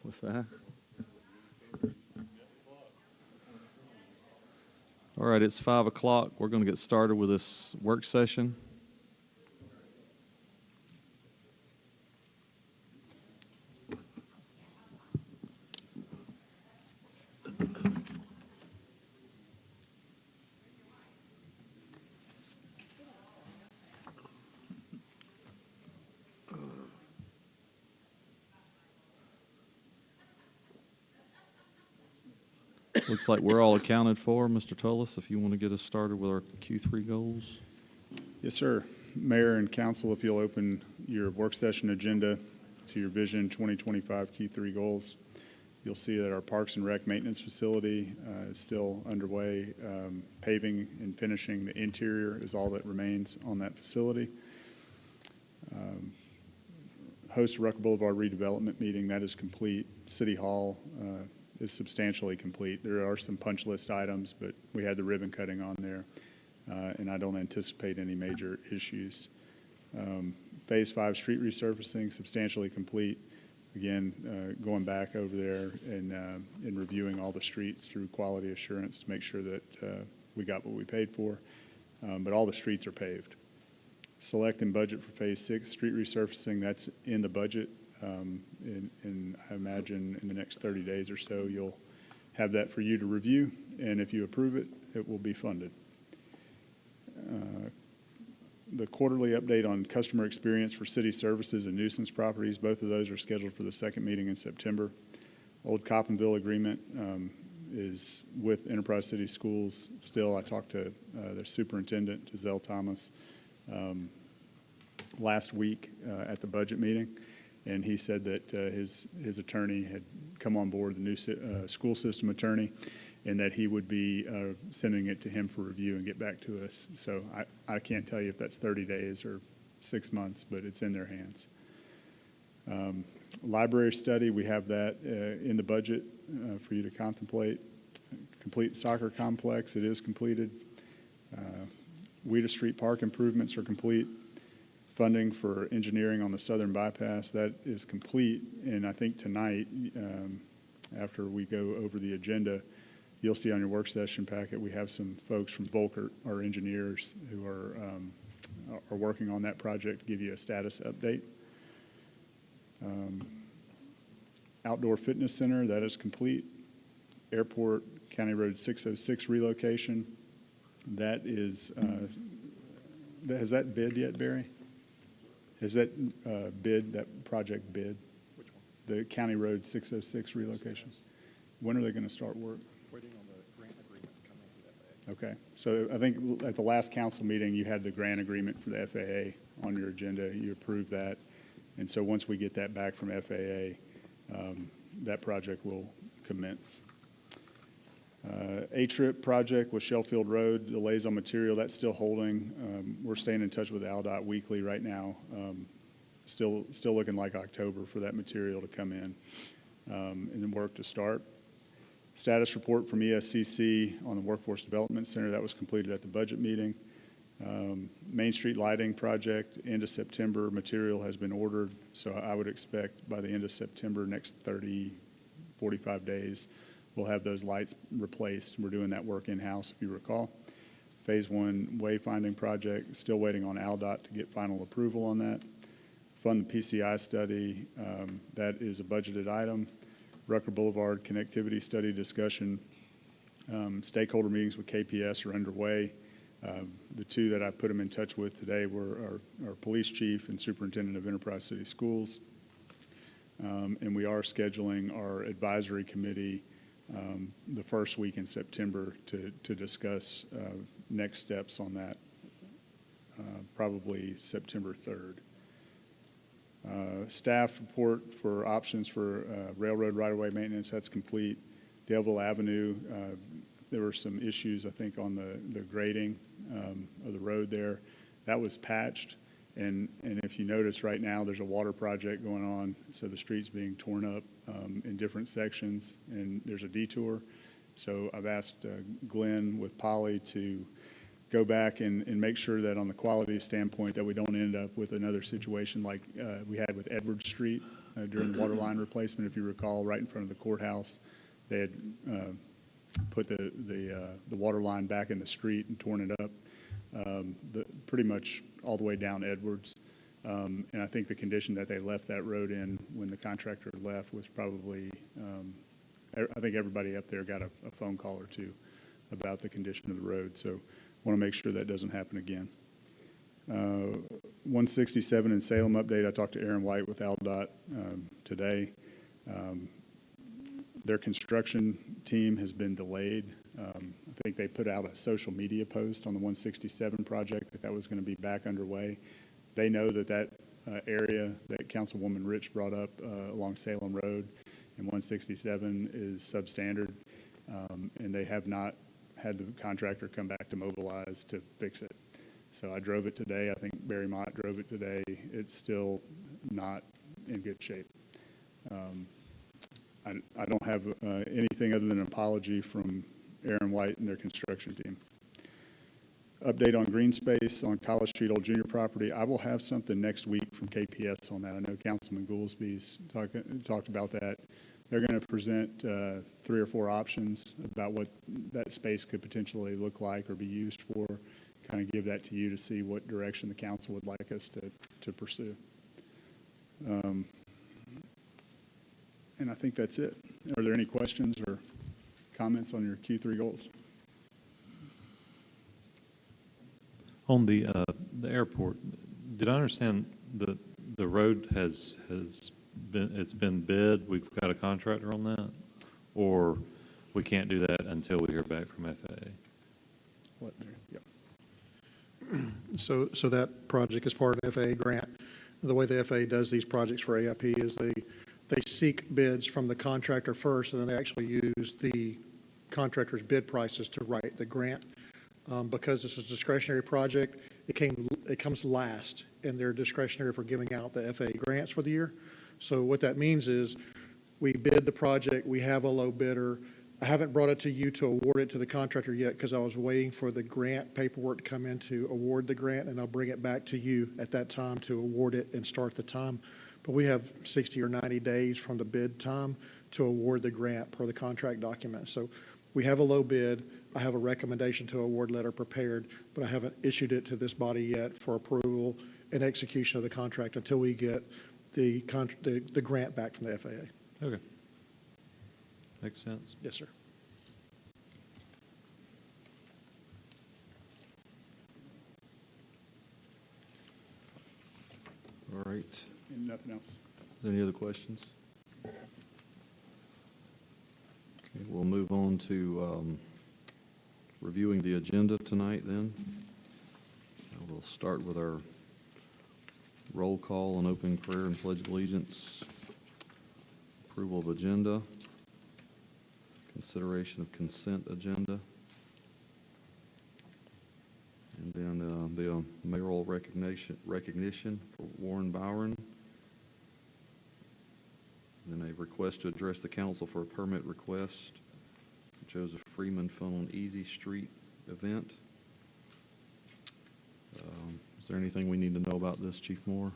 with that. All right, it's 5 o'clock. We're going to get started with this work session. Looks like we're all accounted for. Mr. Tullis, if you want to get us started with our Q3 goals. Yes, sir. Mayor and council, if you'll open your work session agenda to your Vision 2025 Q3 goals, you'll see that our Parks and Rec maintenance facility is still underway. Paving and finishing the interior is all that remains on that facility. Host Rucker Boulevard redevelopment meeting, that is complete. City Hall is substantially complete. There are some punch list items, but we had the ribbon cutting on there, and I don't anticipate any major issues. Phase 5 street resurfacing, substantially complete. Again, going back over there and reviewing all the streets through quality assurance to make sure that we got what we paid for, but all the streets are paved. Select and budget for Phase 6 street resurfacing, that's in the budget. And I imagine in the next 30 days or so, you'll have that for you to review, and if you approve it, it will be funded. The quarterly update on customer experience for city services and nuisance properties, both of those are scheduled for the second meeting in September. Old Coppinville agreement is with Enterprise City Schools still. I talked to their superintendent, Giselle Thomas, last week at the budget meeting. And he said that his attorney had come on board, the new school system attorney, and that he would be sending it to him for review and get back to us. So I can't tell you if that's 30 days or 6 months, but it's in their hands. Library study, we have that in the budget for you to contemplate. Complete soccer complex, it is completed. Weeda Street Park improvements are complete. Funding for engineering on the southern bypass, that is complete. And I think tonight, after we go over the agenda, you'll see on your work session packet, we have some folks from Volkert, our engineers, who are working on that project to give you a status update. Outdoor fitness center, that is complete. Airport County Road 606 relocation, that is, has that bid yet, Barry? Is that that project bid? Which one? The County Road 606 relocation? When are they going to start work? Waiting on the grant agreement coming from the FAA. Okay, so I think at the last council meeting, you had the grant agreement for the FAA on your agenda. You approved that. And so once we get that back from FAA, that project will commence. A-Trip project with Shellfield Road, delays on material, that's still holding. We're staying in touch with AlDOT weekly right now. Still looking like October for that material to come in and then work to start. Status report from ESCC on the Workforce Development Center, that was completed at the budget meeting. Main Street lighting project, end of September, material has been ordered. So I would expect by the end of September, next 30, 45 days, we'll have those lights replaced. We're doing that work in-house, if you recall. Phase 1 wayfinding project, still waiting on AlDOT to get final approval on that. Fund the PCI study, that is a budgeted item. Rucker Boulevard connectivity study discussion. Stakeholder meetings with KPS are underway. The two that I put them in touch with today were our police chief and superintendent of Enterprise City Schools. And we are scheduling our advisory committee the first week in September to discuss next steps on that, probably September 3rd. Staff report for options for railroad right-of-way maintenance, that's complete. Delville Avenue, there were some issues, I think, on the grading of the road there. That was patched. And if you notice right now, there's a water project going on, so the street's being torn up in different sections, and there's a detour. So I've asked Glenn with Polly to go back and make sure that on the quality standpoint that we don't end up with another situation like we had with Edward Street during the water line replacement. If you recall, right in front of the courthouse, they had put the water line back in the street and torn it up, pretty much all the way down Edwards. And I think the condition that they left that road in when the contractor left was probably, I think everybody up there got a phone call or two about the condition of the road. So I want to make sure that doesn't happen again. 167 in Salem update. I talked to Aaron White with AlDOT today. Their construction team has been delayed. I think they put out a social media post on the 167 project that was going to be back underway. They know that area that Councilwoman Rich brought up along Salem Road and 167 is substandard, and they have not had the contractor come back to mobilize to fix it. So I drove it today. I think Barry Mott drove it today. It's still not in good shape. I don't have anything other than an apology from Aaron White and their construction team. Update on green space on College Street Old Junior property. I will have something next week from KPS on that. I know Councilman Goolsby's talked about that. They're going to present 3 or 4 options about what that space could potentially look like or be used for, kind of give that to you to see what direction the council would like us to pursue. And I think that's it. Are there any questions or comments on your Q3 goals? On the airport, did I understand that the road has been bid? We've got a contractor on that, or we can't do that until we hear back from FAA? What? Yep. So that project is part of an FAA grant. The way the FAA does these projects for AIP is they seek bids from the contractor first, and then they actually use the contractor's bid prices to write the grant. Because this is a discretionary project, it comes last, and they're discretionary for giving out the FAA grants for the year. So what that means is we bid the project, we have a low bidder. I haven't brought it to you to award it to the contractor yet because I was waiting for the grant paperwork to come in to award the grant, and I'll bring it back to you at that time to award it and start the time. But we have 60 or 90 days from the bid time to award the grant per the contract document. So we have a low bid. I have a recommendation to award letter prepared, but I haven't issued it to this body yet for approval and execution of the contract until we get the grant back from the FAA. Okay. Makes sense. Yes, sir. All right. And nothing else. Is there any other questions? Okay, we'll move on to reviewing the agenda tonight then. We'll start with our roll call on opening prayer and pledge of allegiance. Approval of agenda. Consideration of consent agenda. And then the mayoral recognition for Warren Byron. And then a request to address the council for a permit request for Joseph Freeman Fun on Easy Street event. Is there anything we need to know about this, Chief Moore?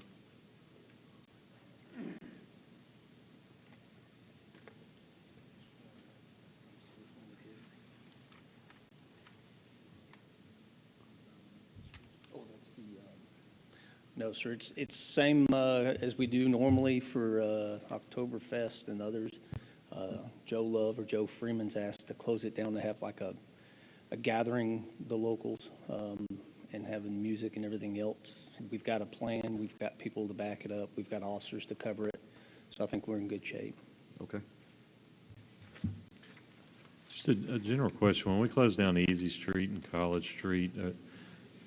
No, sir. It's same as we do normally for Oktoberfest and others. Joe Love or Joe Freeman's asked to close it down to have like a gathering, the locals, and having music and everything else. We've got a plan. We've got people to back it up. We've got officers to cover it. So I think we're in good shape. Okay. Just a general question. When we close down Easy Street and College Street,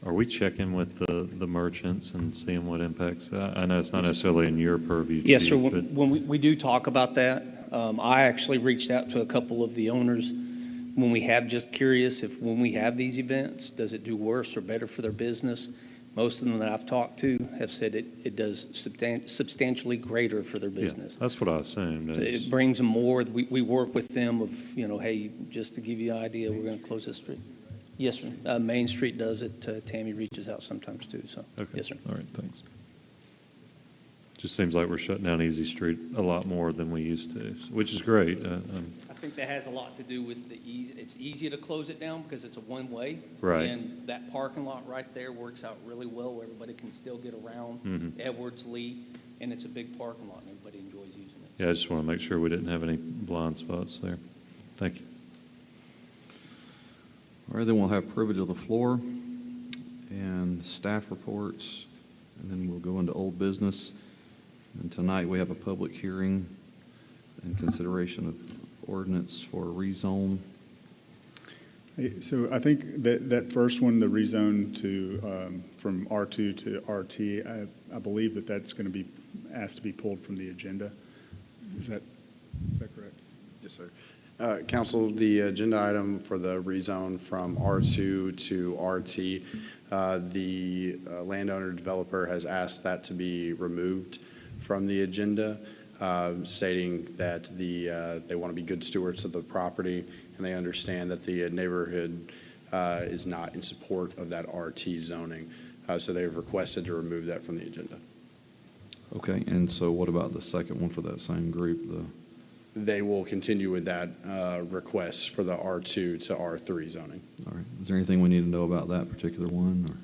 are we checking with the merchants and seeing what impacts? I know it's not necessarily in your purview. Yes, sir. Chief, but When we do talk about that, I actually reached out to a couple of the owners when we have, just curious if when we have these events, does it do worse or better for their business? Most of them that I've talked to have said it does substantially greater for their business. Yeah, that's what I assumed. So it brings them more. We work with them of, hey, just to give you an idea, we're going to close this street. Yes, sir. Main Street does it. Tammy reaches out sometimes too. So, Okay. yes, sir. All right, thanks. Just seems like we're shutting down Easy Street a lot more than we used to, which is great. I think that has a lot to do with the ease, it's easy to close it down because it's a one-way. Right. And that parking lot right there works out really well, where everybody can still get around Mhm. Edwards, Lee, and it's a big parking lot, and everybody enjoys using it. Yeah, I just want to make sure we didn't have any blind spots there. Thank you. All right, then we'll have privilege of the floor and staff reports, and then we'll go into old business. And tonight, we have a public hearing and consideration of ordinance for a rezone. Hey, so I think that first one, the rezone to, from R2 to RT, I believe that's going to be asked to be pulled from the agenda. Is that correct? Yes, sir. Council, the agenda item for the rezone from R2 to RT, the landowner developer has asked that to be removed from the agenda, stating that they want to be good stewards of the property, and they understand that the neighborhood is not in support of that RT zoning. So they've requested to remove that from the agenda. Okay, and so what about the second one for that same group, They will continue with that request for the R2 to R3 zoning. all right, is there anything we need to know about that particular one, or?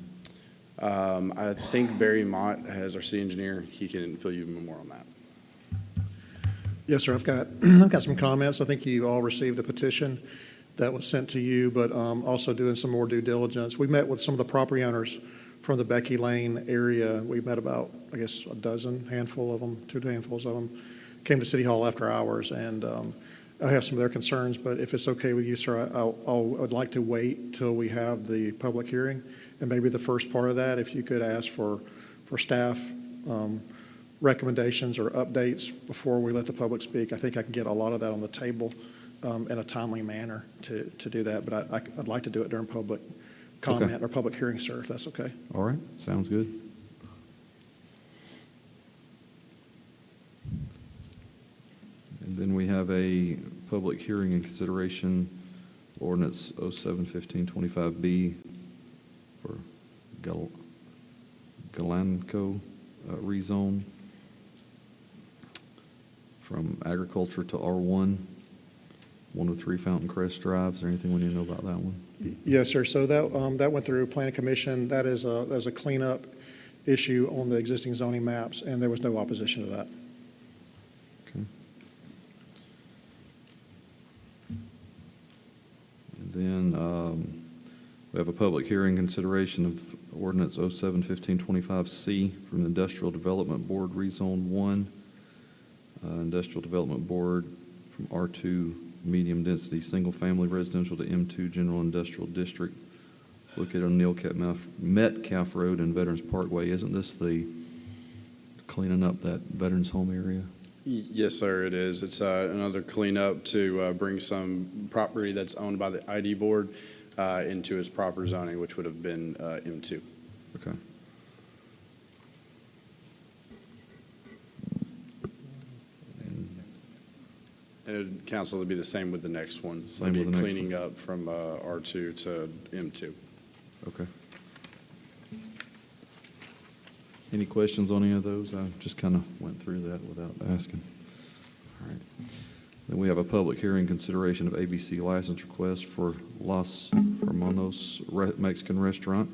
I think Barry Mott has our city engineer. He can fill you in more on that. Yes, sir, I've got some comments. I think you all received a petition that was sent to you, but also doing some more due diligence. We met with some of the property owners from the Becky Lane area. We met about, I guess, a handful of them, 2 handfuls of them, came to City Hall after hours, and I have some of their concerns, but if it's okay with you, sir, I'd like to wait till we have the public hearing, and maybe the first part of that, if you could ask for staff recommendations or updates before we let the public speak. I think I can get a lot of that on the table in a timely manner to do that, but I'd like to do it during public comment or public hearing, sir, if that's okay. All right, sounds good. And then we have a public hearing and consideration ordinance 07-1525B for Galanco rezone from agriculture to R1, 103 Fountain Crest Drive. Is there anything we need to know about that one? Yes, sir. So that went through Planning Commission. That is a cleanup issue on the existing zoning maps, and there was no opposition to that. Okay. And then we have a public hearing consideration of ordinance 07-1525C from the Industrial Development Board Rezone 1, Industrial Development Board from R2 Medium Density Single Family Residential to M2 General Industrial District located on Neil Metcalf Road and Veterans Parkway. Isn't this the cleaning up that Veterans Home area? Yes, sir, it is. It's another cleanup to bring some property that's owned by the ID board into its proper zoning, which would have been M2. Okay. And council would be the same with the next one. Same It'd with be the next cleaning one. up from R2 to M2. Okay. Any questions on any of those? I just kind of went through that without asking. All right. Then we have a public hearing consideration of ABC license request for Los Hermanos Mexican Restaurant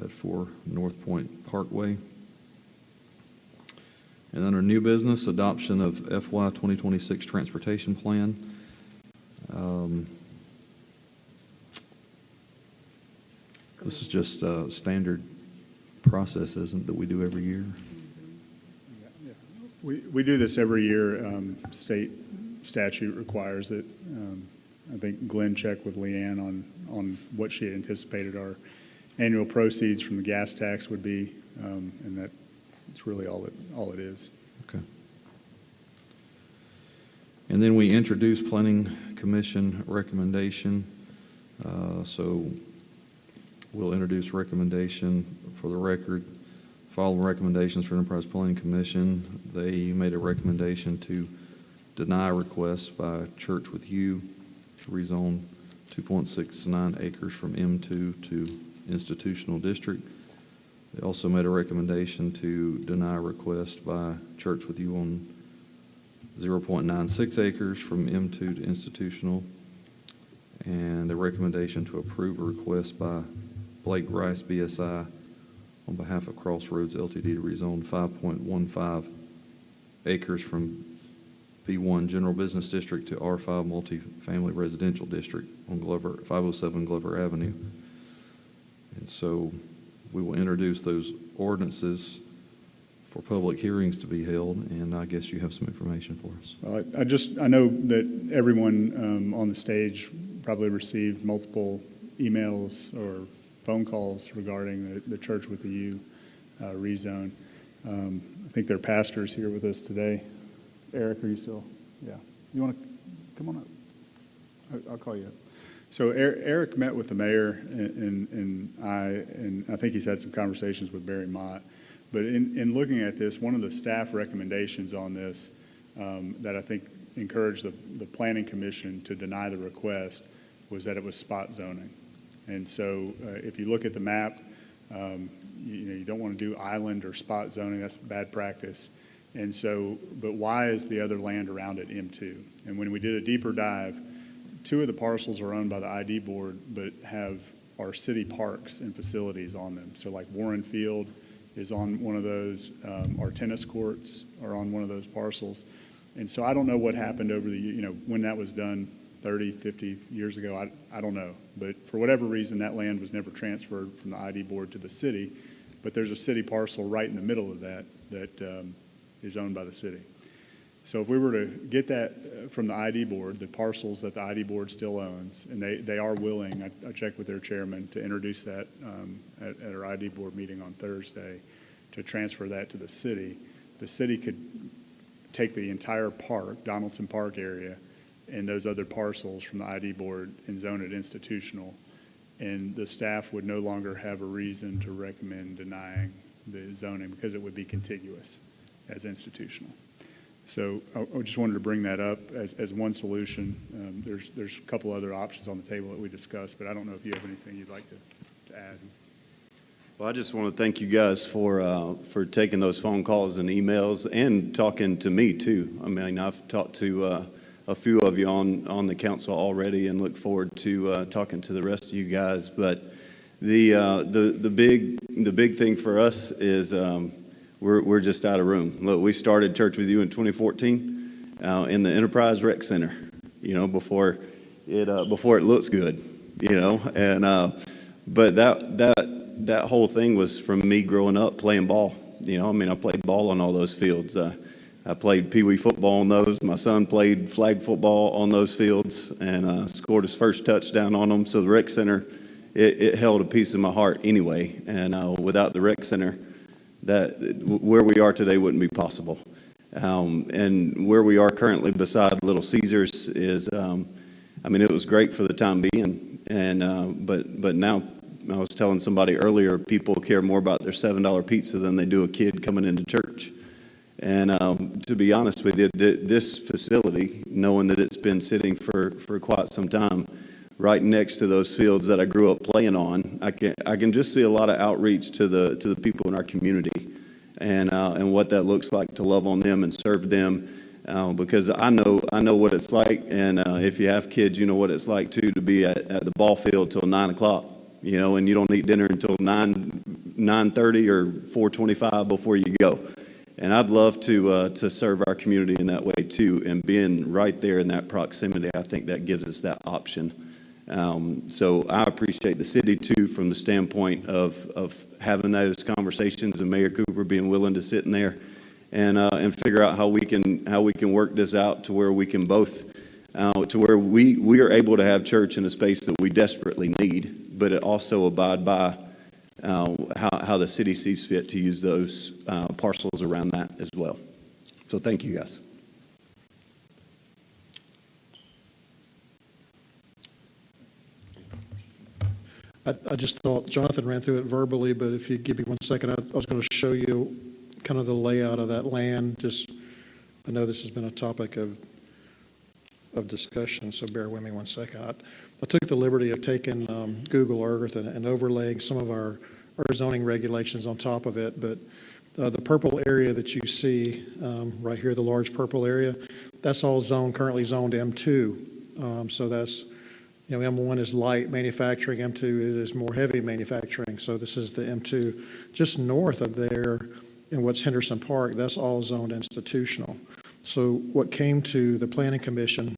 at 4 North Point Parkway. And under new business, adoption of FY 2026 transportation plan. This is just a standard process, isn't it, that we do every year? We do this every year. State statute requires it. I think Glenn checked with Leanne on what she anticipated our annual proceeds from the gas tax would be, and that's really all it is. Okay. And then we introduce Planning Commission recommendation. So we'll introduce recommendation for the record. Following recommendations for Enterprise Planning Commission, they made a recommendation to deny requests by Church with You to rezone 2.69 acres from M2 to institutional district. They also made a recommendation to deny a request by Church with You on 0.96 acres from M2 to institutional, and a recommendation to approve a request by Blake Rice BSI on behalf of Crossroads LTD to rezone 5.15 acres from B1 General Business District to R5 Multifamily Residential District on 507 Glover Avenue. And so we will introduce those ordinances for public hearings to be held, and I guess you have some information for us. Well, I know that everyone on the stage probably received multiple emails or phone calls regarding the Church with the U rezone. I think their pastor's here with us today. Eric, are you still? Yeah. You want to come on up? I'll call you up. So Eric met with the mayor and I think he's had some conversations with Barry Mott. But in looking at this, one of the staff recommendations on this that I think encouraged the planning commission to deny the request was that it was spot zoning. And so if you look at the map, you don't want to do island or spot zoning. That's bad practice. And so, but why is the other land around it M2? And when we did a deeper dive, 2 of the parcels are owned by the ID board, but have our city parks and facilities on them. So like Warren Field is on one of those. Our tennis courts are on one of those parcels. And so I don't know what happened over when that was done 30, 50 years ago. I don't know. But for whatever reason, that land was never transferred from the ID board to the city. But there's a city parcel right in the middle of that is owned by the city. So if we were to get that from the ID board, the parcels that the ID board still owns, and they are willing, I checked with their chairman, to introduce that at our ID board meeting on Thursday, to transfer that to the city could take the entire park, Donaldson Park area, and those other parcels from the ID board and zone it institutional. And the staff would no longer have a reason to recommend denying the zoning because it would be contiguous as institutional. So I just wanted to bring that up as one solution. There's a couple other options on the table that we discussed, but I don't know if you have anything you'd like to add. Well, I just want to thank you guys for taking those phone calls and emails and talking to me too. I mean, I've talked to a few of you on the council already, and look forward to talking to the rest of you guys. But the big thing for us is we're just out of room. Look, we started Church with You in 2014 in the Enterprise Rec Center. Before it looks good. And but that whole thing was from me growing up playing ball. I played ball on all those fields. I played Pee Wee football on those. My son played flag football on those fields and scored his first touchdown on them. So the rec center, it held a piece of my heart anyway. And without the rec center, where we are today wouldn't be possible. And where we are currently beside Little Caesars is, it was great for the time being. And but now, I was telling somebody earlier, people care more about their $7 pizza than they do a kid coming into church. And to be honest with you, this facility, knowing that it's been sitting for quite some time, right next to those fields that I grew up playing on, I can just see a lot of outreach to the people in our community, and what that looks like to love on them and serve them, because I know what it's like, and if you have kids, you know what it's like too, to be at the ball field till 9 o'clock, and you don't eat dinner until 9:30 or 4:25 before you go. And I'd love to serve our community in that way too, and being right there in that proximity, I think that gives us that option. So I appreciate the city too, from the standpoint of having those conversations, and Mayor Cooper being willing to sit in there and figure out how we can work this out to where we can both to where we are able to have church in a space that we desperately need, but it also abide by how the city sees fit to use those parcels around that as well. So thank you, guys. I just thought Jonathan ran through it verbally, but if you give me 1 second, I was going to show you kind of the layout of that land. I know this has been a topic of discussion, so bear with me 1 second. I took the liberty of taking Google Earth and overlaying some of our our zoning regulations on top of it. But the purple area that you see right here, the large purple area, that's all currently zoned M2. So that's, M1 is light manufacturing, M2 is more heavy manufacturing. So this is the M2. Just north of there, in what's Henderson Park, that's all zoned institutional. So what came to the Planning Commission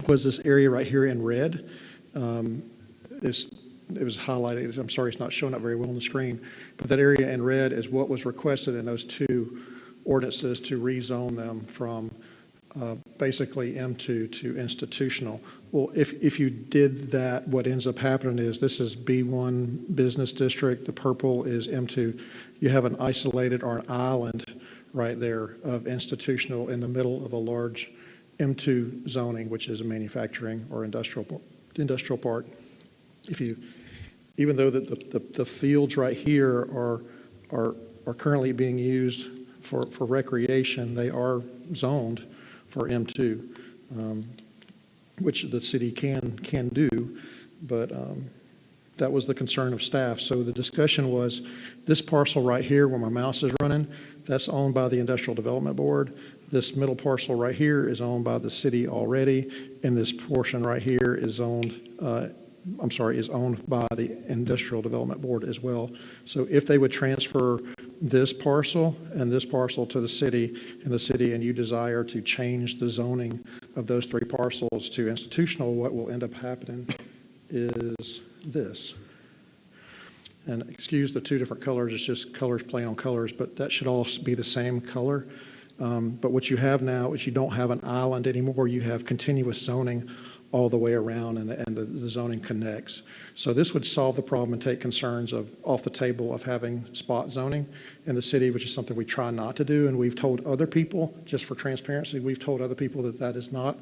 was this area right here in red. It was highlighted. I'm sorry, it's not showing up very well on the screen. But that area in red is what was requested in those two ordinances to rezone them from basically M2 to institutional. Well, if you did that, what ends up happening is this is B1 business district. The purple is M2. You have an isolated or an island right there of institutional in the middle of a large M2 zoning, which is a manufacturing or industrial park. Even though the fields right here are currently being used for recreation, they are zoned for M2, which the city can do, but that was the concern of staff. So the discussion was this parcel right here where my mouse is running, that's owned by the Industrial Development Board. This middle parcel right here is owned by the city already, and this portion right here is owned by the Industrial Development Board as well. So if they would transfer this parcel and this parcel to the city, and you desire to change the zoning of those three parcels to institutional, what will end up happening is this. And excuse the two different colors, it's just colors playing on colors, but that should all be the same color. But what you have now is you don't have an island anymore, you have continuous zoning all the way around, and the zoning connects. So this would solve the problem and take concerns off the table of having spot zoning in the city, which is something we try not to do. And we've told other people, just for transparency, we've told other people that is not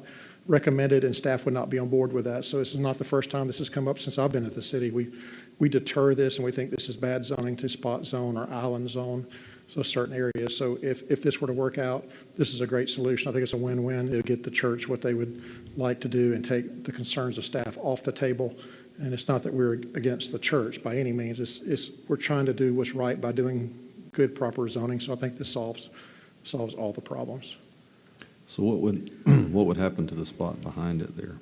recommended, and staff would not be on board with that. So this is not the first time this has come up since I've been at the city. We deter this, and we think this is bad zoning to spot zone or island zone, so certain areas. So if this were to work out, this is a great solution. I think it's a win-win. It'll get the church what they would like to do and take the concerns of staff off the table. And it's not that we're against the church by any means. We're trying to do what's right by doing good, proper zoning. So I think this solves all the problems. So what would happen to the spot behind it there?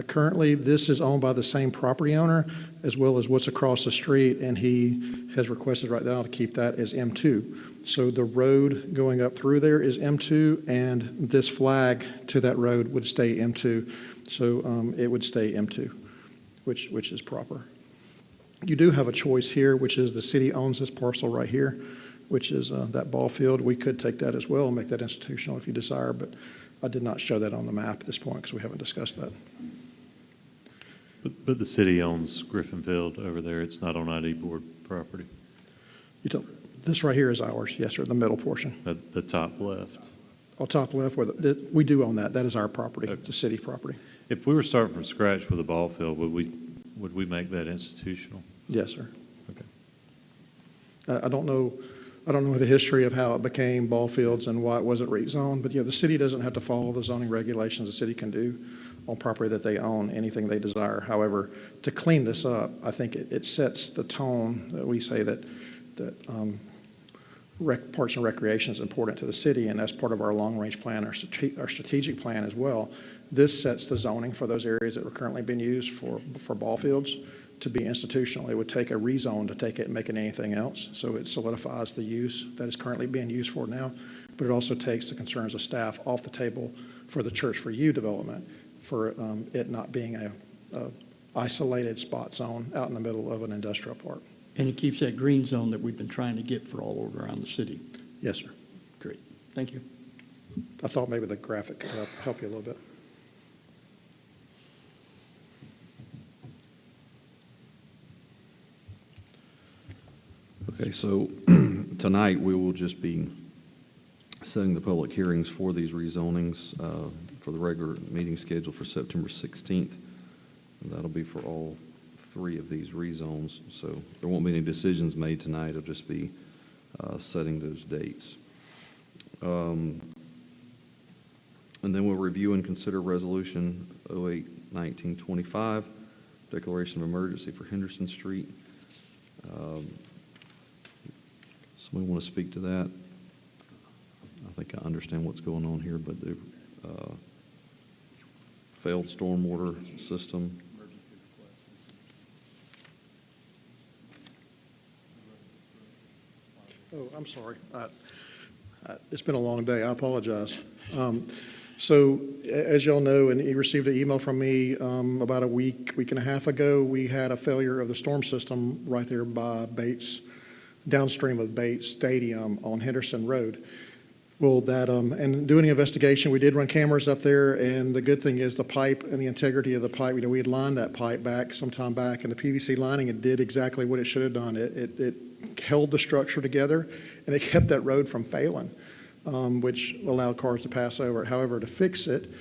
Currently, this is owned by the same property owner as well as what's across the street, and he has requested right now to keep that as M2. So the road going up through there is M2, and this flag to that road would stay M2. So it would stay M2, which is proper. You do have a choice here, which is the city owns this parcel right here, which is that ball field. We could take that as well and make that institutional if you desire, but I did not show that on the map at this point because we haven't discussed that. But the city owns Griffin Field over there. It's not on ID board property. This right here is ours, yes, sir, the middle portion. At the top left. On top left, we do own that. That is our property, Okay. the city property. If we were starting from scratch with a ball field, would we make that institutional? Yes, sir. Okay. I don't know the history of how it became ball fields and why it wasn't rezoned, but the city doesn't have to follow the zoning regulations. The city can do on property that they own anything they desire. However, to clean this up, I think it sets the tone that we say that Parks and Recreation is important to the city, and that's part of our long-range plan, our strategic plan as well. This sets the zoning for those areas that are currently being used for ball fields to be institutional. It would take a rezone to take it and make it anything else. So it solidifies the use that is currently being used for now, but it also takes the concerns of staff off the table for the Church for You development, for it not being a isolated spot zone out in the middle of an industrial park. And it keeps that green zone that we've been trying to get for all over around the city. Yes, sir. Great. Thank you. I thought maybe the graphic could help you a little bit. Okay, so tonight we will just be setting the public hearings for these rezonings for the regular meeting schedule for September 16th. And that'll be for all three of these rezones. So there won't be any decisions made tonight. It'll just be setting those dates. And then we'll review and consider Resolution 08-1925, declaration of emergency for Henderson Street. Somebody want to speak to that? I think I understand what's going on here, but the failed stormwater system. Oh, I'm sorry. It's been a long day. I apologize. So as y'all know, and you received an email from me about a week and a half ago, we had a failure of the storm system right there by Bates, downstream of Bates Stadium on Henderson Road. Well, and doing the investigation, we did run cameras up there, and the good thing is the pipe and the integrity of the pipe, we had lined that pipe back some time back, and the PVC lining, it did exactly what it should have done. It held the structure together, and it kept that road from failing, which allowed cars to pass over it. However, to fix it,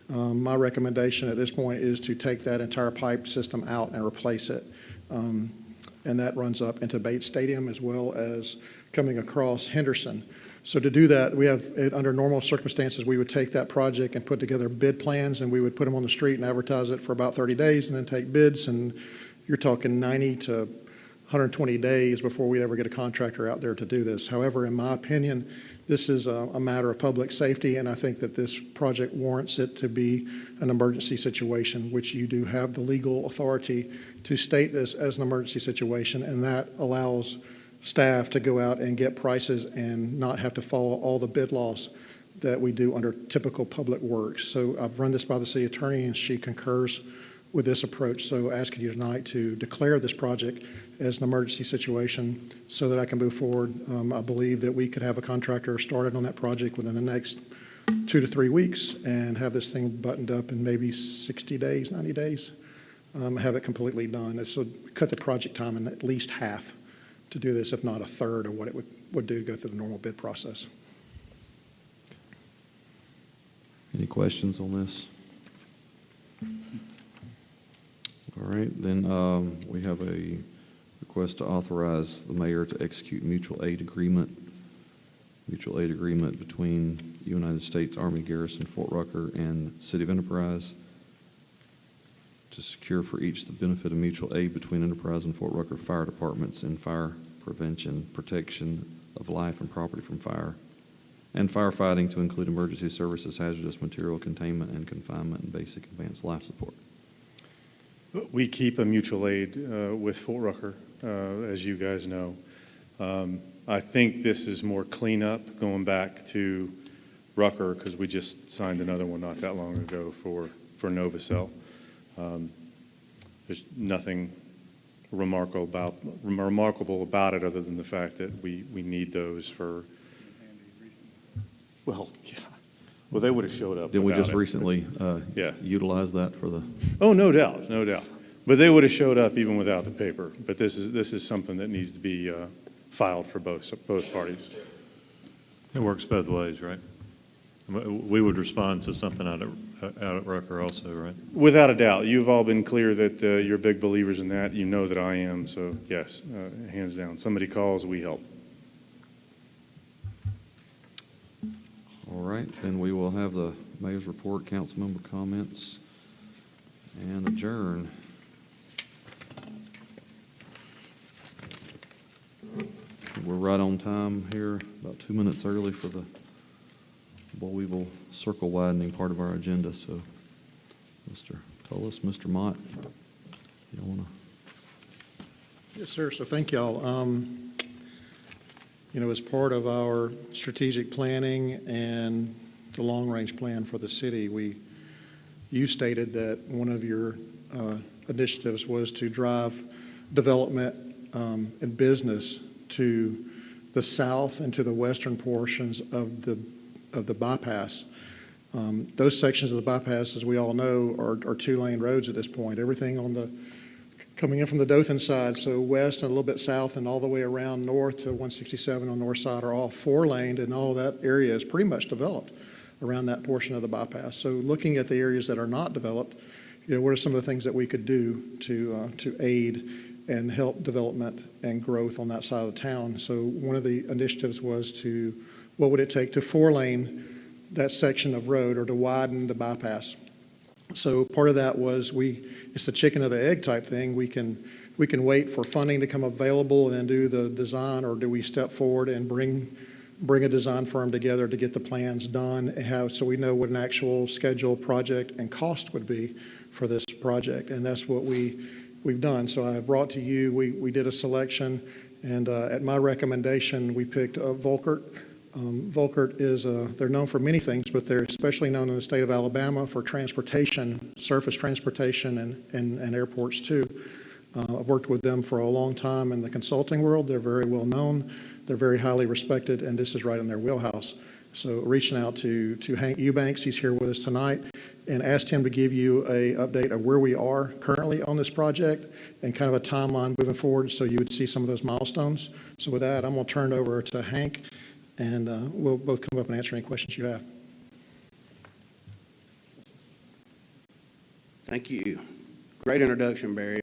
my recommendation at this point is to take that entire pipe system out and replace it. And that runs up into Bates Stadium as well as coming across Henderson. So to do that, under normal circumstances, we would take that project and put together bid plans, and we would put them on the street and advertise it for about 30 days and then take bids. And you're talking 90 to 120 days before we'd ever get a contractor out there to do this. However, in my opinion, this is a matter of public safety, and I think that this project warrants it to be an emergency situation, which you do have the legal authority to state this as an emergency situation, and that allows staff to go out and get prices and not have to follow all the bid laws that we do under typical public works. So I've run this by the city attorney, and she concurs with this approach. So asking you tonight to declare this project as an emergency situation so that I can move forward. I believe that we could have a contractor started on that project within the next 2 to 3 weeks and have this thing buttoned up in maybe 60 days, 90 days, have it completely done. So cut the project time in at least half to do this, if not a third of what it would do to go through the normal bid process. Any questions on this? All right, then we have a request to authorize the mayor to execute mutual aid agreement between United States Army Garrison Fort Rucker and City of Enterprise to secure for each the benefit of mutual aid between Enterprise and Fort Rucker Fire Departments in fire prevention, protection of life and property from fire, and firefighting to include emergency services, hazardous material containment and confinement, and basic advanced life support. We keep a mutual aid with Fort Rucker, as you guys know. I think this is more cleanup going back to Rucker because we just signed another one not that long ago for Novacell. There's nothing remarkable about it other than the fact that we need those for. Well, yeah. Well, they would have showed up. Did we without just it. recently Yeah. utilize that for the? Oh, no doubt, no doubt. But they would have showed up even without the paper. But this is something that needs to be filed for both parties. It works both ways, right? We would respond to something out at Rucker also, right? Without a doubt. You've all been clear that you're big believers in that. You know that I am. So, yes, hands down. Somebody calls, we help. All right, then we will have the mayor's report, council member comments, and adjourn. We're right on time here, about 2 minutes early for the Bollweevil circle widening part of our agenda. So, Mr. Tullis, Mr. Mott, y'all want to? Yes, sir. So thank y'all. As part of our strategic planning and the long-range plan for the city, you stated that one of your initiatives was to drive development and business to the south and to the western portions of the bypass. Those sections of the bypass, as we all know, are two-lane roads at this point. Everything coming in from the Dothan side, so west and a little bit south and all the way around north to 167 on the north side are all four-laned, and all that area is pretty much developed around that portion of the bypass. So looking at the areas that are not developed, what are some of the things that we could do to aid and help development and growth on that side of the town? So one of the initiatives was what would it take to four-lane that section of road or to widen the bypass? So part of that was it's the chicken or the egg type thing. We can we can wait for funding to come available and then do the design, or do we step forward and bring a design firm together to get the plans done and have, so we know what an actual schedule, project, and cost would be for this project. And that's what we've done. So I brought to you, we did a selection, and at my recommendation, we picked Volkert. Volkert is, they're known for many things, but they're especially known in the state of Alabama for transportation, surface transportation, and airports too. I've worked with them for a long time in the consulting world. They're very well known. They're very highly respected, and this is right in their wheelhouse. So reaching out to Hank Eubanks, he's here with us tonight, and asked him to give you a update of where we are currently on this project and kind of a timeline moving forward so you would see some of those milestones. So with that, I'm going to turn it over to Hank, and we'll both come up and answer any questions you have. Thank you. Great introduction, Barry.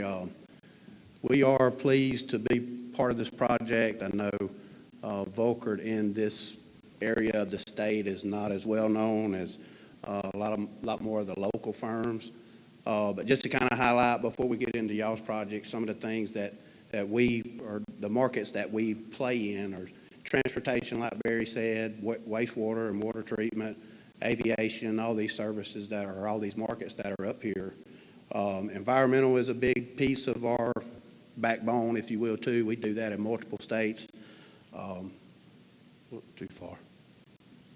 We are pleased to be part of this project. I know Volkert in this area of the state is not as well known as a lot more of the local firms. But just to kind of highlight before we get into y'all's project, some of the things that we, or the markets that we play in are transportation, like Barry said, wastewater and water treatment, aviation, all these services that are, all these markets that are up here. Environmental is a big piece of our backbone, if you will, too. We do that in multiple states. Too far.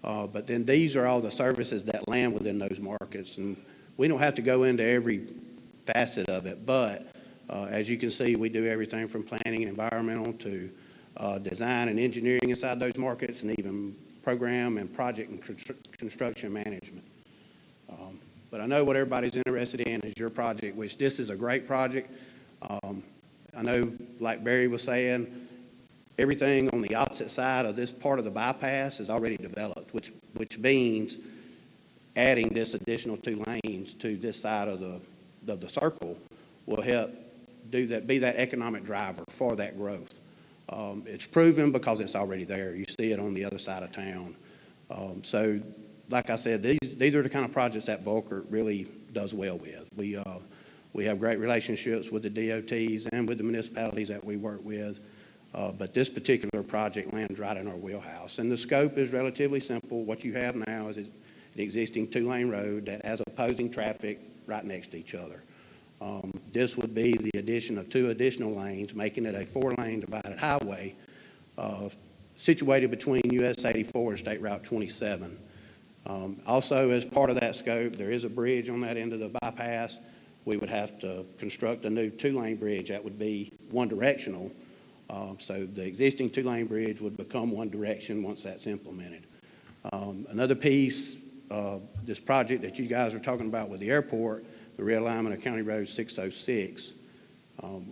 But then these are all the services that land within those markets. And we don't have to go into every facet of it, but as you can see, we do everything from planning and environmental to design and engineering inside those markets, and even program and project and construction management. But I know what everybody's interested in is your project, which this is a great project. I know, like Barry was saying, everything on the opposite side of this part of the bypass is already developed, which means adding this additional 2 lanes to this side of the circle will help do that, be that economic driver for that growth. It's proven because it's already there. You see it on the other side of town. So, like I said, these are the kind of projects that Volkert really does well with. We have great relationships with the DOTs and with the municipalities that we work with. But this particular project lands right in our wheelhouse. And the scope is relatively simple. What you have now is an existing 2-lane road that has opposing traffic right next to each other. This would be the addition of 2 additional lanes, making it a 4-lane divided highway situated between US 84 and State Route 27. Also, as part of that scope, there is a bridge on that end of the bypass. We would have to construct a new 2-lane bridge that would be one directional. So the existing 2-lane bridge would become one direction once that's implemented. Another piece, this project that you guys are talking about with the airport, the realignment of County Road 606.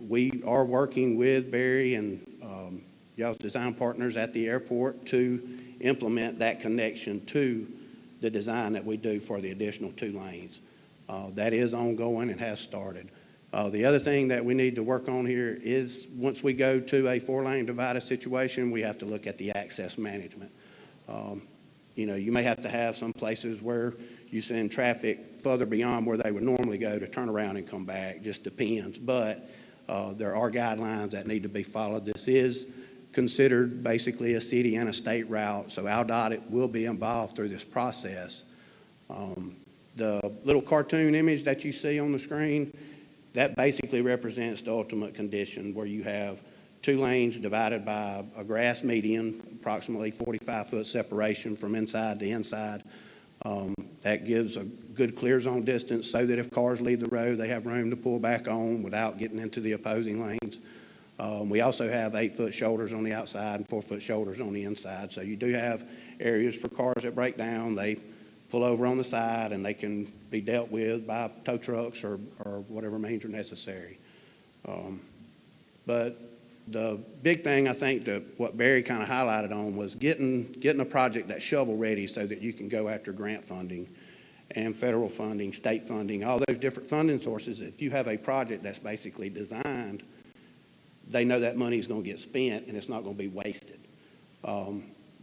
We are working with Barry and y'all's design partners at the airport to implement that connection to the design that we do for the additional 2 lanes. That is ongoing and has started. The other thing that we need to work on here is once we go to a 4-lane divided situation, we have to look at the access management. You may have to have some places where you send traffic further beyond where they would normally go to turn around and come back. Just depends. But there are guidelines that need to be followed. This is considered basically a city and a state route, so ALDOT will be involved through this process. The little cartoon image that you see on the screen, that basically represents the ultimate condition where you have 2 lanes divided by a grass median, approximately 45-foot separation from inside to inside. That gives a good clear zone distance so that if cars leave the road, they have room to pull back on without getting into the opposing lanes. We also have 8-foot shoulders on the outside and 4-foot shoulders on the inside. So you do have areas for cars that break down. They pull over on the side and they can be dealt with by tow trucks or whatever means are necessary. But the big thing I think that what Barry kind of highlighted on was getting a project that's shovel ready so that you can go after grant funding and federal funding, state funding, all those different funding sources. If you have a project that's basically designed, they know that money is going to get spent and it's not going to be wasted.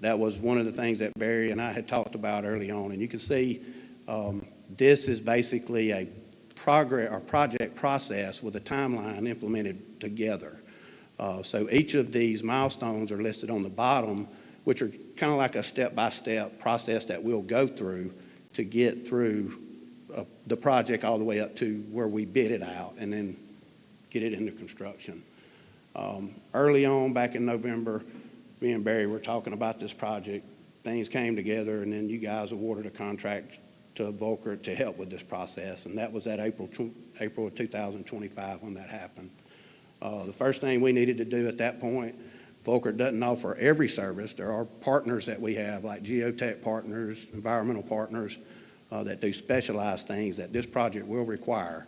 That was one of the things that Barry and I had talked about early on. And you can see this is basically a progress or project process with a timeline implemented together. So each of these milestones are listed on the bottom, which are kind of like a step-by-step process that we'll go through to get through the project all the way up to where we bid it out and then get it into construction. Early on, back in November, me and Barry were talking about this project. Things came together, and then you guys awarded a contract to Volker to help with this process, and that was at April of 2025 when that happened. The first thing we needed to do at that point, Volker doesn't offer every service. There are partners that we have, like geotech partners, environmental partners, that do specialized things that this project will require.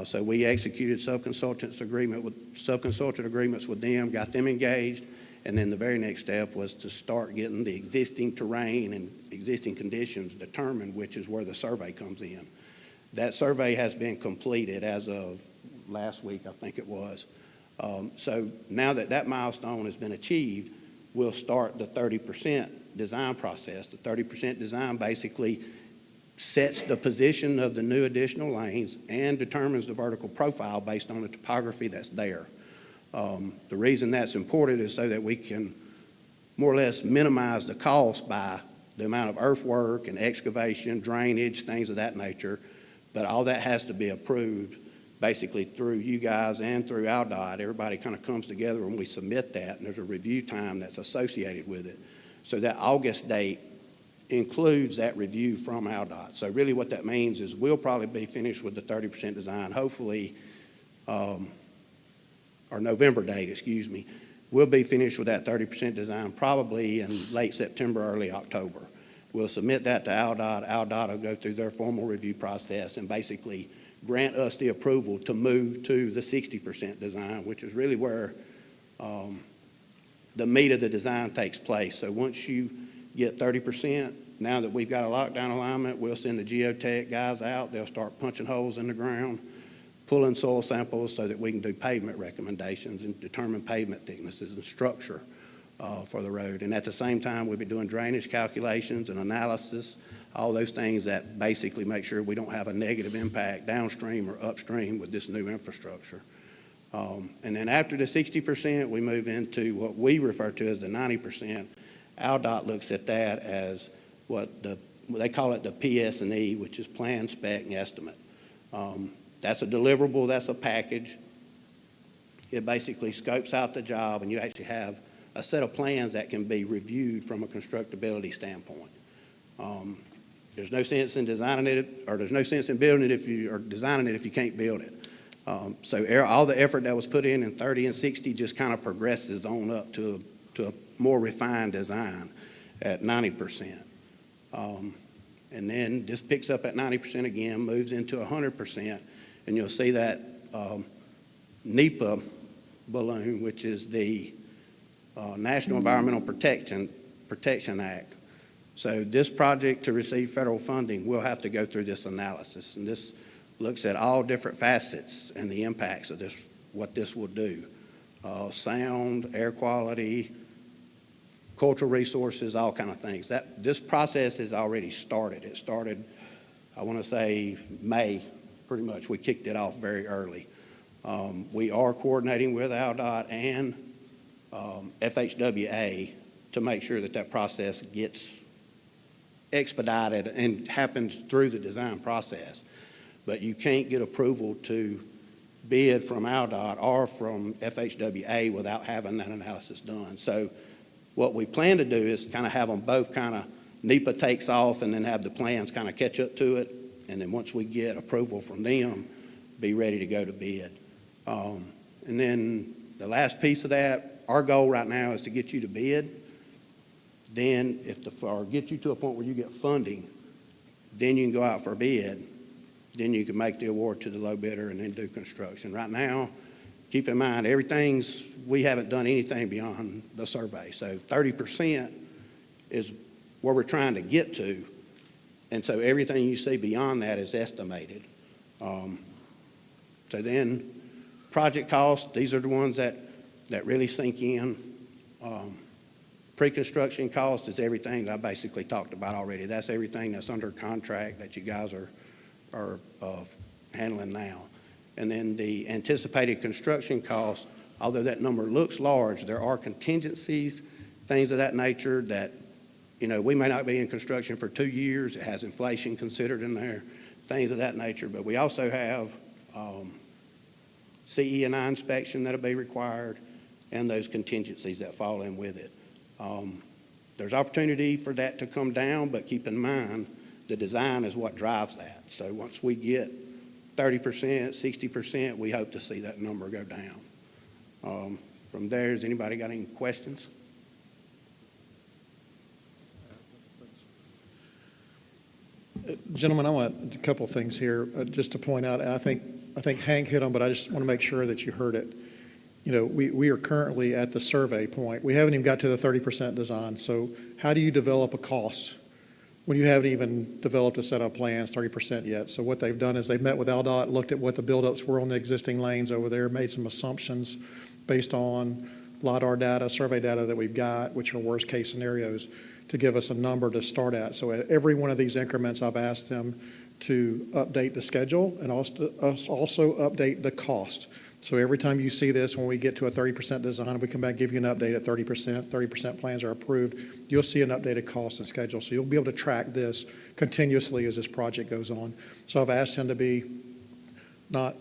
So we executed subconsultant agreements with them, got them engaged, and then the very next step was to start getting the existing terrain and existing conditions determined, which is where the survey comes in. That survey has been completed as of last week, I think it was. So now that that milestone has been achieved, we'll start the 30% design process. The 30% design basically sets the position of the new additional lanes and determines the vertical profile based on the topography that's there. The reason that's important is so that we can more or less minimize the cost by the amount of earthwork and excavation, drainage, things of that nature. But all that has to be approved basically through you guys and through AlDOT. Everybody kind of comes together when we submit that, and there's a review time that's associated with it. So that August date includes that review from AlDOT. So really what that means is we'll probably be finished with the 30% design, hopefully, or November date, excuse me. We'll be finished with that 30% design probably in late September, early October. We'll submit that to AlDOT. AlDOT will go through their formal review process and basically grant us the approval to move to the 60% design, which is really where the meat of the design takes place. So once you get 30%, now that we've got a lockdown alignment, we'll send the geotech guys out. They'll start punching holes in the ground, pulling soil samples so that we can do pavement recommendations and determine pavement thicknesses and structure for the road. And at the same time, we'll be doing drainage calculations and analysis, all those things that basically make sure we don't have a negative impact downstream or upstream with this new infrastructure. And then after the 60%, we move into what we refer to as the 90%. AlDOT looks at that as what they call it the PS&E, which is plan, spec, and estimate. That's a deliverable, that's a package. It basically scopes out the job, and you actually have a set of plans that can be reviewed from a constructability standpoint. There's no sense in designing it, or there's no sense in building it or designing it if you can't build it. So all the effort that was put in 30 and 60 just kind of progresses on up to a more refined design at 90%. And then this picks up at 90% again, moves into 100%, and you'll see that NEPA balloon, which is the National Environmental Protection Act. So this project to receive federal funding will have to go through this analysis, and this looks at all different facets and the impacts of this, what this will do. Sound, air quality, cultural resources, all kind of things. This process has already started. It started, I want to say, May, pretty much. We kicked it off very early. We are coordinating with AlDOT and FHWA to make sure that that process gets expedited and happens through the design process. But you can't get approval to bid from AlDOT or from FHWA without having that analysis done. So what we plan to do is kind of have them both kind of, NEPA takes off and then have the plans kind of catch up to it. And then once we get approval from them, be ready to go to bid. And then the last piece of that, our goal right now is to get you to bid. Then or get you to a point where you get funding, then you can go out for a bid. Then you can make the award to the low bidder and then do construction. Right now, keep in mind, we haven't done anything beyond the survey. So 30% is where we're trying to get to. And so everything you see beyond that is estimated. So then project costs, these are the ones that really sink in. Pre-construction cost is everything that I basically talked about already. That's everything that's under contract that you guys are handling now. And then the anticipated construction costs, although that number looks large, there are contingencies, things of that nature that, we may not be in construction for 2 years. It has inflation considered in there, things of that nature. But we also have CE&I inspection that'll be required and those contingencies that fall in with it. There's opportunity for that to come down, but keep in mind, the design is what drives that. So once we get 30%, 60%, we hope to see that number go down. From there, has anybody got any questions? Gentlemen, I want a couple of things here just to point out. And I think Hank hit on, but I just want to make sure that you heard it. We are currently at the survey point. We haven't even got to the 30% design. So how do you develop a cost when you haven't even developed a set of plans, 30% yet? So what they've done is they've met with AlDOT, looked at what the buildups were on the existing lanes over there, made some assumptions based on LiDAR data, survey data that we've got, which are worst case scenarios, to give us a number to start at. So at every one of these increments, I've asked them to update the schedule and also update the cost. So every time you see this, when we get to a 30% design, we come back and give you an update at 30% plans are approved, you'll see an updated cost and schedule. So you'll be able to track this continuously as this project goes on. So I've asked him to be not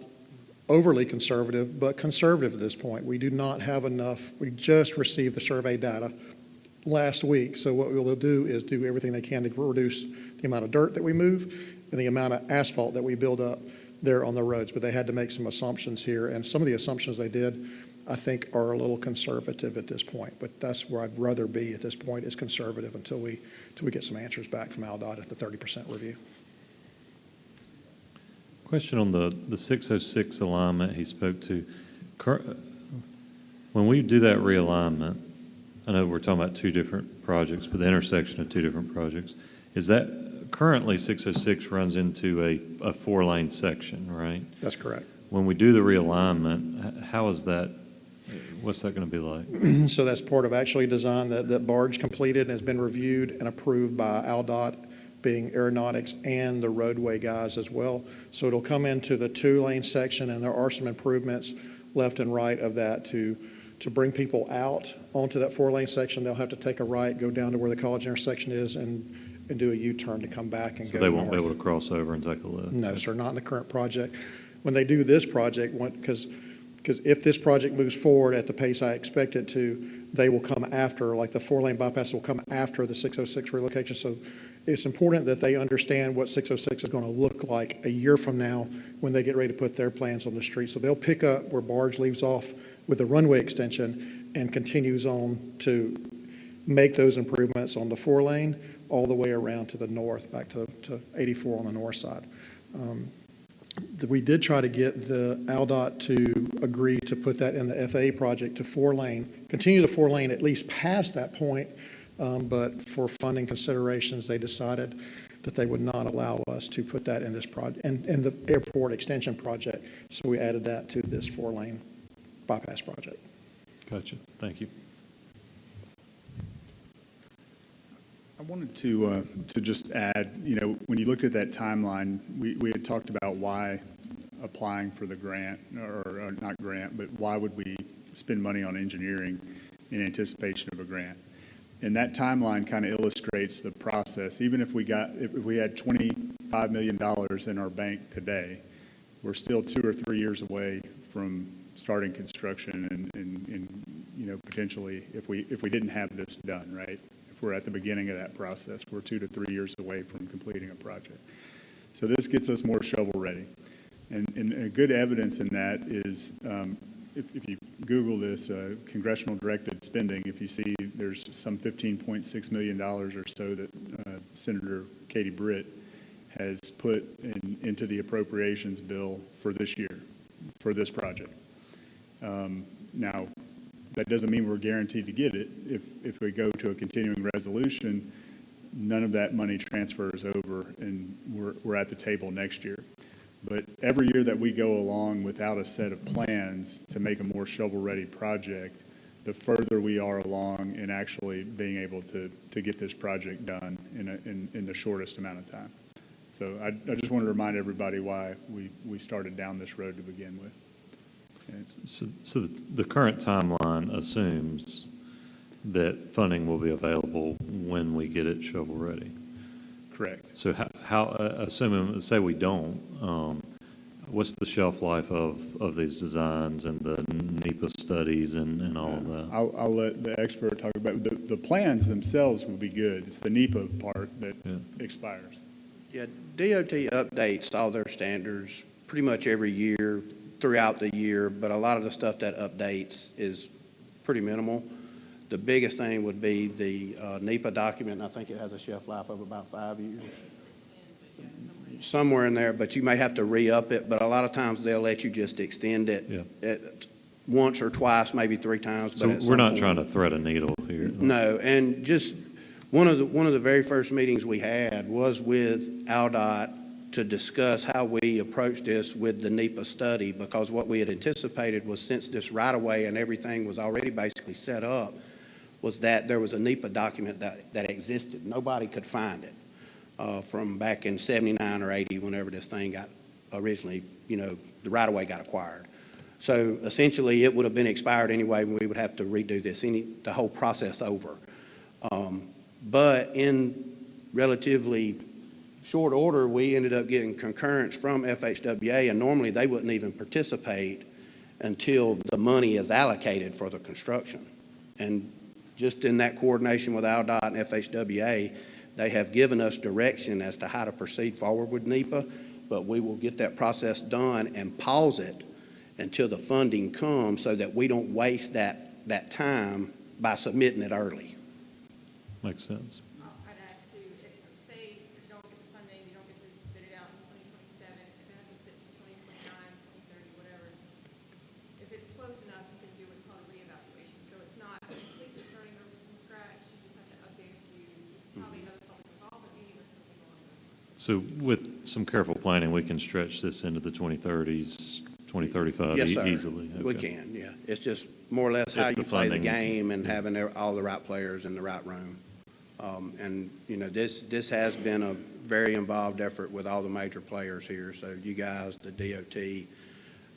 overly conservative, but conservative at this point. We do not have enough. We just received the survey data last week. So what we'll do is do everything they can to reduce the amount of dirt that we move and the amount of asphalt that we build up there on the roads. But they had to make some assumptions here. And some of the assumptions they did, I think, are a little conservative at this point. But that's where I'd rather be at this point, is conservative until we get some answers back from AlDOT at the 30% review. Question on the 606 alignment he spoke to. When we do that realignment, I know we're talking about two different projects, but the intersection of two different projects, is that currently 606 runs into a 4-lane section, right? That's correct. When we do the realignment, how is that, what's that going to be like? So that's part of actually design that Barge completed and has been reviewed and approved by AlDOT, being aeronautics and the roadway guys as well. So it'll come into the 2-lane section, and there are some improvements left and right of that to bring people out onto that 4-lane section. They'll have to take a right, go down to where the college intersection is, and do a U-turn to come back and So go they won't be north. able to cross over and take a left? No, sir, not in the current project. When they do this project, because if this project moves forward at the pace I expect it to, they will come after, like the 4-lane bypass will come after the 606 relocation. So it's important that they understand what 606 is going to look like a year from now when they get ready to put their plans on the street. So they'll pick up where Barge leaves off with the runway extension and continues on to make those improvements on the 4-lane all the way around to the north, back to 84 on the north side. We did try to get the AlDOT to agree to put that in the FAA project to 4-lane, continue the 4-lane at least past that point, but for funding considerations, they decided that they would not allow us to put that in this project, in the airport extension project. So we added that to this 4-lane bypass project. Gotcha. Thank you. I wanted to just add, when you looked at that timeline, we had talked about why applying for the grant, or not grant, but why would we spend money on engineering in anticipation of a grant? And that timeline kind of illustrates the process. Even if we had $25 million in our bank today, we're still 2 or 3 years away from starting construction and potentially if we didn't have this done, right? If we're at the beginning of that process, we're 2 to 3 years away from completing a project. So this gets us more shovel ready. And good evidence in that is if you Google this, congressional directed spending, if you see there's some $15.6 million or so that Senator Katie Britt has put into the appropriations bill for this year, for this project. Now, that doesn't mean we're guaranteed to get it. If we go to a continuing resolution, none of that money transfers over, and we're at the table next year. But every year that we go along without a set of plans to make a more shovel-ready project, the further we are along in actually being able to get this project done in the shortest amount of time. So I just wanted to remind everybody why we started down this road to begin with. And it's- So the current timeline assumes that funding will be available when we get it shovel-ready. Correct. So assuming, say we don't, what's the shelf life of these designs and the NEPA studies and all of that? I'll let the expert talk about, the plans themselves will be good. It's the NEPA part that Yeah. expires. Yeah, DOT updates all their standards pretty much every year, throughout the year, but a lot of the stuff that updates is pretty minimal. The biggest thing would be the NEPA document, and I think it has a shelf life of about 5 years. Somewhere in there, but you may have to re-up it, but a lot of times they'll let you just extend it once or twice, maybe 3 times. So we're not trying to thread a needle here. No, and just one of the very first meetings we had was with AlDOT to discuss how we approach this with the NEPA study, because what we had anticipated was, since this right-of-way and everything was already basically set up, was that there was a NEPA document that existed. Nobody could find it from back in 79 or 80, whenever this thing got originally, the right-of-way got acquired. So essentially, it would have been expired anyway, and we would have to redo the whole process over. But in relatively short order, we ended up getting concurrence from FHWA, and normally they wouldn't even participate until the money is allocated for the construction. And just in that coordination with AlDOT and FHWA, they have given us direction as to how to proceed forward with NEPA, but we will get that process done and pause it until the funding comes, so that we don't waste that time by submitting it early. Makes sense. I'd add to, say you don't get the funding, you don't get to bid it out in 2027, if it has to sit to 2029, 2030, whatever, if it's close enough, you can do what's called a reevaluation. So it's not completely starting over from scratch, you just have to update a few, probably another public involvement meeting or something along those lines. So with some careful planning, we can stretch this into the 2030s, 2035 Yes, sir. Easily. We Okay. can, yeah. It's just more or less how If the you play the funding- game and having all the right players in the right room. And, this has been a very involved effort with all the major players here. So you guys, the DOT,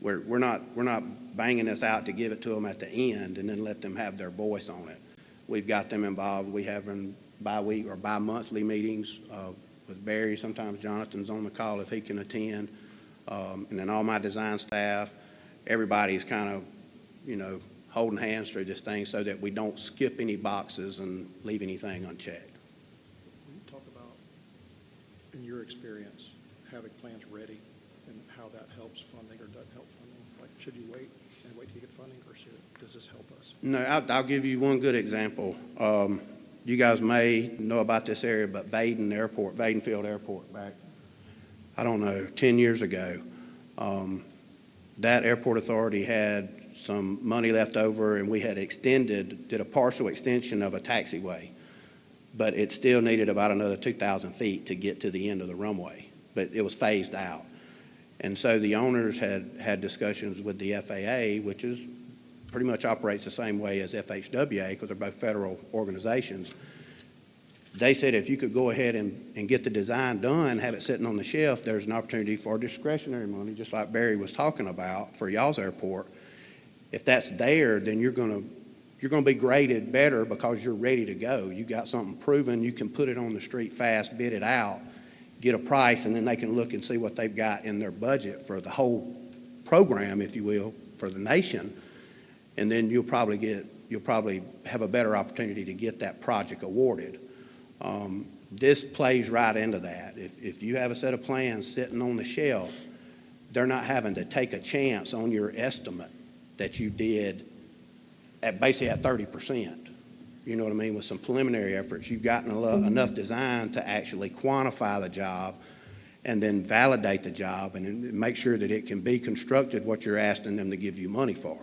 we're not banging this out to give it to them at the end and then let them have their voice on it. We've got them involved. We have them bi-week or bi-monthly meetings with Barry. Sometimes Jonathan's on the call if he can attend. And then all my design staff, everybody's kind of, holding hands through this thing so that we don't skip any boxes and leave anything unchecked. Can you talk about, in your experience, having plans ready and how that helps funding or doesn't help funding? Like, should you wait till you get funding, or does this help us? No, I'll give you one good example. You guys may know about this area, but Vaden Field Airport, back, 10 years ago, that airport authority had some money left over, and we had did a partial extension of a taxiway, but it still needed about another 2,000 feet to get to the end of the runway, but it was phased out. And so the owners had discussions with the FAA, which is pretty much operates the same way as FHWA, because they're both federal organizations. They said if you could go ahead and get the design done, have it sitting on the shelf, there's an opportunity for discretionary money, just like Barry was talking about for y'all's airport. If that's there, then you're going to be graded better because you're ready to go. You got something proven, you can put it on the street fast, bid it out, get a price, and then they can look and see what they've got in their budget for the whole program, if you will, for the nation. And then you'll probably have a better opportunity to get that project awarded. This plays right into that. If you have a set of plans sitting on the shelf, they're not having to take a chance on your estimate that you did basically at 30%. You know what I mean? With some preliminary efforts, you've gotten enough design to actually quantify the job and then validate the job and make sure that it can be constructed what you're asking them to give you money for.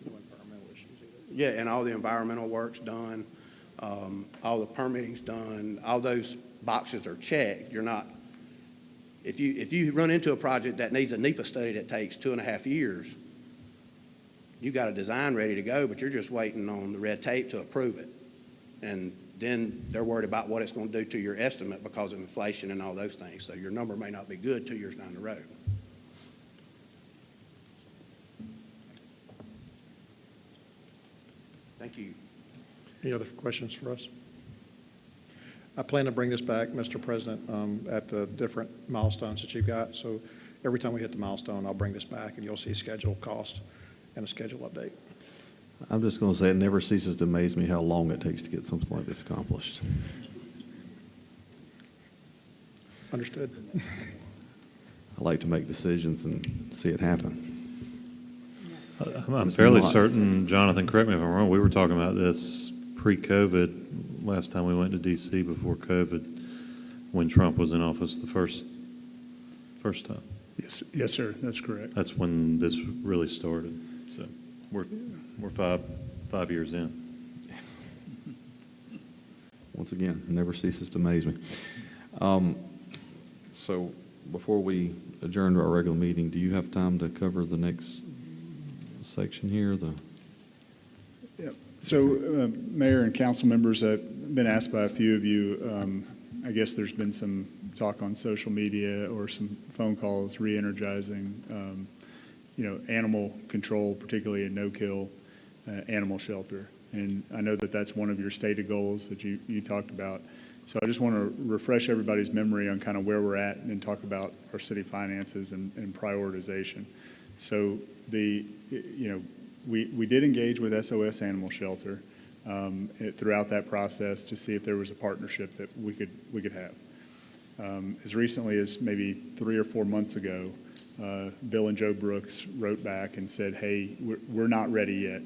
No environmental issues either. Yeah, and all the environmental work's done, all the permitting's done, all those boxes are checked. You're not, if you run into a project that needs a NEPA study that takes 2.5 years, you got a design ready to go, but you're just waiting on the red tape to approve it. And then they're worried about what it's going to do to your estimate because of inflation and all those things. So your number may not be good 2 years down the road. Thank you. Any other questions for us? I plan to bring this back, Mr. President, at the different milestones that you've got. So every time we hit the milestone, I'll bring this back, and you'll see schedule, cost, and a schedule update. I'm just going to say it never ceases to amaze me how long it takes to get something like this accomplished. Understood? I like to make decisions and see it happen. I'm It's fairly not. certain, Jonathan, correct me if I'm wrong, we were talking about this pre-COVID, last time we went to D.C. before COVID, when Trump was in office the first time. Yes, sir, that's correct. That's when this really started. So we're five years in. Once again, it never ceases to amaze me. So before we adjourn to our regular meeting, do you have time to cover the next section here? So, Mayor and council members, I've been asked by a few of you, I guess there's been some talk on social media or some phone calls re-energizing, animal control, particularly a no-kill animal shelter. And I know that that's one of your stated goals that you talked about. So I just want to refresh everybody's memory on kind of where we're at and talk about our city finances and prioritization. So we did engage with SOS Animal Shelter throughout that process to see if there was a partnership that we could have. As recently as maybe 3 or 4 months ago, Bill and Joe Brooks wrote back and said, hey, we're not ready yet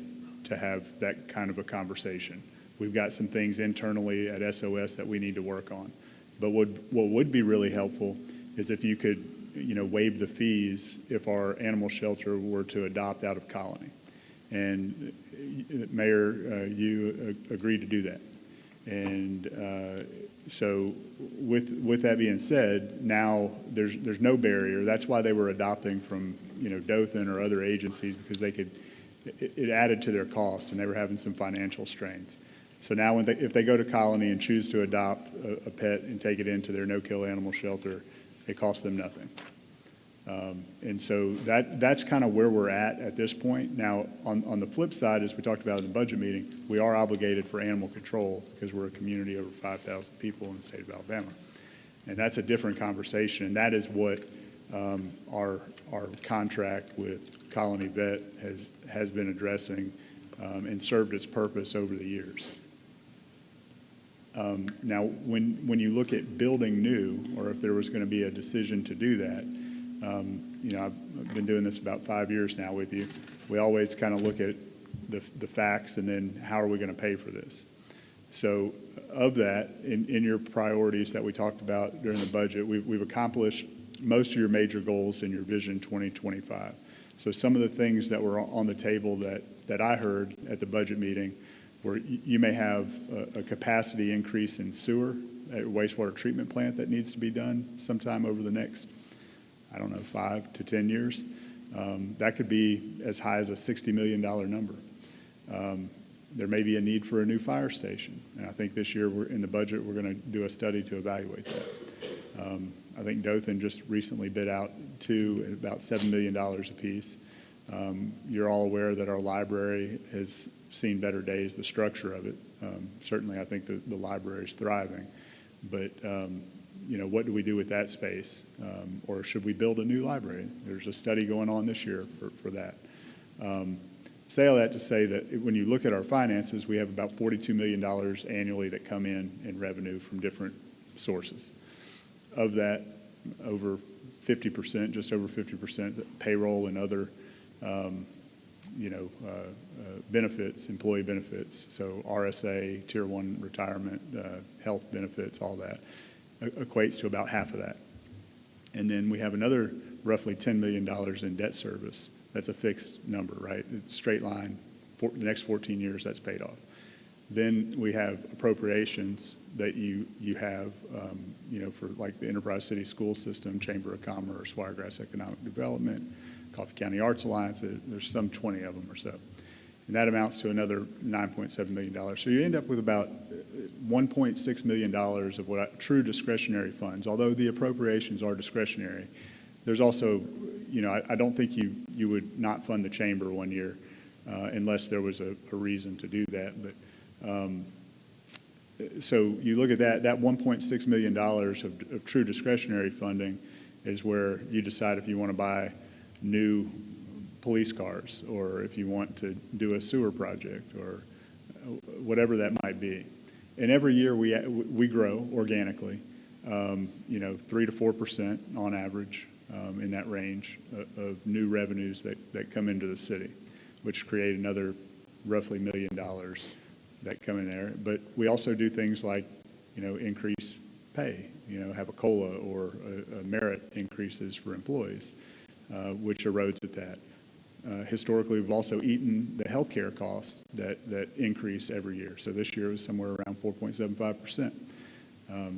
to have that kind of a conversation. We've got some things internally at SOS that we need to work on. But what would be really helpful is if you could, waive the fees if our animal shelter were to adopt out of Colony. And Mayor, you agreed to do that. And so with that being said, now there's no barrier. That's why they were adopting from, Dothan or other agencies, because it added to their cost and they were having some financial strains. So now if they go to Colony and choose to adopt a pet and take it into their no-kill animal shelter, it costs them nothing. And so that's kind of where we're at this point. Now, on the flip side, as we talked about in the budget meeting, we are obligated for animal control because we're a community over 5,000 people in the state of Alabama. And that's a different conversation, and that is what our contract with Colony Vet has been addressing and served its purpose over the years. Now, when you look at building new, or if there was going to be a decision to do that, I've been doing this about 5 years now with you. We always kind of look at the facts and then how are we going to pay for this? So of that, in your priorities that we talked about during the budget, we've accomplished most of your major goals in your Vision 2025. So some of the things that were on the table that I heard at the budget meeting where you may have a capacity increase in sewer at a wastewater treatment plant that needs to be done sometime over the next, 5 to 10 years. That could be as high as a $60 million number. There may be a need for a new fire station. And I think this year in the budget, we're going to do a study to evaluate that. I think Dothan just recently bid out 2 at about $7 million apiece. You're all aware that our library has seen better days, the structure of it. Certainly, I think the library is thriving. But, what do we do with that space? Or should we build a new library? There's a study going on this year for that. Say all that to say that when you look at our finances, we have about $42 million annually that come in revenue from different sources. Of that, over 50%, just over 50%, payroll and other benefits, employee benefits, so RSA, Tier 1 retirement, health benefits, all that, equates to about half of that. And then we have another roughly $10 million in debt service. That's a fixed number, right? It's straight line. For the next 14 years, that's paid off. Then we have appropriations that you have, for like the Enterprise City School System, Chamber of Commerce, Wiregrass Economic Development, Coffee County Arts Alliance. There's some 20 of them or so. and that amounts to another $9.7 million. So you end up with about $1.6 million of what true discretionary funds, although the appropriations are discretionary. There's also, I don't think you would not fund the chamber one year unless there was a reason to do that. But so you look at that $1.6 million of true discretionary funding is where you decide if you want to buy new police cars, or if you want to do a sewer project, or whatever that might be. And every year we grow organically, 3 to 4% on average in that range of new revenues that come into the city, which create another roughly $1 million that come in there. But we also do things like, increase pay, have a COLA or a merit increases for employees, which erodes at that. Historically, we've also eaten the healthcare costs that increase every year. So this year it was somewhere around 4.75%.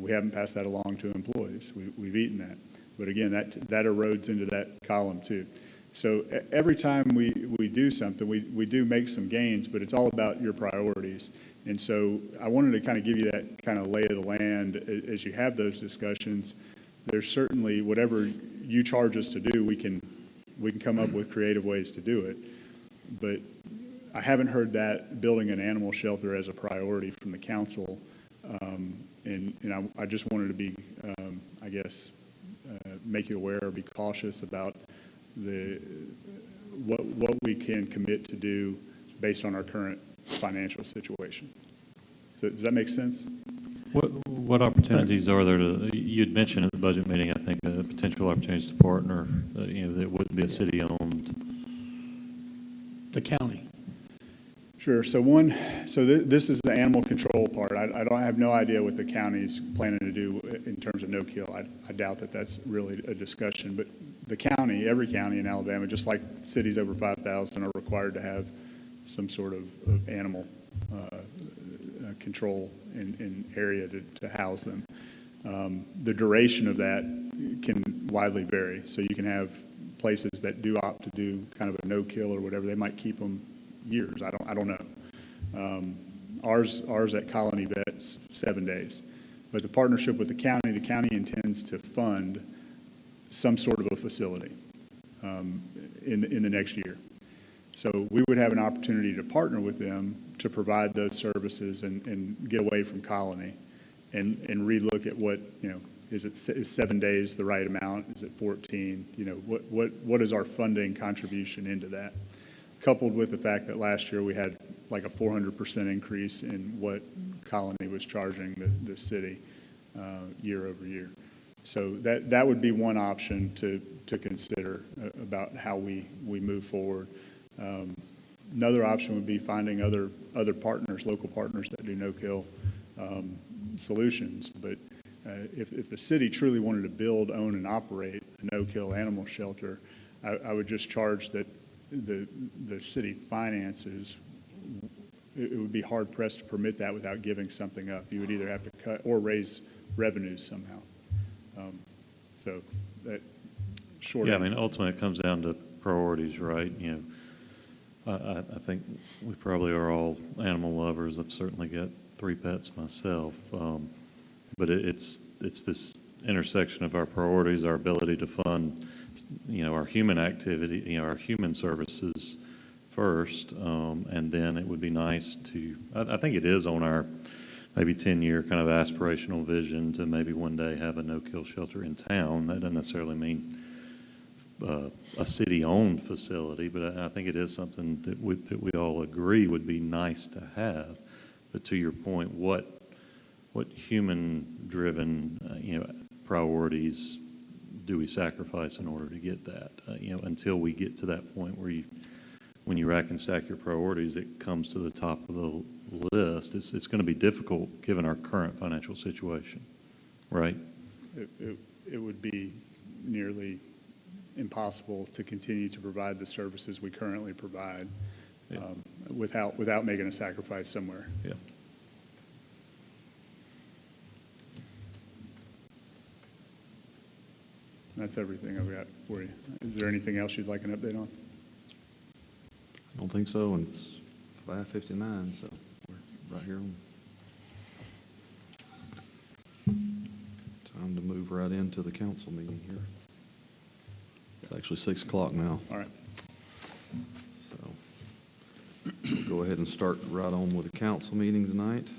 We haven't passed that along to employees. We've eaten that. But again, that erodes into that column too. So every time we do something, we do make some gains, but it's all about your priorities. And so I wanted to kind of give you that kind of lay of the land as you have those discussions. There's certainly, whatever you charge us to do, we can come up with creative ways to do it. But I haven't heard that building an animal shelter as a priority from the council. And I just wanted to be, make you aware, or be cautious about what we can commit to do based on our current financial situation. So does that make sense? What opportunities are there you'd mentioned at the budget meeting, I think, potential opportunities to partner, that wouldn't be a city-owned? The county. Sure. So this is the animal control part. I have no idea what the county's planning to do in terms of no-kill. I doubt that that's really a discussion. But the county, every county in Alabama, just like cities over 5,000, are required to have some sort of animal control in area to house them. The duration of that can widely vary. So you can have places that do opt to do kind of a no-kill or whatever. They might keep them years. I don't know. Ours at Colony Vet's 7 days. But the partnership with the county intends to fund some sort of a facility in the next year. So we would have an opportunity to partner with them to provide those services and get away from Colony and relook at what, is 7 days the right amount? Is it 14? What is our funding contribution into that? Coupled with the fact that last year we had like a 400% increase in what Colony was charging the city year over year. So that would be one option to consider about how we move forward. Another option would be finding other partners, local partners that do no-kill solutions. But if the city truly wanted to build, own, and operate a no-kill animal shelter, I would just charge that the city finances, it would be hard-pressed to permit that without giving something up. You would either have to cut or raise revenues somehow. So that short Yeah, answer. ultimately it comes down to priorities, right? I think we probably are all animal lovers. I've certainly got 3 pets myself. But it's this intersection of our priorities, our ability to fund, our human activity, our human services first, and then it would be nice to, I think it is on our maybe 10-year kind of aspirational vision to maybe one day have a no-kill shelter in town. That doesn't necessarily mean a city-owned facility, but I think it is something that we all agree would be nice to have. But to your point, what human-driven, priorities do we sacrifice in order to get that? Until we get to that point where when you rack and stack your priorities, it comes to the top of the list. It's going to be difficult given our current financial situation, right? It would be nearly impossible to continue to provide the services we currently provide without making a sacrifice somewhere. Yeah. That's everything I've got for you. Is there anything else you'd like an update on? I don't think so, and it's 5:59, so we're right here on. Time to move right into the council meeting here. It's actually 6 o'clock now, All right. so we'll go ahead and start right on with the council meeting tonight.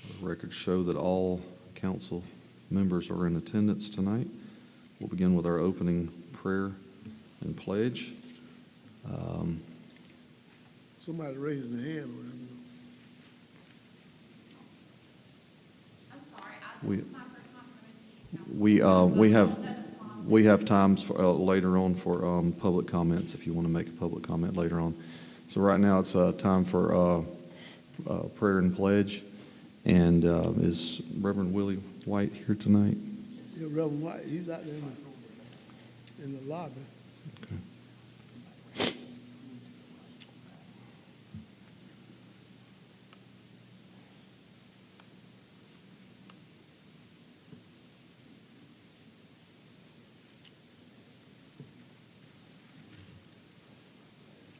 The records show that all council members are in attendance tonight. We'll begin with our opening prayer and pledge. Somebody raising their hand or whatever. I'm sorry, We- this is my first time coming. We have times for, later on for public comments, if you want to make a public comment later on. So right now, it's time for prayer and pledge. And is Reverend Willie White here tonight? Yeah, Reverend White, he's out there in the lobby. Okay.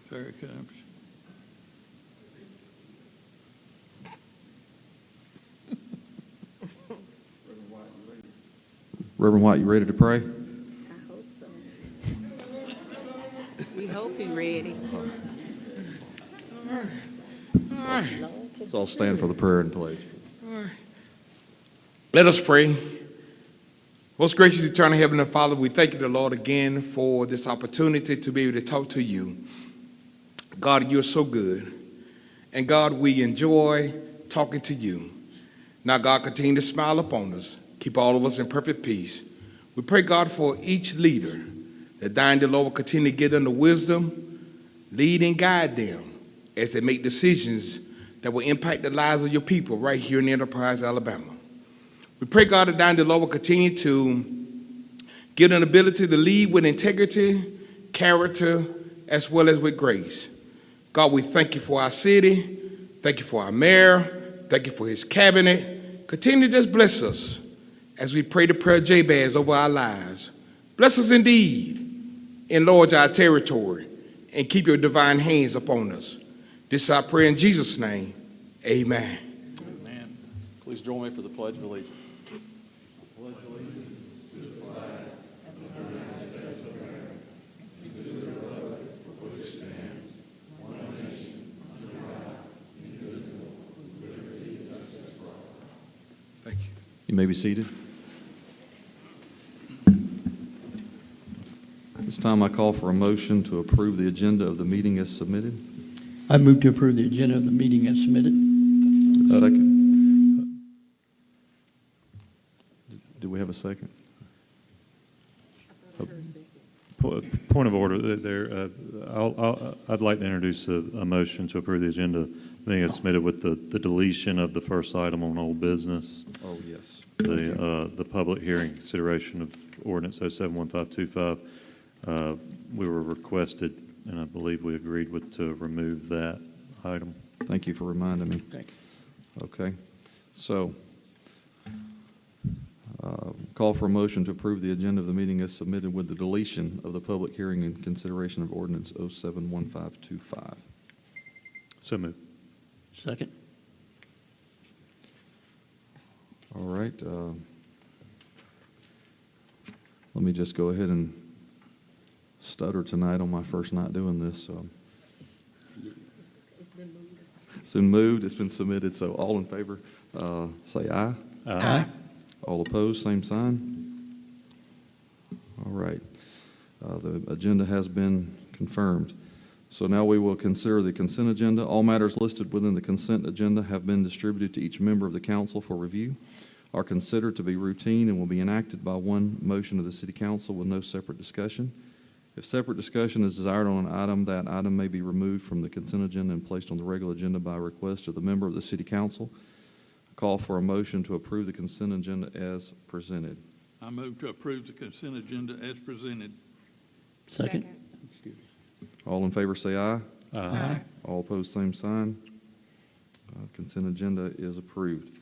There it comes. Reverend White, you ready to pray? I hope so. We hope you're ready. Let's all stand for the prayer and pledge. Let us pray. Most gracious, eternal Heavenly Father, we thank you, the Lord, again for this opportunity to be able to talk to you. God, you're so good. And God, we enjoy talking to you. Now, God, continue to smile upon us. Keep all of us in perfect peace. We pray, God, for each leader, that thine, the Lord, will continue to give them the wisdom, lead and guide them as they make decisions that will impact the lives of your people right here in Enterprise, Alabama. We pray, God, that thine, the Lord, will continue to give them an ability to lead with integrity, character, as well as with grace. God, we thank you for our city. Thank you for our mayor. Thank you for his cabinet. Continue to just bless us as we pray the prayer of Jabez over our lives. Bless us indeed. Enlarge our territory and keep your divine hands upon us. This is our prayer in Jesus' name. Amen. Amen. Please join me for the Pledge of Allegiance. Thank you. You may be seated. This time I call for a motion to approve the agenda of the meeting as submitted. I move to approve the agenda of the meeting as submitted. Second. Do we have a second? Point of order there. I'd like to introduce a motion to approve the agenda being as submitted with the deletion of the first item on old business. Oh, yes. The public hearing consideration of ordinance 071525. We were requested, and I believe we agreed with, to remove that item. Thank you for reminding me. Thank you. Okay. So, call for a motion to approve the agenda of the meeting as submitted with the deletion of the public hearing and consideration of ordinance 071525. So moved. Second. All right. Let me just go ahead and stutter tonight on my first night doing this. It's been moved, it's been submitted, so all in favor, say aye. Aye. All opposed, same sign. All right. The agenda has been confirmed. So now we will consider the consent agenda. All matters listed within the consent agenda have been distributed to each member of the council for review, are considered to be routine, and will be enacted by one motion of the city council with no separate discussion. If separate discussion is desired on an item, that item may be removed from the consent agenda and placed on the regular agenda by request of the member of the city council. Call for a motion to approve the consent agenda as presented. I move to approve the consent agenda as presented. Second. All in favor, say aye. Aye. All opposed, same sign. Consent agenda is approved.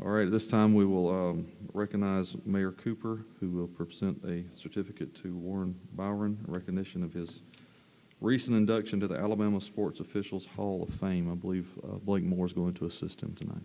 All right, at this time, we will recognize Mayor Cooper, who will present a certificate to Warren Byron in recognition of his recent induction to the Alabama Sports Officials Hall of Fame. I believe Blake Moore is going to assist him tonight.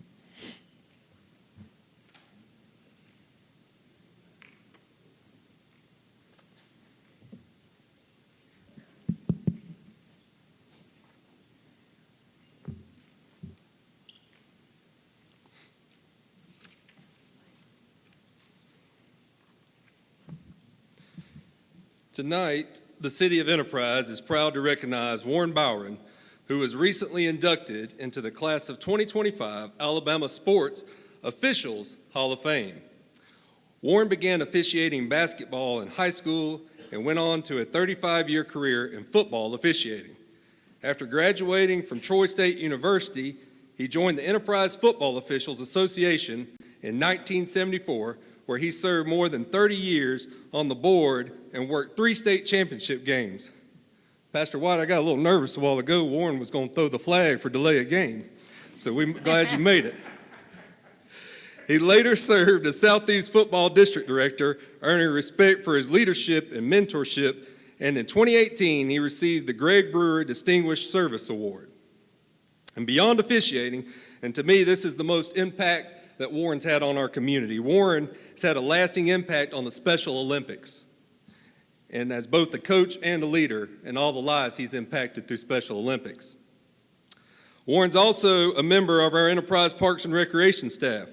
Tonight, the City of Enterprise is proud to recognize Warren Bowron, who was recently inducted into the class of 2025 Alabama Sports Officials Hall of Fame. Warren began officiating basketball in high school and went on to a 35-year career in football officiating. After graduating from Troy State University, he joined the Enterprise Football Officials Association in 1974, where he served more than 30 years on the board and worked 3 state championship games. Pastor White, I got a little nervous a while ago. Warren was going to throw the flag for delay of game, so we're glad you made it. He later served as Southeast Football District Director, earning respect for his leadership and mentorship, and in 2018, he received the Greg Brewer Distinguished Service Award. And beyond officiating, and to me, this is the most impact that Warren's had on our community. Warren has had a lasting impact on the Special Olympics, and as both the coach and a leader in all the lives he's impacted through Special Olympics. Warren's also a member of our Enterprise Parks and Recreation staff.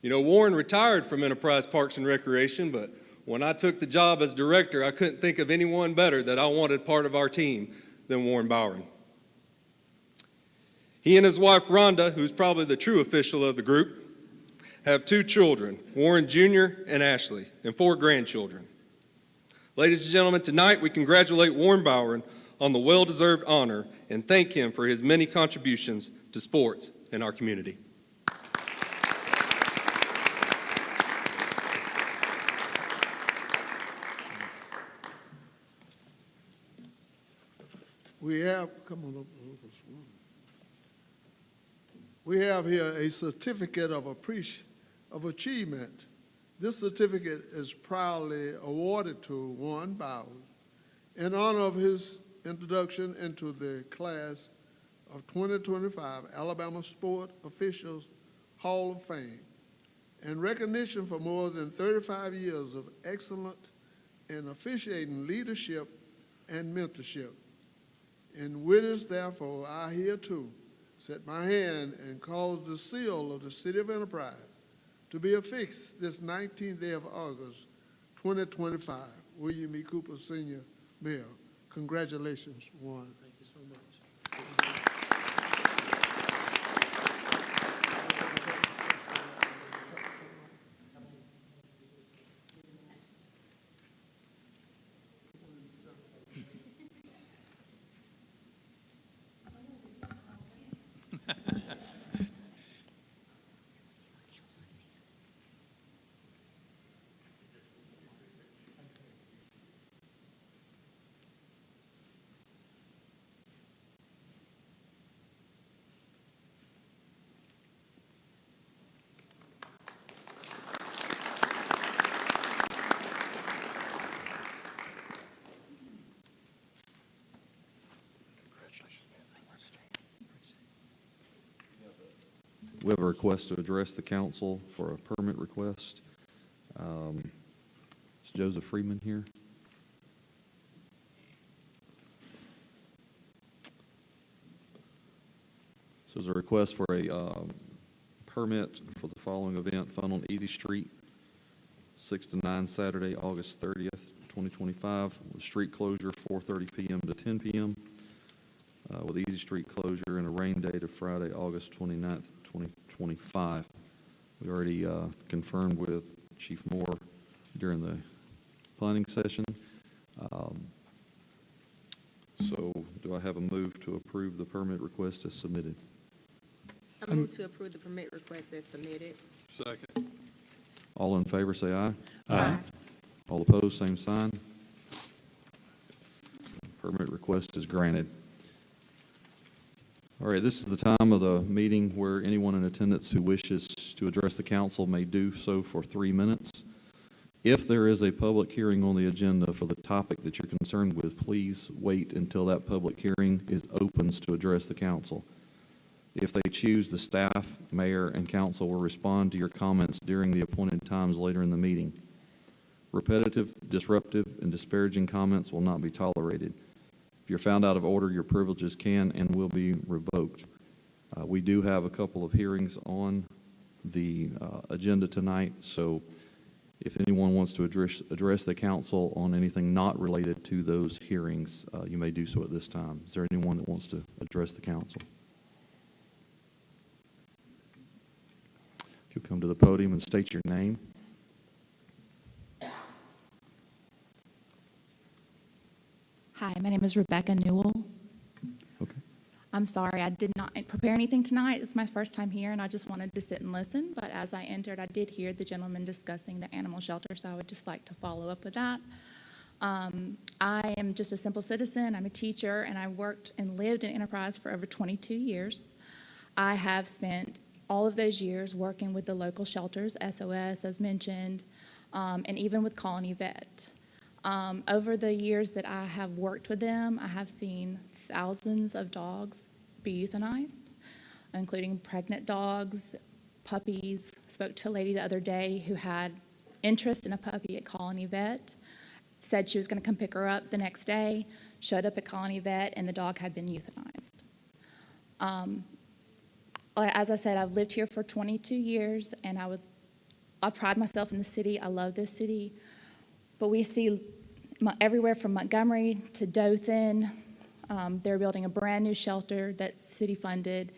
You know, Warren retired from Enterprise Parks and Recreation, but when I took the job as director, I couldn't think of anyone better that I wanted part of our team than Warren Bowron. He and his wife, Rhonda, who's probably the true official of the group, have 2 children, Warren Jr. and Ashley, and 4 grandchildren. Ladies and gentlemen, tonight we congratulate Warren Bowron on the well-deserved honor and thank him for his many contributions to sports in our community. We have, come on up. We have here a certificate of achievement. This certificate is proudly awarded to Warren Bowron in honor of his introduction into the class of 2025 Alabama Sport Officials Hall of Fame and recognition for more than 35 years of excellent and officiating leadership and mentorship. In witness, therefore, I hereto set my hand and cause the seal of the City of Enterprise to be affixed this 19th day of August, 2025. William E. Cooper, Sr., Mayor. Congratulations, Warren. Thank you so much. We have a request to address the council for a permit request. Is Joseph Freeman here? So there's a request for a permit for the following event, Fun on Easy Street, 6 to 9 Saturday, August 30th, 2025, with street closure 4:30 p.m. to 10 p.m. With Easy Street closure and a rain date of Friday, August 29th, 2025. We already confirmed with Chief Moore during the planning session. So do I have a move to approve the permit request as submitted? I move to approve the permit request as submitted. Second. All in favor, say aye. Aye. All opposed, same sign. Permit request is granted. All right, this is the time of the meeting where anyone in attendance who wishes to address the council may do so for 3 minutes. If there is a public hearing on the agenda for the topic that you're concerned with, please wait until that public hearing opens to address the council. If they choose, the staff, mayor, and council will respond to your comments during the appointed times later in the meeting. Repetitive, disruptive, and disparaging comments will not be tolerated. If you're found out of order, your privileges can and will be revoked. We do have a couple of hearings on the agenda tonight, so if anyone wants to address the council on anything not related to those hearings, you may do so at this time. Is there anyone that wants to address the council? If you'll come to the podium and state your name. Hi, my name is Rebecca Newell. Okay. I'm sorry, I did not prepare anything tonight. It's my first time here, and I just wanted to sit and listen. But as I entered, I did hear the gentleman discussing the animal shelter, so I would just like to follow up with that. I am just a simple citizen. I'm a teacher, and I worked and lived in Enterprise for over 22 years. I have spent all of those years working with the local shelters, SOS, as mentioned, and even with Colony Vet. Over the years that I have worked with them, I have seen thousands of dogs be euthanized, including pregnant dogs, puppies. I spoke to a lady the other day who had interest in a puppy at Colony Vet, said she was going to come pick her up the next day, showed up at Colony Vet, and the dog had been euthanized. As I said, I've lived here for 22 years, and I pride myself in the city. I love this city. But we see everywhere from Montgomery to Dothan. They're building a brand new shelter that's city funded.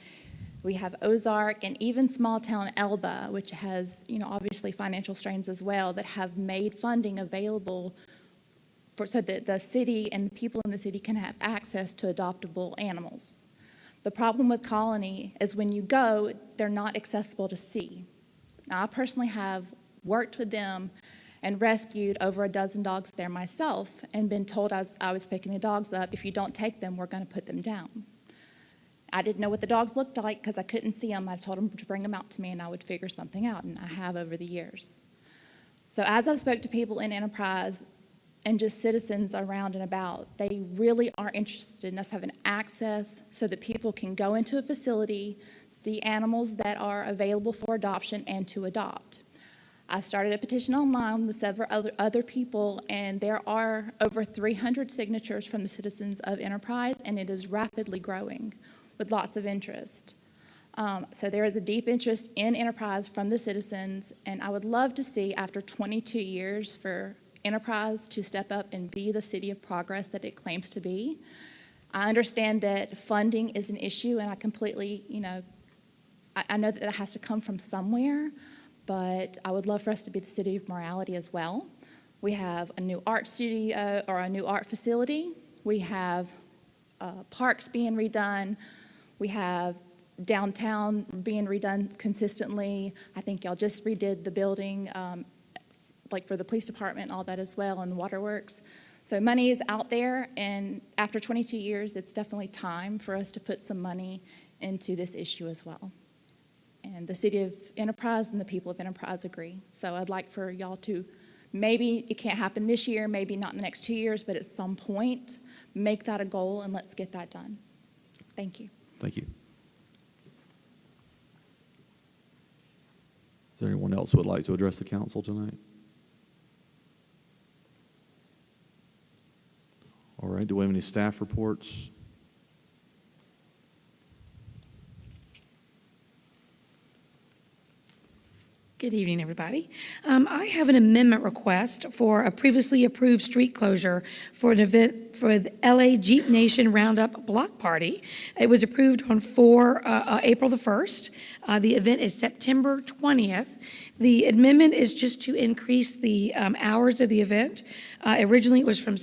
We have Ozark and even small town Elba, which has, obviously financial strains as well, that have made funding available so that the city and the people in the city can have access to adoptable animals. The problem with Colony is when you go, they're not accessible to see. Now, I personally have worked with them and rescued over a dozen dogs there myself and been told as I was picking the dogs up, if you don't take them, we're going to put them down. I didn't know what the dogs looked like because I couldn't see them. I told them to bring them out to me and I would figure something out, and I have over the years. So as I've spoke to people in Enterprise and just citizens around and about, they really are interested in us having access so that people can go into a facility, see animals that are available for adoption, and to adopt. I started a petition online with several other people, and there are over 300 signatures from the citizens of Enterprise, and it is rapidly growing with lots of interest. So there is a deep interest in Enterprise from the citizens, and I would love to see, after 22 years, for Enterprise to step up and be the city of progress that it claims to be. I understand that funding is an issue, and I completely, I know that it has to come from somewhere, but I would love for us to be the city of morality as well. We have a new art studio or a new art facility. We have parks being redone. We have downtown being redone consistently. I think y'all just redid the building, like for the police department, all that as well, and the waterworks. So money is out there, and after 22 years, it's definitely time for us to put some money into this issue as well. And the city of Enterprise and the people of Enterprise agree. So I'd like for y'all to, maybe it can't happen this year, maybe not in the next 2 years, but at some point, make that a goal and let's get that done. Thank you. Thank you. Is there anyone else who would like to address the council tonight? All right, do we have any staff reports? Good evening, everybody. I have an amendment request for a previously approved street closure for an event for the LA Jeep Nation Roundup Block Party. It was approved on April the 1st. The event is September 20th. The amendment is just to increase the hours of the event. Originally, it was from,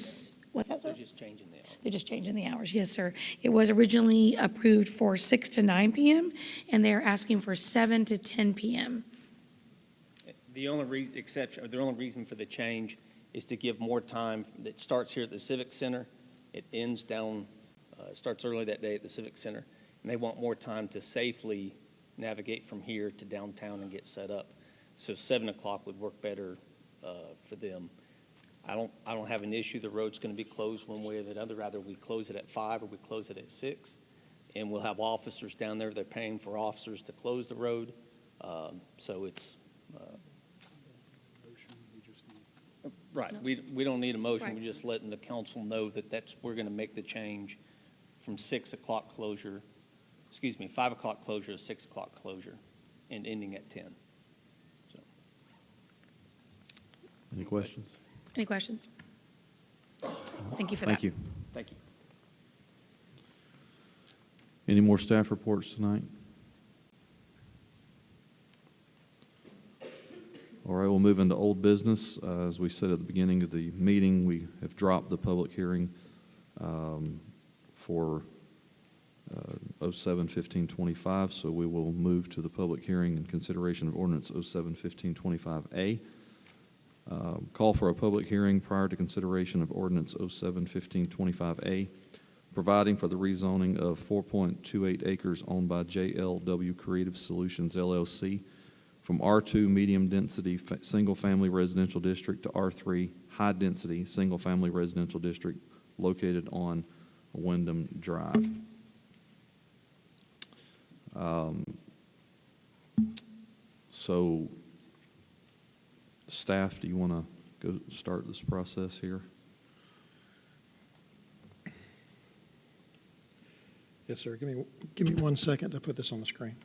what's that, sir? They're just changing the hours. They're just changing the hours, yes, sir. It was originally approved for 6 to 9 p.m., and they're asking for 7 to 10 p.m. The only reason for the change is to give more time. It starts here at the Civic Center. It ends down, it starts early that day at the Civic Center. And they want more time to safely navigate from here to downtown and get set up. So 7 o'clock would work better for them. I don't have an issue. The road's going to be closed one way or the other. Either we close it at 5 or we close it at 6. And we'll have officers down there. They're paying for officers to close the road. So it's, right, we don't need a motion. Right. We're just letting the council know that we're going to make the change from 6 o'clock closure, 5 o'clock closure to 6 o'clock closure and ending at 10. So. Any questions? Any questions? Thank you for that. Thank you. Thank you. Any more staff reports tonight? All right, we'll move into old business. As we said at the beginning of the meeting, we have dropped the public hearing for 07-1525, so we will move to the public hearing and consideration of ordinance 07-1525A. Call for a public hearing prior to consideration of ordinance 07-1525A, providing for the rezoning of 4.28 acres owned by JLW Creative Solutions LLC from R2 medium-density single-family residential district to R3 high-density single-family residential district located on Wyndham Drive. So, staff, do you want to go start this process here? Yes, sir. Give me 1 second to put this on the screen.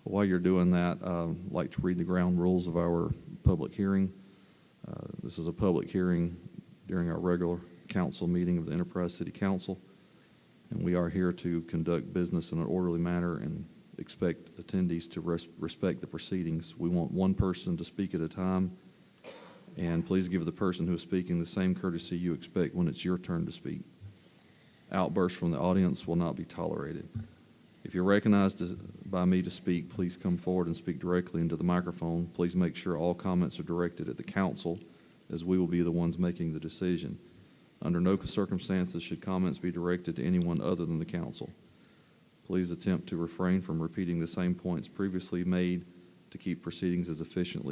While you're doing that, I'd like to read the ground rules of our public hearing. This is a public hearing during our regular council meeting of the Enterprise City Council, and we are here to conduct business in an orderly manner and expect attendees to respect the proceedings. We want one person to speak at a time, and please give the person who is speaking the same courtesy you expect when it's your turn to speak. Outbursts from the audience will not be tolerated. If you're recognized by me to speak, please come forward and speak directly into the microphone. Please make sure all comments are directed at the council, as we will be the ones making the decision. Under no circumstances should comments be directed to anyone other than the council. Please attempt to refrain from repeating the same points previously made to keep proceedings as efficient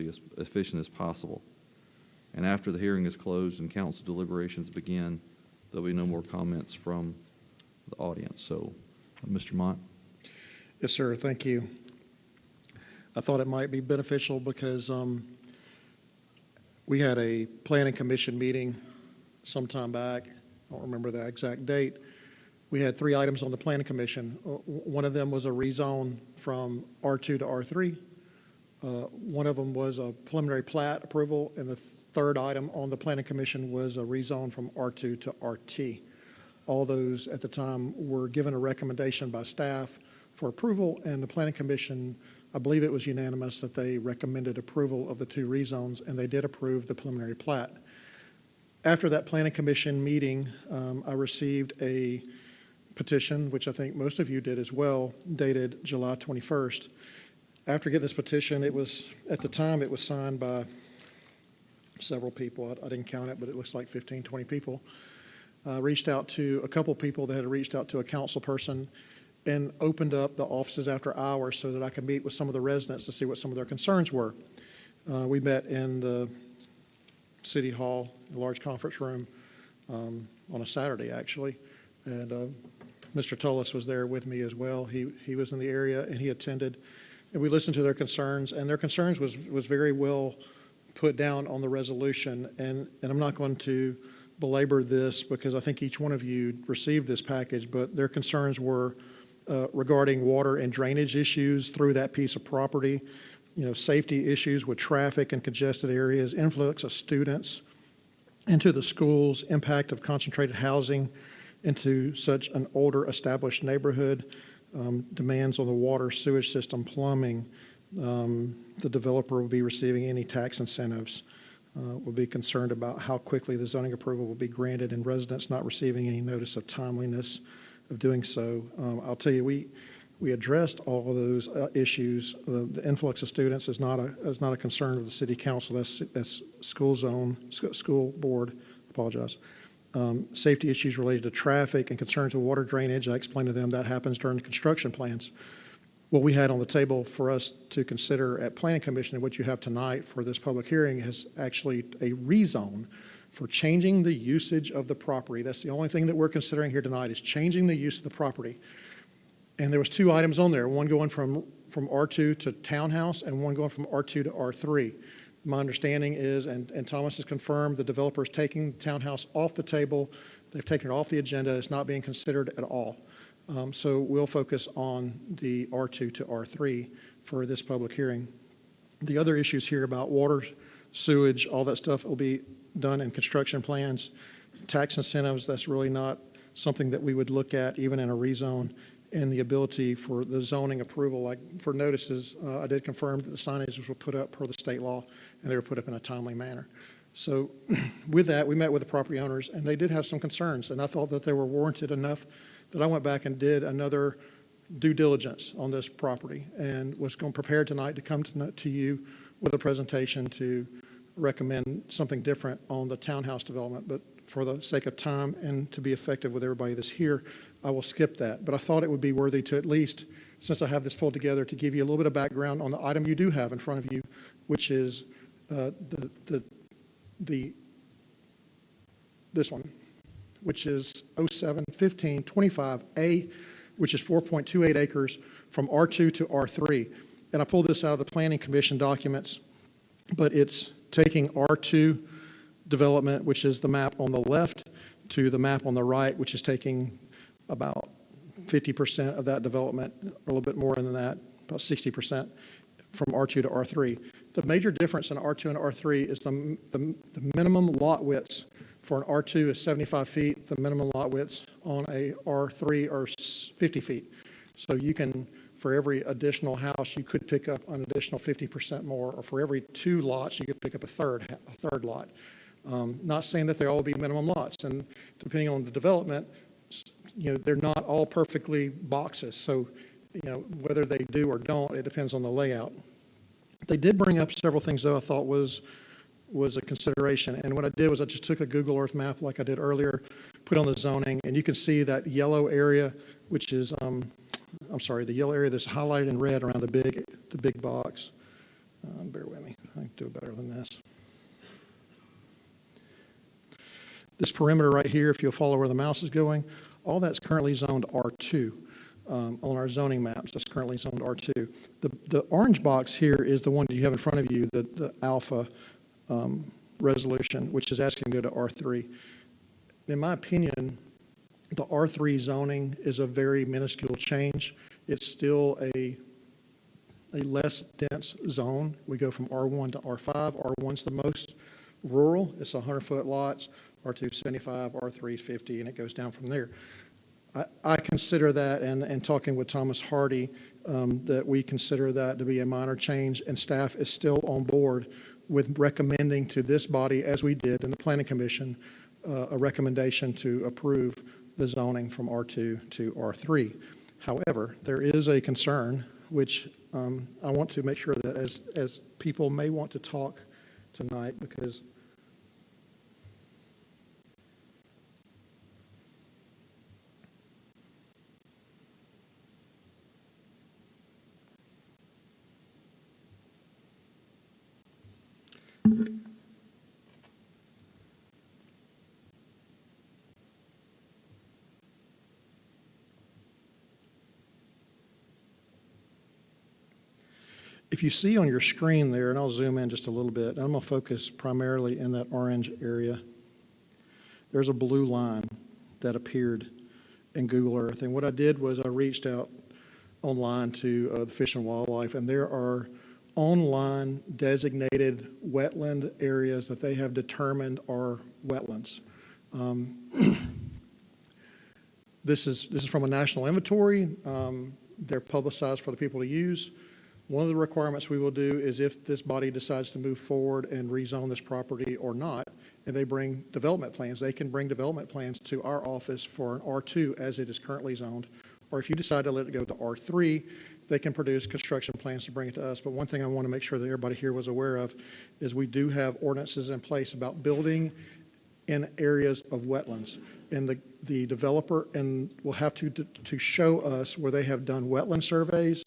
as possible. And after the hearing is closed and council deliberations begin, there'll be no more comments from the audience. So, Mr. Mott. Yes, sir. Thank you. I thought it might be beneficial because we had a planning commission meeting sometime back. I don't remember the exact date. We had 3 items on the planning commission. One of them was a rezone from R2 to R3. One of them was a preliminary plat approval, and the third item on the planning commission was a rezone from R2 to RT. All those at the time were given a recommendation by staff for approval, and the planning commission, I believe it was unanimous that they recommended approval of the 2 rezones, and they did approve the preliminary plat. After that planning commission meeting, I received a petition, which I think most of you did as well, dated July 21st. After getting this petition, at the time, it was signed by several people. I didn't count it, but it looks like 15, 20 people. Reached out to a couple people that had reached out to a council person and opened up the offices after hours so that I could meet with some of the residents to see what some of their concerns were. We met in the City Hall, a large conference room, on a Saturday, actually. And Mr. Tullis was there with me as well. He was in the area, and he attended. And we listened to their concerns, and their concerns was very well put down on the resolution. And I'm not going to belabor this because I think each one of you received this package, but their concerns were regarding water and drainage issues through that piece of property, safety issues with traffic and congested areas, influx of students into the schools, impact of concentrated housing into such an older established neighborhood, demands on the water, sewage system, plumbing. The developer will be receiving any tax incentives. Will be concerned about how quickly the zoning approval will be granted and residents not receiving any notice of timeliness of doing so. I'll tell you, we addressed all of those issues. The influx of students is not a concern of the city council. That's school board. Apologize. Safety issues related to traffic and concerns with water drainage. I explained to them that happens during the construction plans. what we had on the table for us to consider at Planning Commission and what you have tonight for this public hearing is actually a rezone for changing the usage of the property. That's the only thing that we're considering here tonight is changing the use of the property. And there was 2 items on there, one going from R2 to townhouse and one going from R2 to R3. My understanding is, and Thomas has confirmed, the developer is taking the townhouse off the table. They've taken it off the agenda. It's not being considered at all. So we'll focus on the R2 to R3 for this public hearing. The other issues here about water, sewage, all that stuff will be done in construction plans. Tax incentives, that's really not something that we would look at even in a rezone. And the ability for the zoning approval, like for notices, I did confirm that the signages were put up per the state law, and they were put up in a timely manner. So with that, we met with the property owners, and they did have some concerns, and I thought that they were warranted enough that I went back and did another due diligence on this property and was going prepared tonight to come to you with a presentation to recommend something different on the townhouse development. But for the sake of time and to be effective with everybody that's here, I will skip that. But I thought it would be worthy to at least, since I have this pulled together, to give you a little bit of background on the item you do have in front of you, which is this one, which is 07-15-25A, which is 4.28 acres from R2 to R3. And I pulled this out of the Planning Commission documents, but it's taking R2 development, which is the map on the left, to the map on the right, which is taking about 50% of that development, or a little bit more than that, about 60% from R2 to R3. The major difference in R2 and R3 is the minimum lot widths. For an R2 is 75 feet. The minimum lot widths on a R3 are 50 feet. So you can, for every additional house, you could pick up an additional 50% more, or for every 2 lots, you could pick up a third lot. Not saying that they all be minimum lots, and depending on the development, they're not all perfectly boxes. So, whether they do or don't, it depends on the layout. They did bring up several things, though, I thought was a consideration. And what I did was I just took a Google Earth map like I did earlier, put on the zoning, and you can see that yellow area, which is, the yellow area that's highlighted in red around the big box. Bear with me. I can do it better than this. This perimeter right here, if you'll follow where the mouse is going, all that's currently zoned R2 on our zoning maps. That's currently zoned R2. The orange box here is the one that you have in front of you, the alpha resolution, which is asking to go to R3. In my opinion, the R3 zoning is a very minuscule change. It's still a less dense zone. We go from R1 to R5. R1's the most rural. It's 100-foot lots. R2 75, R3 50, and it goes down from there. I consider that, and talking with Thomas Hardy, that we consider that to be a minor change, and staff is still on board with recommending to this body, as we did in the Planning Commission, a recommendation to approve the zoning from R2 to R3. However, there is a concern, which I want to make sure that as people may want to talk tonight, because if you see on your screen there, and I'll zoom in just a little bit, I'm going to focus primarily in that orange area. There's a blue line that appeared in Google Earth. And what I did was I reached out online to the Fish and Wildlife, and there are online designated wetland areas that they have determined are wetlands. This is from a national inventory. They're publicized for the people to use. One of the requirements we will do is if this body decides to move forward and rezone this property or not, and they bring development plans, they can bring development plans to our office for an R2 as it is currently zoned. Or if you decide to let it go to R3, they can produce construction plans to bring it to us. But one thing I want to make sure that everybody here was aware of is we do have ordinances in place about building in areas of wetlands. And the developer will have to show us where they have done wetland surveys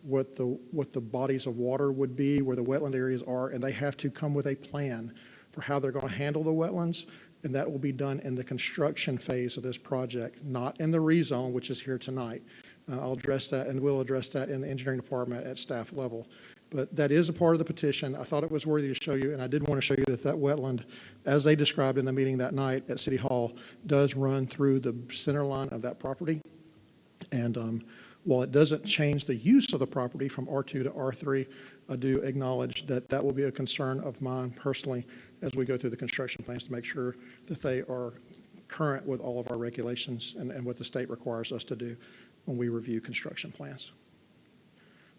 what the bodies of water would be, where the wetland areas are, and they have to come with a plan for how they're going to handle the wetlands, and that will be done in the construction phase of this project, not in the rezone, which is here tonight. I'll address that, and we'll address that in the engineering department at staff level. But that is a part of the petition. I thought it was worthy to show you, and I did want to show you that that wetland, as they described in the meeting that night at City Hall, does run through the center line of that property. And while it doesn't change the use of the property from R2 to R3, I do acknowledge that that will be a concern of mine personally as we go through the construction plans to make sure that they are current with all of our regulations and what the state requires us to do when we review construction plans.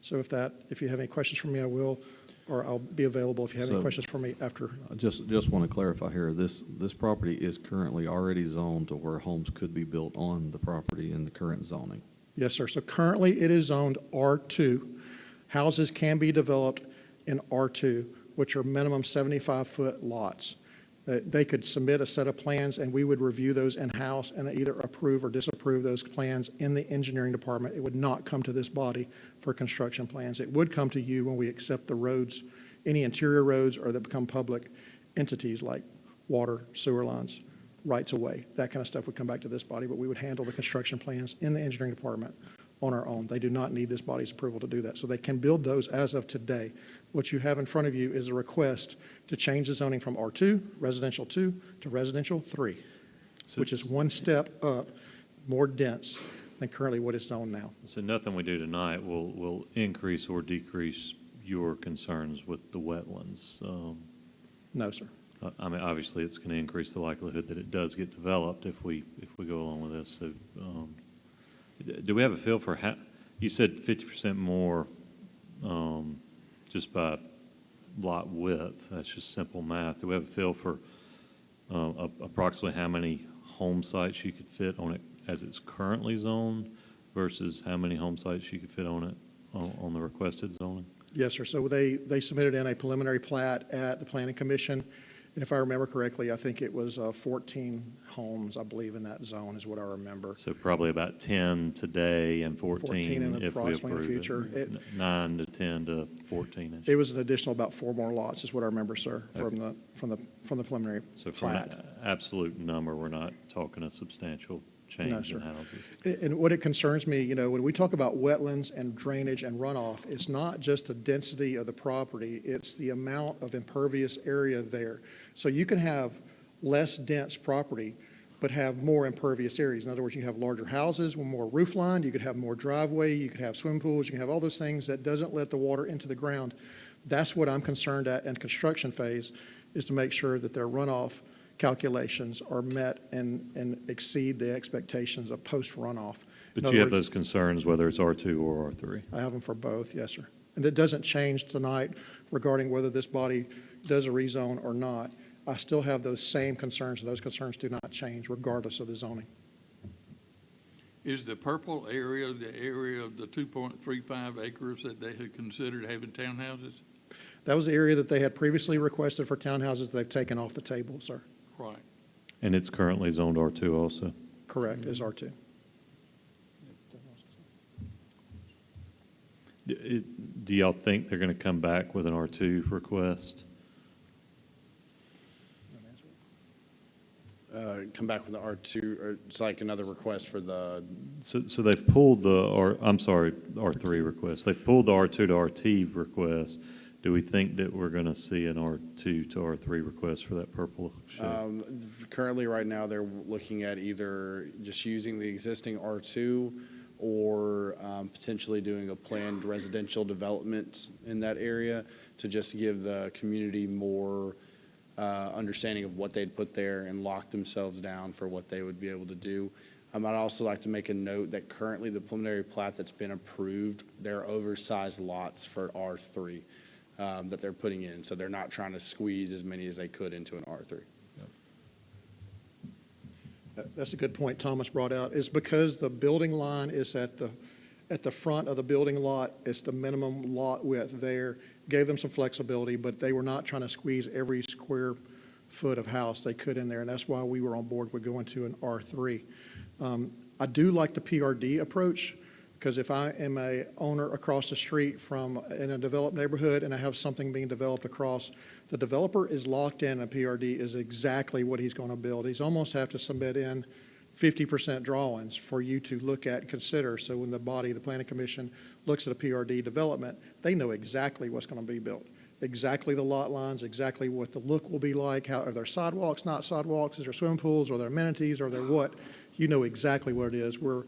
So if you have any questions for me, I will, or I'll be available if you have any So- questions for me after. I just want to clarify here, this property is currently already zoned to where homes could be built on the property in the current zoning. Yes, sir. So currently it is zoned R2. Houses can be developed in R2, which are minimum 75-foot lots. They could submit a set of plans, and we would review those in-house and either approve or disapprove those plans in the engineering department. It would not come to this body for construction plans. It would come to you when we accept the roads, any interior roads or that become public entities like water, sewer lines, rights of way. That kind of stuff would come back to this body, but we would handle the construction plans in the engineering department on our own. They do not need this body's approval to do that. So they can build those as of today. What you have in front of you is a request to change the zoning from R2, residential 2, to residential 3, which is one step up, more dense than currently what is zoned now. So nothing we do tonight will increase or decrease your concerns with the wetlands. No, sir. I mean, obviously, it's going to increase the likelihood that it does get developed if we go along with this. So, do we have a feel for how, you said 50% more just by lot width? That's just simple math. Do we have a feel for approximately how many home sites you could fit on it as it's currently zoned versus how many home sites you could fit on it on the requested zoning? Yes, sir. So they submitted in a preliminary plat at the Planning Commission. And if I remember correctly, I think it was 14 homes, I believe, in that zone is what I remember. So probably about 10 today and 14 in if we approximately in the approve future. it. 9 to 10 to 14-ish. It was an additional about 4 more lots is what I remember, sir, from the preliminary So from plat. an absolute number, we're not talking a substantial change sir. in houses. And what it concerns me, when we talk about wetlands and drainage and runoff, it's not just the density of the property, it's the amount of impervious area there. So you can have less dense property, but have more impervious areas. In other words, you have larger houses with more roof line, you could have more driveway, you could have swimming pools, you can have all those things that doesn't let the water into the ground. That's what I'm concerned at in construction phase, is to make sure that their runoff calculations are met and exceed the expectations of post-runoff. In But other you have words, those concerns whether it's R2 or R3. I have them for both, yes, sir. And it doesn't change tonight regarding whether this body does a rezone or not. I still have those same concerns, and those concerns do not change regardless of the zoning. Is the purple area the area of the 2.35 acres that they had considered having townhouses? That was the area that they had previously requested for townhouses that they've taken off the table, sir. Right. And it's currently zoned R2 also. Correct, is R2. Do y'all think they're going to come back with an R2 request? Come back with the R2, or it's like another request for the, So they've pulled R3 request. They've pulled the R2 to RT request. Do we think that we're going to see an R2 to R3 request for that purple shed? currently, right now, they're looking at either just using the existing R2 or potentially doing a planned residential development in that area to just give the community more understanding of what they'd put there and lock themselves down for what they would be able to do. I'd also like to make a note that currently the preliminary plat that's been approved, they're oversized lots for R3 that they're putting in. So they're not trying to squeeze as many as they could into an R3. That's a good point Thomas brought out, is because the building line is at the front of the building lot, it's the minimum lot width there, gave them some flexibility, but they were not trying to squeeze every square foot of house they could in there, and that's why we were on board with going to an R3. I do like the PRD approach Because if I am a owner across the street from, in a developed neighborhood, and I have something being developed across, the developer is locked in, a PRD is exactly what he's going to build. He's almost have to submit in 50% drawings for you to look at and consider. So when the body, the planning commission, looks at a PRD development, they know exactly what's going to be built, exactly the lot lines, exactly what the look will be like, how, are there sidewalks, not sidewalks, is there swimming pools, are there amenities, are there what? You know exactly what it is. Where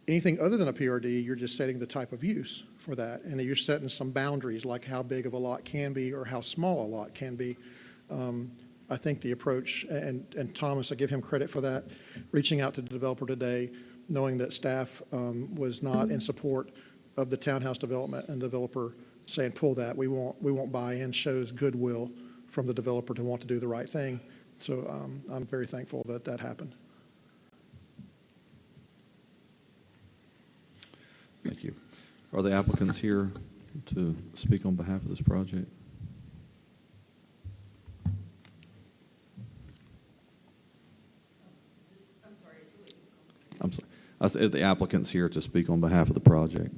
anything other than a PRD, you're just setting the type of use for that, and you're setting some boundaries, like how big of a lot can be or how small a lot can be. I think the approach, and Thomas, I give him credit for that, reaching out to the developer today, knowing that staff was not in support of the townhouse development, and developer saying, pull that, we won't buy in, shows goodwill from the developer to want to do the right thing. So I'm very thankful that that happened. Thank you. Are the applicants here to speak on behalf of this project? I'm sorry. I said the applicants here to speak on behalf of the project.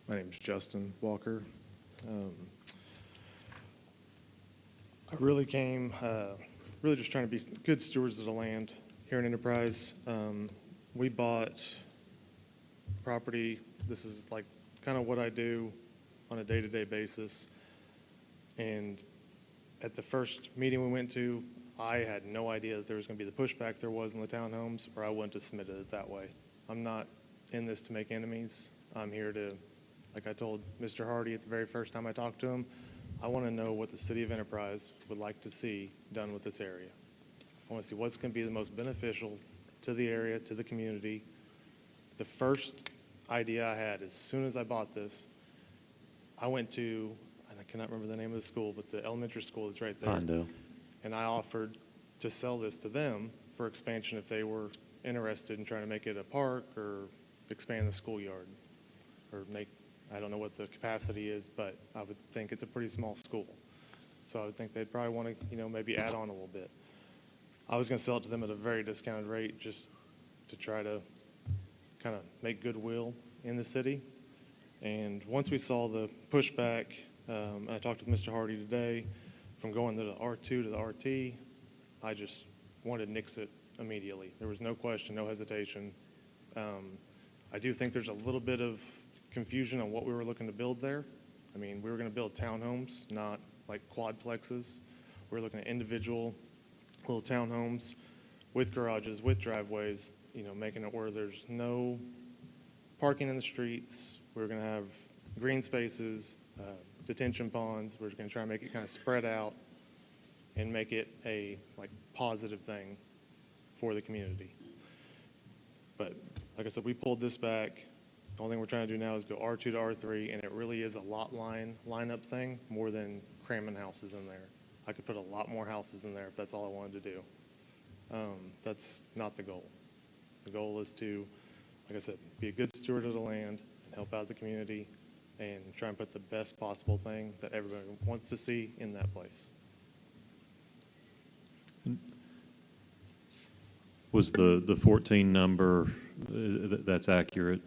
My name's Justin Walker. I really came, really just trying to be good stewards of the land here in Enterprise. We bought property. This is like kind of what I do on a day-to-day basis. And at the first meeting we went to, I had no idea that there was going to be the pushback there was in the townhomes, or I wouldn't have submitted it that way. I'm not in this to make enemies. I'm here to, like I told Mr. Hardy at the very first time I talked to him, I want to know what the city of Enterprise would like to see done with this area. I want to see what's going to be the most beneficial to the area, to the community. The first idea I had, as soon as I bought this, I went to, and I cannot remember the name of the school, but the elementary school that's right there. Pinedale. And I offered to sell this to them for expansion if they were interested in trying to make it a park or expand the schoolyard or make, I don't know what the capacity is, but I would think it's a pretty small school. So I would think they'd probably want to, maybe add on a little bit. I was going to sell it to them at a very discounted rate just to try to kind of make goodwill in the city. And once we saw the pushback, and I talked with Mr. Hardy today, from going to the R2 to the RT, I just wanted to nix it immediately. There was no question, no hesitation. I do think there's a little bit of confusion on what we were looking to build there. I mean, we were going to build townhomes, not like quadplexes. We were looking at individual little townhomes with garages, with driveways, making it where there's no parking in the streets. We're going to have green spaces, detention ponds. We're going to try and make it kind of spread out and make it a positive thing for the community. But like I said, we pulled this back. The only thing we're trying to do now is go R2 to R3, and it really is a lot lineup thing more than cramming houses in there. I could put a lot more houses in there if that's all I wanted to do. That's not the goal. The goal is to, like I said, be a good steward of the land and help out the community and try and put the best possible thing that everybody wants to see in that place. Was the 14 number, that's accurate?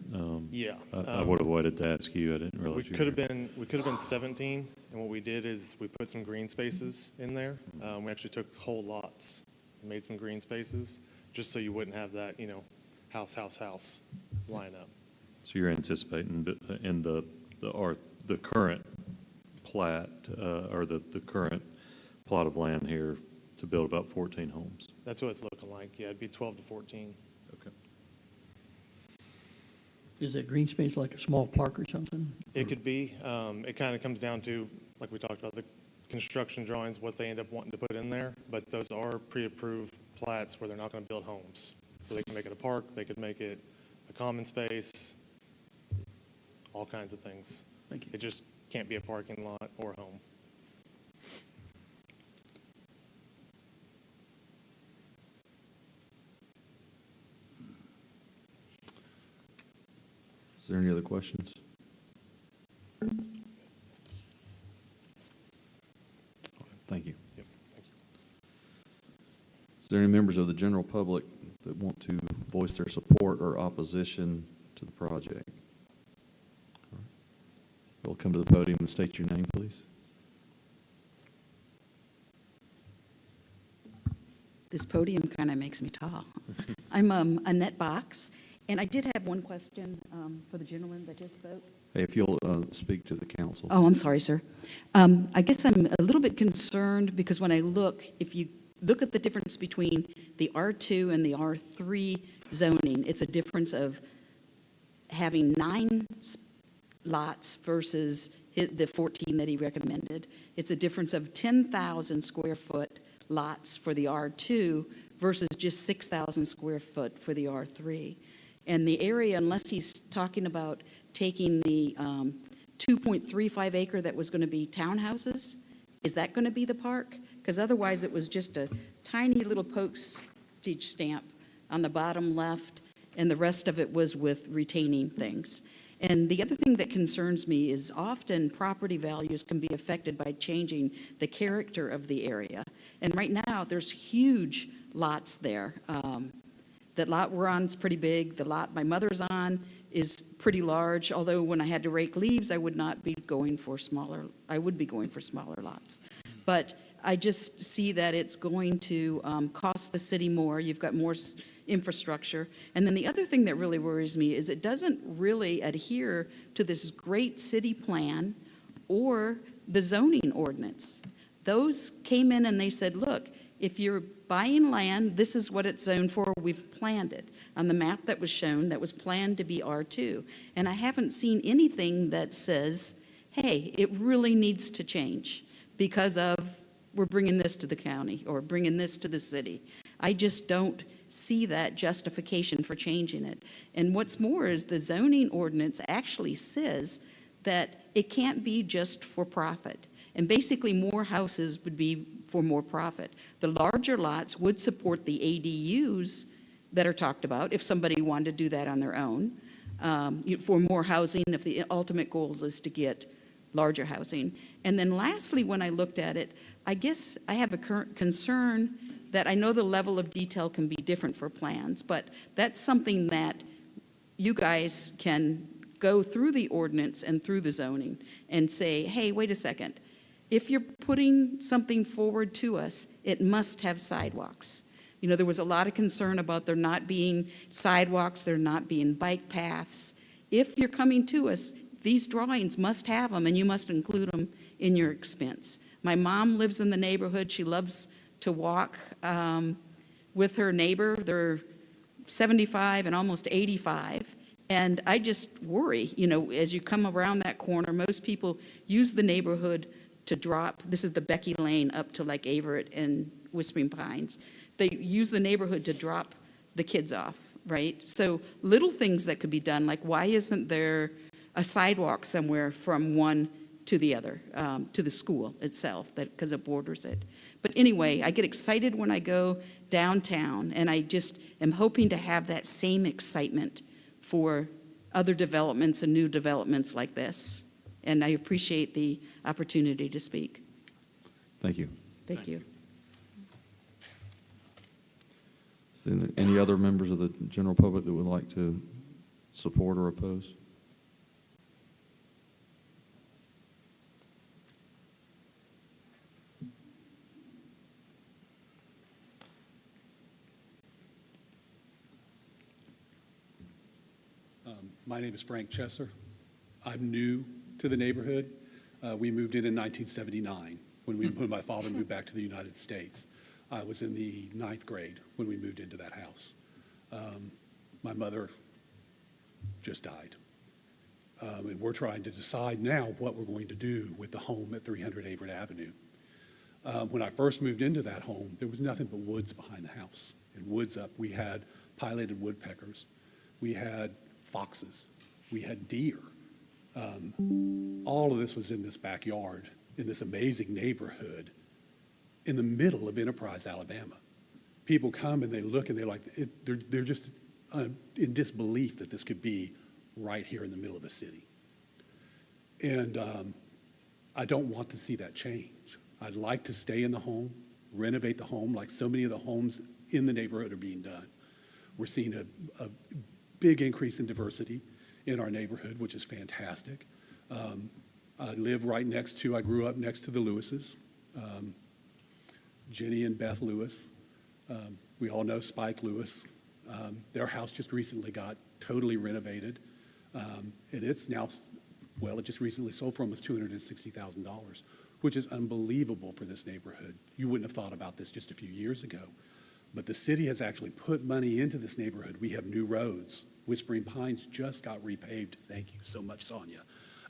Yeah. I would have wanted to ask you. I didn't realize We could have been 17, and what we did is we put some green spaces in there. We actually took whole lots and made some green spaces just so you wouldn't have that, house lineup. So you're anticipating that in the current plat, or the current plot of land here to build about 14 homes? That's what it's looking like. Yeah, it'd be 12 to 14. Okay. Is that green space like a small park or something? It could be. It kind of comes down to, like we talked about, the construction drawings, what they end up wanting to put in there. But those are pre-approved plats where they're not going to build homes. So they can make it a park. They could make it a common space, all kinds of things. Thank you. It just can't be a parking lot or a home. Is there any other questions? Thank you. Is there any members of the general public that want to voice their support or opposition to the project? All right. You'll come to the podium and state your name, please. This podium kind of makes me tall. I'm Annette Box, and I did have one question for the gentleman that just spoke. Hey, if you'll speak to the council. Oh, I'm sorry, sir. I guess I'm a little bit concerned because when I look, if you look at the difference between the R2 and the R3 zoning, it's a difference of having 9 lots versus the 14 that he recommended. It's a difference of 10,000 square foot lots for the R2 versus just 6,000 square foot for the R3. And the area, unless he's talking about taking the 2.35 acre that was going to be townhouses, is that going to be the park? Because otherwise it was just a tiny little postage stamp on the bottom left, and the rest of it was with retaining things. And the other thing that concerns me is often property values can be affected by changing the character of the area. And right now, there's huge lots there. That lot we're on is pretty big. The lot my mother's on is pretty large, although when I had to rake leaves, I would be going for smaller lots. But I just see that it's going to cost the city more. You've got more infrastructure. And then the other thing that really worries me is it doesn't really adhere to this great city plan or the zoning ordinance. Those came in and they said, look, if you're buying land, this is what it's zoned for. We've planned it. On the map that was shown, that was planned to be R2. And I haven't seen anything that says, hey, it really needs to change because of we're bringing this to the county or bringing this to the city. I just don't see that justification for changing it. And what's more is the zoning ordinance actually says that it can't be just for profit. And basically more houses would be for more profit. The larger lots would support the ADUs that are talked about if somebody wanted to do that on their own for more housing if the ultimate goal is to get larger housing. And then lastly, when I looked at it, I guess I have a concern that I know the level of detail can be different for plans, but that's something that you guys can go through the ordinance and through the zoning and say, hey, wait a second. If you're putting something forward to us, it must have sidewalks. You know, there was a lot of concern about there not being sidewalks, there not being bike paths. If you're coming to us, these drawings must have them, and you must include them in your expense. My mom lives in the neighborhood. She loves to walk with her neighbor. They're 75 and almost 85. And I just worry, you know, as you come around that corner, most people use the neighborhood to drop. This is the Becky Lane up to like Averett and Whispering Pines. They use the neighborhood to drop the kids off, right? So little things that could be done, like why isn't there a sidewalk somewhere from one to the other, to the school itself, because it borders it. But anyway, I get excited when I go downtown, and I just am hoping to have that same excitement for other developments and new developments like this. And I appreciate the opportunity to speak. Thank you. Thank you. Is there any other members of the general public that would like to support or oppose? My name is Frank Chesser. I'm new to the neighborhood. We moved in 1979 when my father moved back to the United States. I was in the 9th grade when we moved into that house. My mother just died. And we're trying to decide now what we're going to do with the home at 300 Averett Avenue. When I first moved into that home, there was nothing but woods behind the house. And woods up, we had pileated woodpeckers. We had foxes. We had deer. All of this was in this backyard, in this amazing neighborhood, in the middle of Enterprise, Alabama. People come and they look and they're like, they're just in disbelief that this could be right here in the middle of the city. And I don't want to see that change. I'd like to stay in the home, renovate the home like so many of the homes in the neighborhood are being done. We're seeing a big increase in diversity in our neighborhood, which is fantastic. I live right next to, I grew up next to the Lewises, Jenny and Beth Lewis. We all know Spike Lewis. Their house just recently got totally renovated. And it's now, well, it just recently sold for almost $260,000, which is unbelievable for this neighborhood. You wouldn't have thought about this just a few years ago. But the city has actually put money into this neighborhood. We have new roads. Whispering Pines just got repaved. Thank you so much, Sonia.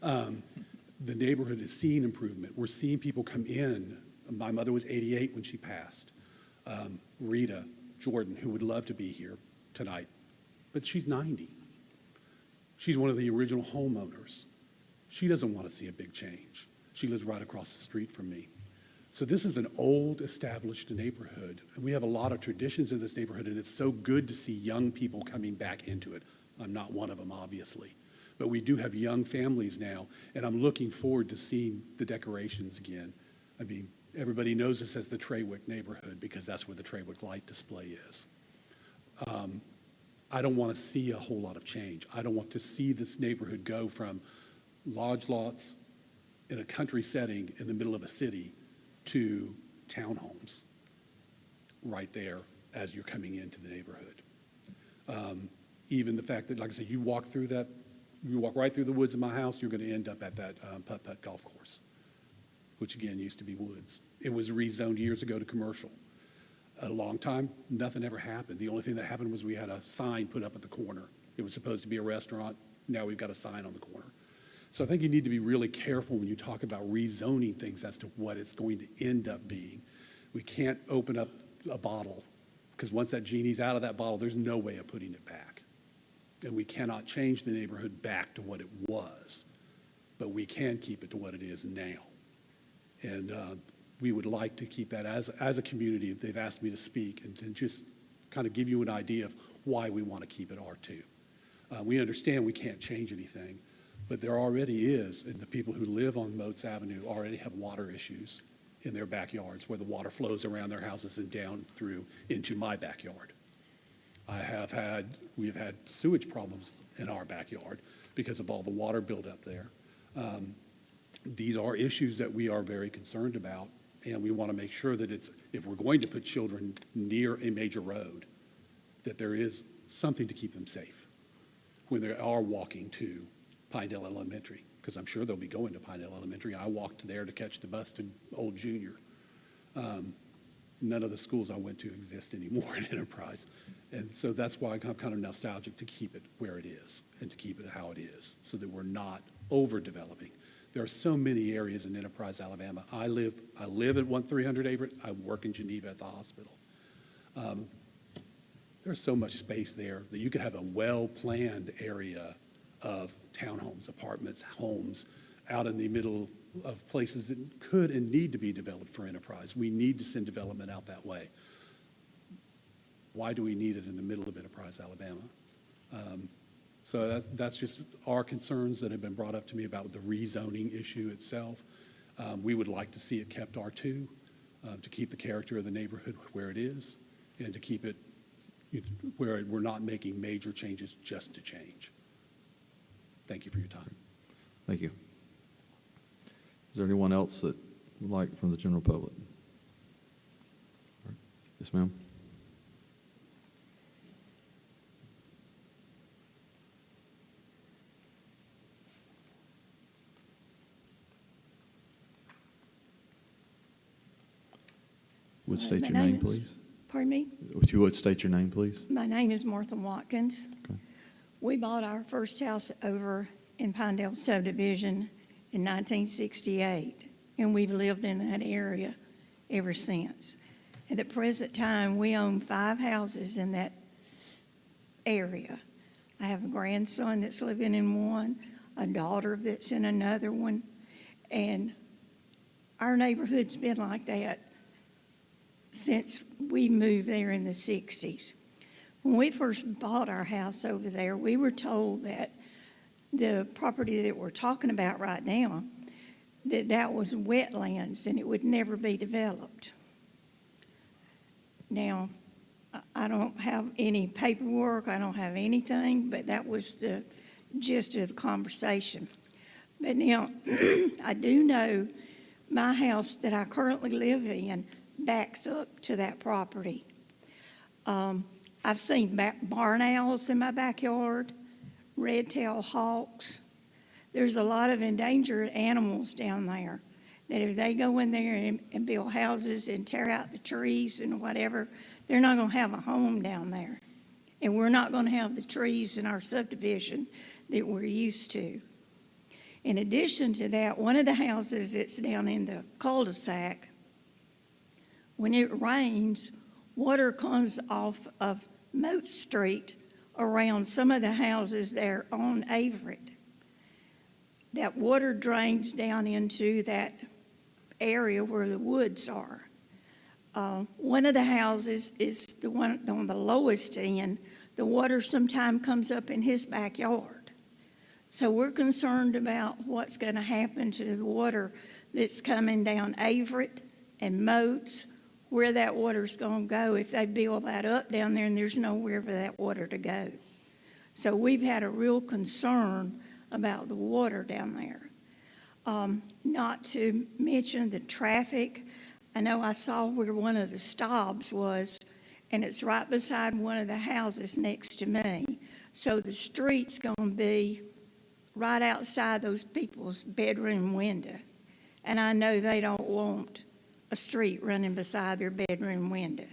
The neighborhood is seeing improvement. We're seeing people come in. My mother was 88 when she passed. Rita Jordan, who would love to be here tonight, but she's 90. She's one of the original homeowners. She doesn't want to see a big change. She lives right across the street from me. So this is an old, established neighborhood. We have a lot of traditions in this neighborhood, and it's so good to see young people coming back into it. I'm not one of them, obviously. But we do have young families now, and I'm looking forward to seeing the decorations again. I mean, everybody knows this as the Trawick neighborhood because that's where the Trawick light display is. I don't want to see a whole lot of change. I don't want to see this neighborhood go from lodge lots in a country setting in the middle of a city to townhomes right there as you're coming into the neighborhood. Even the fact that, like I said, you walk right through the woods of my house, you're going to end up at that putt-putt golf course, which again used to be woods. It was rezoned years ago to commercial. A long time, nothing ever happened. The only thing that happened was we had a sign put up at the corner. It was supposed to be a restaurant. Now we've got a sign on the corner. So I think you need to be really careful when you talk about rezoning things as to what it's going to end up being. We can't open up a bottle because once that genie's out of that bottle, there's no way of putting it back. And we cannot change the neighborhood back to what it was, but we can keep it to what it is now. And we would like to keep that as a community. They've asked me to speak and just kind of give you an idea of why we want to keep it R2. We understand we can't change anything, but there already is, and the people who live on Moats Avenue already have water issues in their backyards where the water flows around their houses and down through into my backyard. We've had sewage problems in our backyard because of all the water buildup there. These are issues that we are very concerned about, and we want to make sure that if we're going to put children near a major road, that there is something to keep them safe when they are walking to Pinedale Elementary, because I'm sure they'll be going to Pinedale Elementary. I walked there to catch the bus to Old Junior. None of the schools I went to exist anymore in Enterprise. And so that's why I'm kind of nostalgic to keep it where it is and to keep it how it is so that we're not overdeveloping. There are so many areas in Enterprise, Alabama. I live at 1300 Averett. I work in Geneva at the hospital. There's so much space there that you could have a well-planned area of townhomes, apartments, homes out in the middle of places that could and need to be developed for Enterprise. We need to send development out that way. Why do we need it in the middle of Enterprise, Alabama? So that's just our concerns that have been brought up to me about the rezoning issue itself. We would like to see it kept R2, to keep the character of the neighborhood where it is, and to keep it where we're not making major changes just to change. Thank you for your time. Thank you. Is there anyone else that would like from the general public? Yes, ma'am. Would state My your name, is- please? Pardon me? If you would state your name, please? My name is Martha Watkins. Okay. We bought our first house over in Pinedale subdivision in 1968, and we've lived in that area ever since. At the present time, we own 5 houses in that area. I have a grandson that's living in one, a daughter that's in another one, and our neighborhood's been like that since we moved there in the 60s. When we first bought our house over there, we were told that the property that we're talking about right now, that was wetlands and it would never be developed. Now, I don't have any paperwork, I don't have anything, but that was the gist of the conversation. But now, I do know my house that I currently live in backs up to that property. I've seen barn owls in my backyard, red-tailed hawks. There's a lot of endangered animals down there that if they go in there and build houses and tear out the trees and whatever, they're not going to have a home down there. And we're not going to have the trees in our subdivision that we're used to. In addition to that, one of the houses that's down in the cul-de-sac, when it rains, water comes off of Moat Street around some of the houses there on Averett. That water drains down into that area where the woods are. One of the houses is the one on the lowest end. The water sometimes comes up in his backyard. So we're concerned about what's going to happen to the water that's coming down Averett and Moats, where that water's going to go if they build that up down there and there's nowhere for that water to go. So we've had a real concern about the water down there. Not to mention the traffic. I know I saw where one of the stops was, and it's right beside one of the houses next to me. So the street's going to be right outside those people's bedroom window. And I know they don't want a street running beside their bedroom window.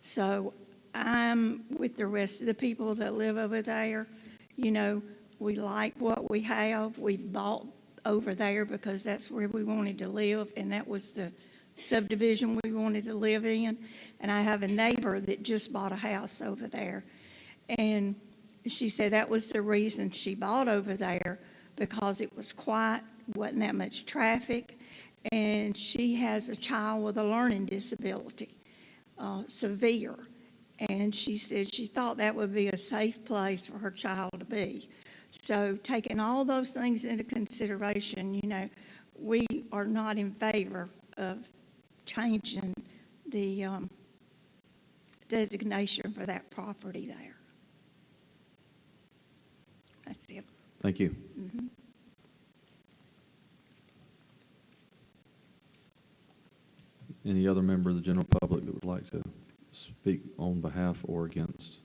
So I'm with the rest of the people that live over there. You know, we like what we have. We've bought over there because that's where we wanted to live, and that was the subdivision we wanted to live in. And I have a neighbor that just bought a house over there. And she said that was the reason she bought over there, because it was quiet, wasn't that much traffic, and she has a child with a learning disability, severe. And she said she thought that would be a safe place for her child to be. So taking all those things into consideration, you know, we are not in favor of changing the designation for that property there. That's it. Thank you. Mhm. Any other member of the general public that would like to speak on behalf or against?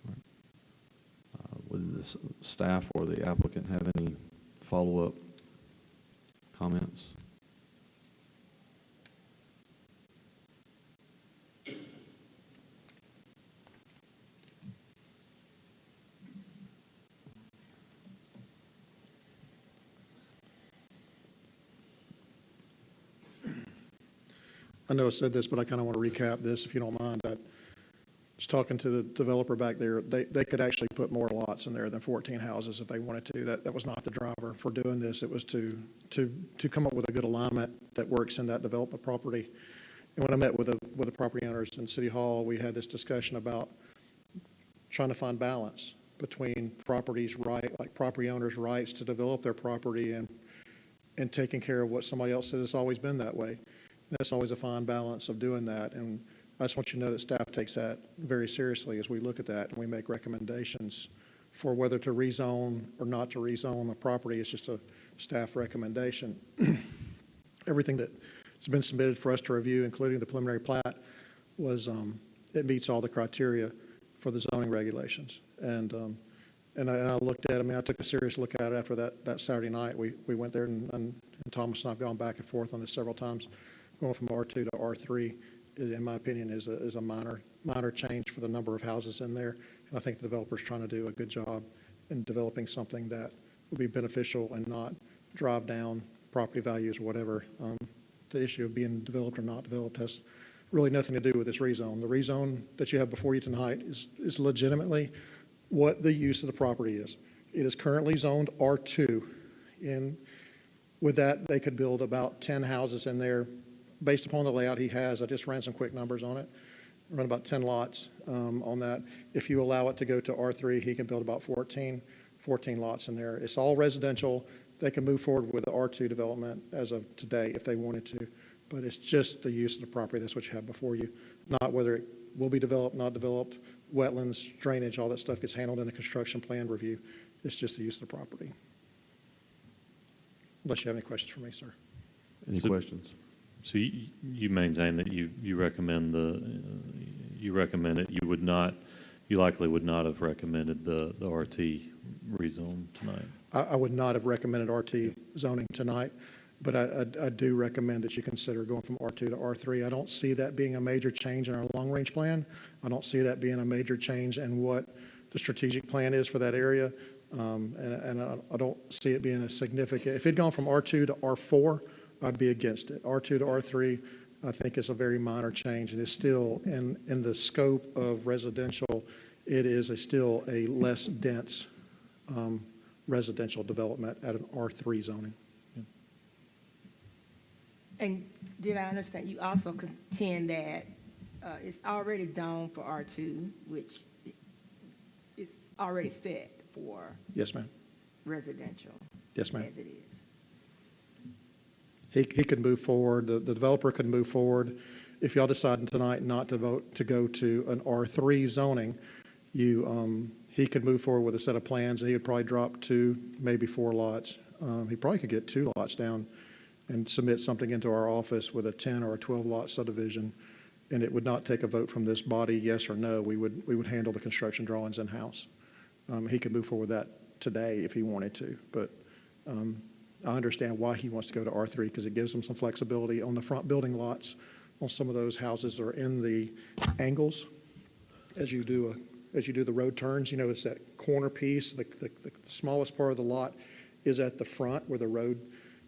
All right. Would the staff or the applicant have any follow-up comments? I know I said this, but I kind of want to recap this, if you don't mind. I was talking to the developer back there. They could actually put more lots in there than 14 houses if they wanted to. That was not the driver for doing this. It was to come up with a good alignment that works in that development property. And when I met with the property owners in City Hall, we had this discussion about trying to find balance between properties' right, like property owners' rights to develop their property and taking care of what somebody else says it's always been that way. And that's always a fine balance of doing that. And I just want you to know that staff takes that very seriously as we look at that and we make recommendations for whether to rezone or not to rezone a property. It's just a staff recommendation. Everything that has been submitted for us to review, including the preliminary plat, was it meets all the criteria for the zoning regulations. And I looked at it. I mean, I took a serious look at it after that Saturday night. We went there, and Thomas and I have gone back and forth on this several times. Going from R2 to R3, in my opinion, is a minor change for the number of houses in there. And I think the developer's trying to do a good job in developing something that will be beneficial and not drive down property values or whatever. The issue of being developed or not developed has really nothing to do with this rezone. The rezone that you have before you tonight is legitimately what the use of the property is. It is currently zoned R2. With that, they could build about 10 houses in there based upon the layout he has. I just ran some quick numbers on it. run about 10 lots on that. If you allow it to go to R3, he can build about 14 lots in there. It's all residential. They can move forward with the R2 development as of today if they wanted to, but it's just the use of the property. That's what you have before you, not whether it will be developed, not developed, wetlands, drainage, all that stuff gets handled in the construction plan review. It's just the use of the property. Unless you have any questions for me, sir. Any questions? So you maintain that you recommend you recommend it, you likely would not have recommended the RT rezone tonight? I would not have recommended RT zoning tonight, but I do recommend that you consider going from R2 to R3. I don't see that being a major change in our long-range plan. I don't see that being a major change in what the strategic plan is for that area. And I don't see it being a significant, if it'd gone from R2 to R4, I'd be against it. R2 to R3, I think is a very minor change, and it's still in the scope of residential, it is still a less dense residential development at an R3 zoning. And did I understand, you also contend that it's already zoned for R2, which is already set for Yes, ma'am. residential? Yes, ma'am. As it is. He could move forward, the developer could move forward. If y'all decide tonight not to vote to go to an R3 zoning, he could move forward with a set of plans, and he would probably drop 2, maybe 4 lots. He probably could get 2 lots down and submit something into our office with a 10 or a 12 lot subdivision, and it would not take a vote from this body, yes or no. We would handle the construction drawings in-house. He could move forward with that today if he wanted to, but I understand why he wants to go to R3 because it gives him some flexibility on the front building lots. On some of those houses are in the angles as you do the road turns. You know, it's that corner piece. The smallest part of the lot is at the front where the road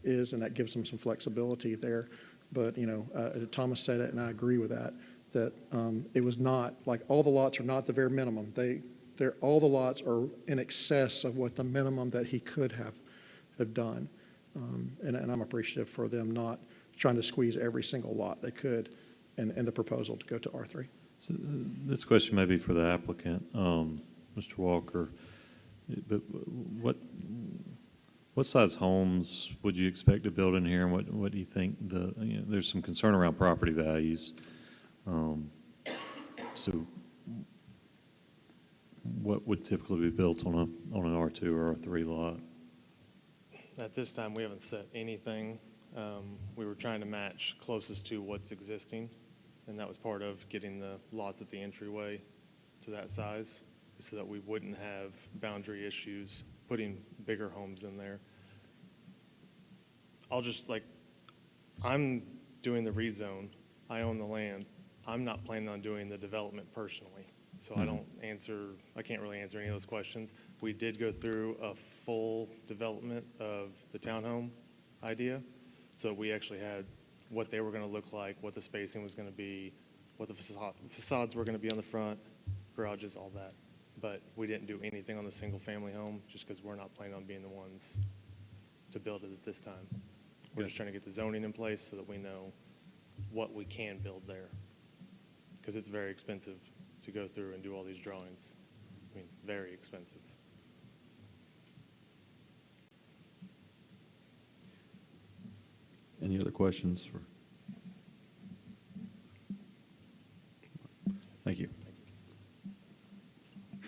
is, and that gives them some flexibility there. But, you know, Thomas said it, and I agree with that, that it was not, like, all the lots are not the very minimum. All the lots are in excess of what the minimum that he could have done. And I'm appreciative for them not trying to squeeze every single lot they could in the proposal to go to R3. So this question may be for the applicant, Mr. Walker, but what size homes would you expect to build in here, and what do you think there's some concern around property values. So what would typically be built on an R2 or R3 lot? At this time, we haven't set anything. We were trying to match closest to what's existing, and that was part of getting the lots at the entryway to that size, so that we wouldn't have boundary issues putting bigger homes in there. I'm doing the rezone. I own the land. I'm not planning on doing the development personally. So I can't really answer any of those questions. We did go through a full development of the townhome idea. So we actually had what they were going to look like, what the spacing was going to be, what the facades were going to be on the front, garages, all that. But we didn't do anything on the single-family home just because we're not planning on being the ones to build it at this time. We're just trying to get the zoning in place so that we know what we can build there. Because it's very expensive to go through and do all these drawings. I mean, very expensive. Any other questions? Thank you.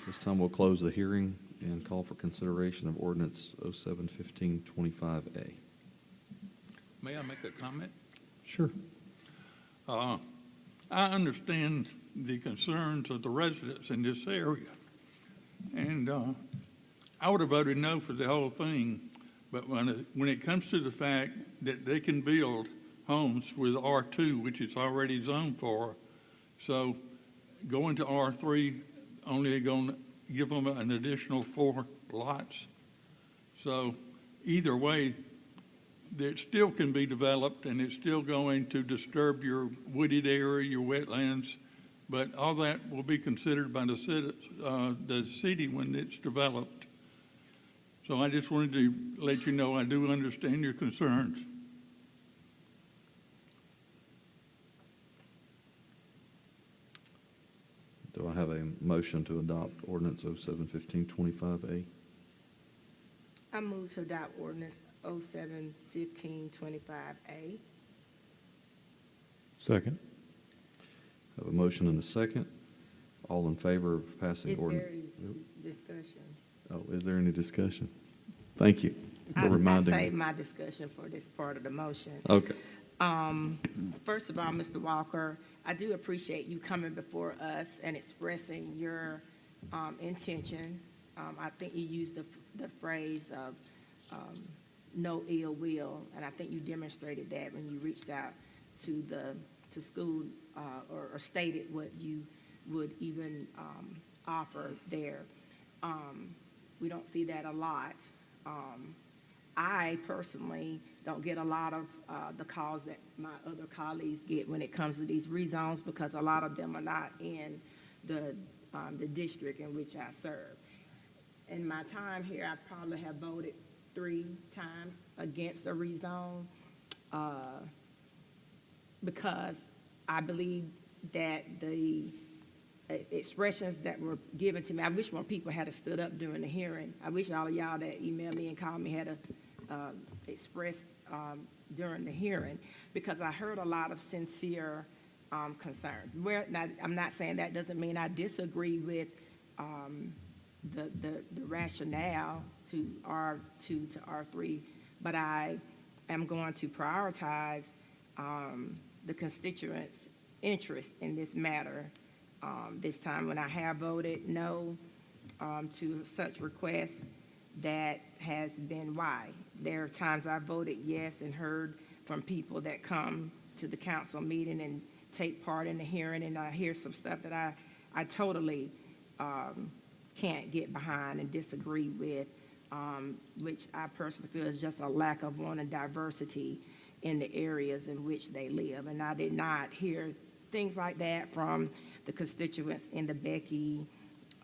This time we'll close the hearing and call for consideration of ordinance 07-1525A. May I make a comment? Sure. I understand the concerns of the residents in this area, and I would have voted no for the whole thing, but when it comes to the fact that they can build homes with R2, which is already zoned for, so going to R3 only going to give them an additional 4 lots. So either way, it still can be developed, and it's still going to disturb your wooded area, your wetlands, but all that will be considered by the city when it's developed. So I just wanted to let you know I do understand your concerns. have a motion to adopt ordinance 07-1525A? I move to adopt ordinance 07-1525A. Second. Have a motion and a second. All in favor of passing Is there ordinance? discussion? Oh, is there any discussion? Thank you I for reminding save me. my discussion for this part of the motion. Okay. First of all, Mr. Walker, I do appreciate you coming before us and expressing your intention. I think you used the phrase of no ill will, and I think you demonstrated that when you reached out to school or stated what you would even offer there. We don't see that a lot. I personally don't get a lot of the calls that my other colleagues get when it comes to these rezones, because a lot of them are not in the district in which I serve. In my time here, I probably have voted 3 times against the rezone because I believe that the expressions that were given to me, I wish more people had stood up during the hearing. I wish all of y'all that emailed me and called me had expressed during the hearing, because I heard a lot of sincere concerns. Now, I'm not saying that doesn't mean I disagree with the rationale to R2 to R3, but I am going to prioritize the constituents' interest in this matter this time, when I have voted no to such requests. That has been why. There are times I voted yes and heard from people that come to the council meeting and take part in the hearing, and I hear some stuff that I totally can't get behind and disagree with, which I personally feel is just a lack of wanting diversity in the areas in which they live. And I did not hear things like that from the constituents in the Becky,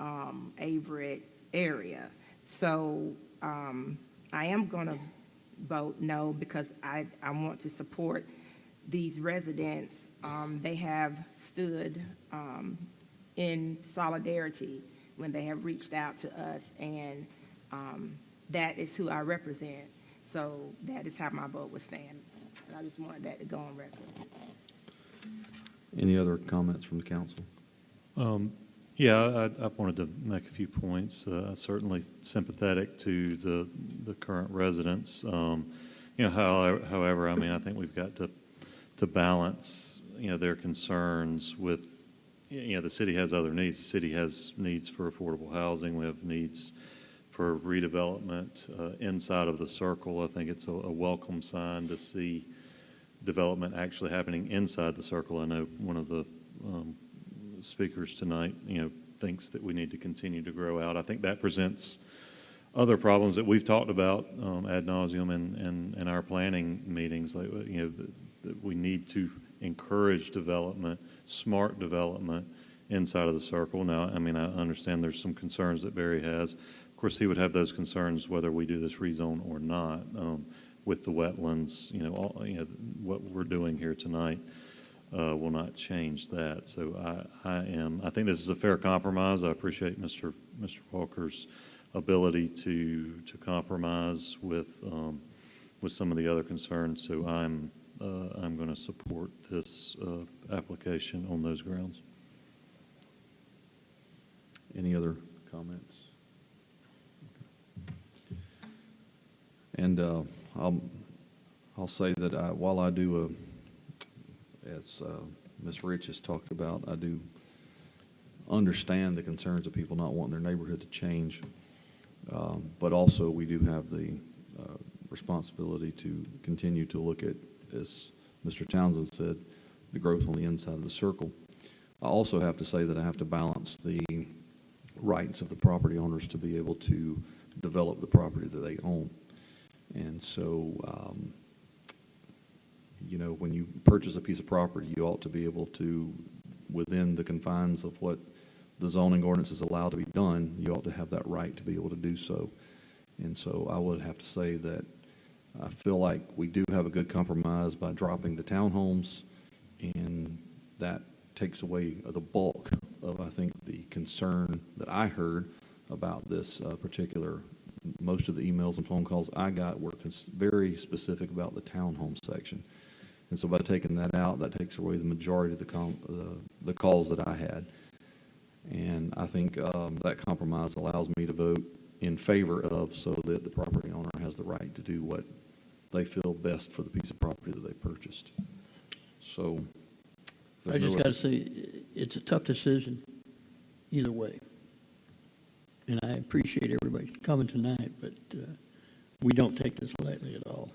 Averett area. So I am going to vote no, because I want to support these residents. They have stood in solidarity when they have reached out to us, and that is who I represent. So that is how my vote would stand. And I just wanted that to go on record. Any other comments from the council? Yeah, I wanted to make a few points. Certainly sympathetic to the current residents. However, I mean, I think we've got to balance, their concerns with, the city has other needs. The city has needs for affordable housing. We have needs for redevelopment inside of the circle. I think it's a welcome sign to see development actually happening inside the circle. I know one of the speakers tonight, thinks that we need to continue to grow out. I think that presents other problems that we've talked about ad nauseum in our planning meetings. Like, that we need to encourage development, smart development inside of the circle. Now, I mean, I understand there's some concerns that Barry has. Of course, he would have those concerns whether we do this rezone or not with the wetlands. What we're doing here tonight will not change that. So I think this is a fair compromise. I appreciate Mr. Walker's ability to compromise with some of the other concerns. So I'm going to support this application on those grounds. Any other comments? And I'll say that while I do as Ms. Rich has talked about, I do understand the concerns of people not wanting their neighborhood to change, but also we do have the responsibility to continue to look at, as Mr. Townsend said, the growth on the inside of the circle. I also have to say that I have to balance the rights of the property owners to be able to develop the property that they own. And so, when you purchase a piece of property, you ought to be able to, within the confines of what the zoning ordinance is allowed to be done, you ought to have that right to be able to do so. And so I would have to say that I feel like we do have a good compromise by dropping the townhomes, and that takes away the bulk of, I think, the concern that I heard about this particular, most of the emails and phone calls I got were very specific about the townhome section. And so by taking that out, that takes away the majority of the calls that I had. And I think that compromise allows me to vote in favor of, so that the property owner has the right to do what they feel best for the piece of property that they purchased. So. if I there's just no- got to say, it's a tough decision either way. And I appreciate everybody coming tonight, but we don't take this lightly at all.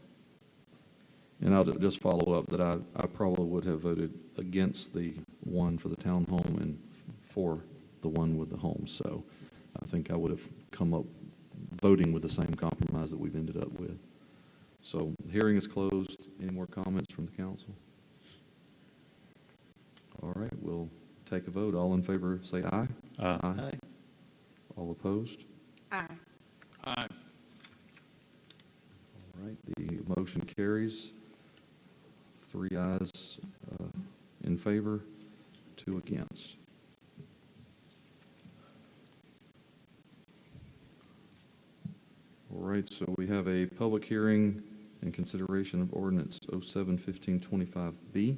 And I'll just follow up that I probably would have voted against the one for the townhome and for the one with the home. So I think I would have come up voting with the same compromise that we've ended up with. So the hearing is closed. Any more comments from the council? All right, we'll take a vote. All in favor, say aye. Aye. All opposed? Aye. Aye. All right, the motion carries. 3 ayes in favor, 2 against. All right, so we have a public hearing in consideration of ordinance 07-1525B.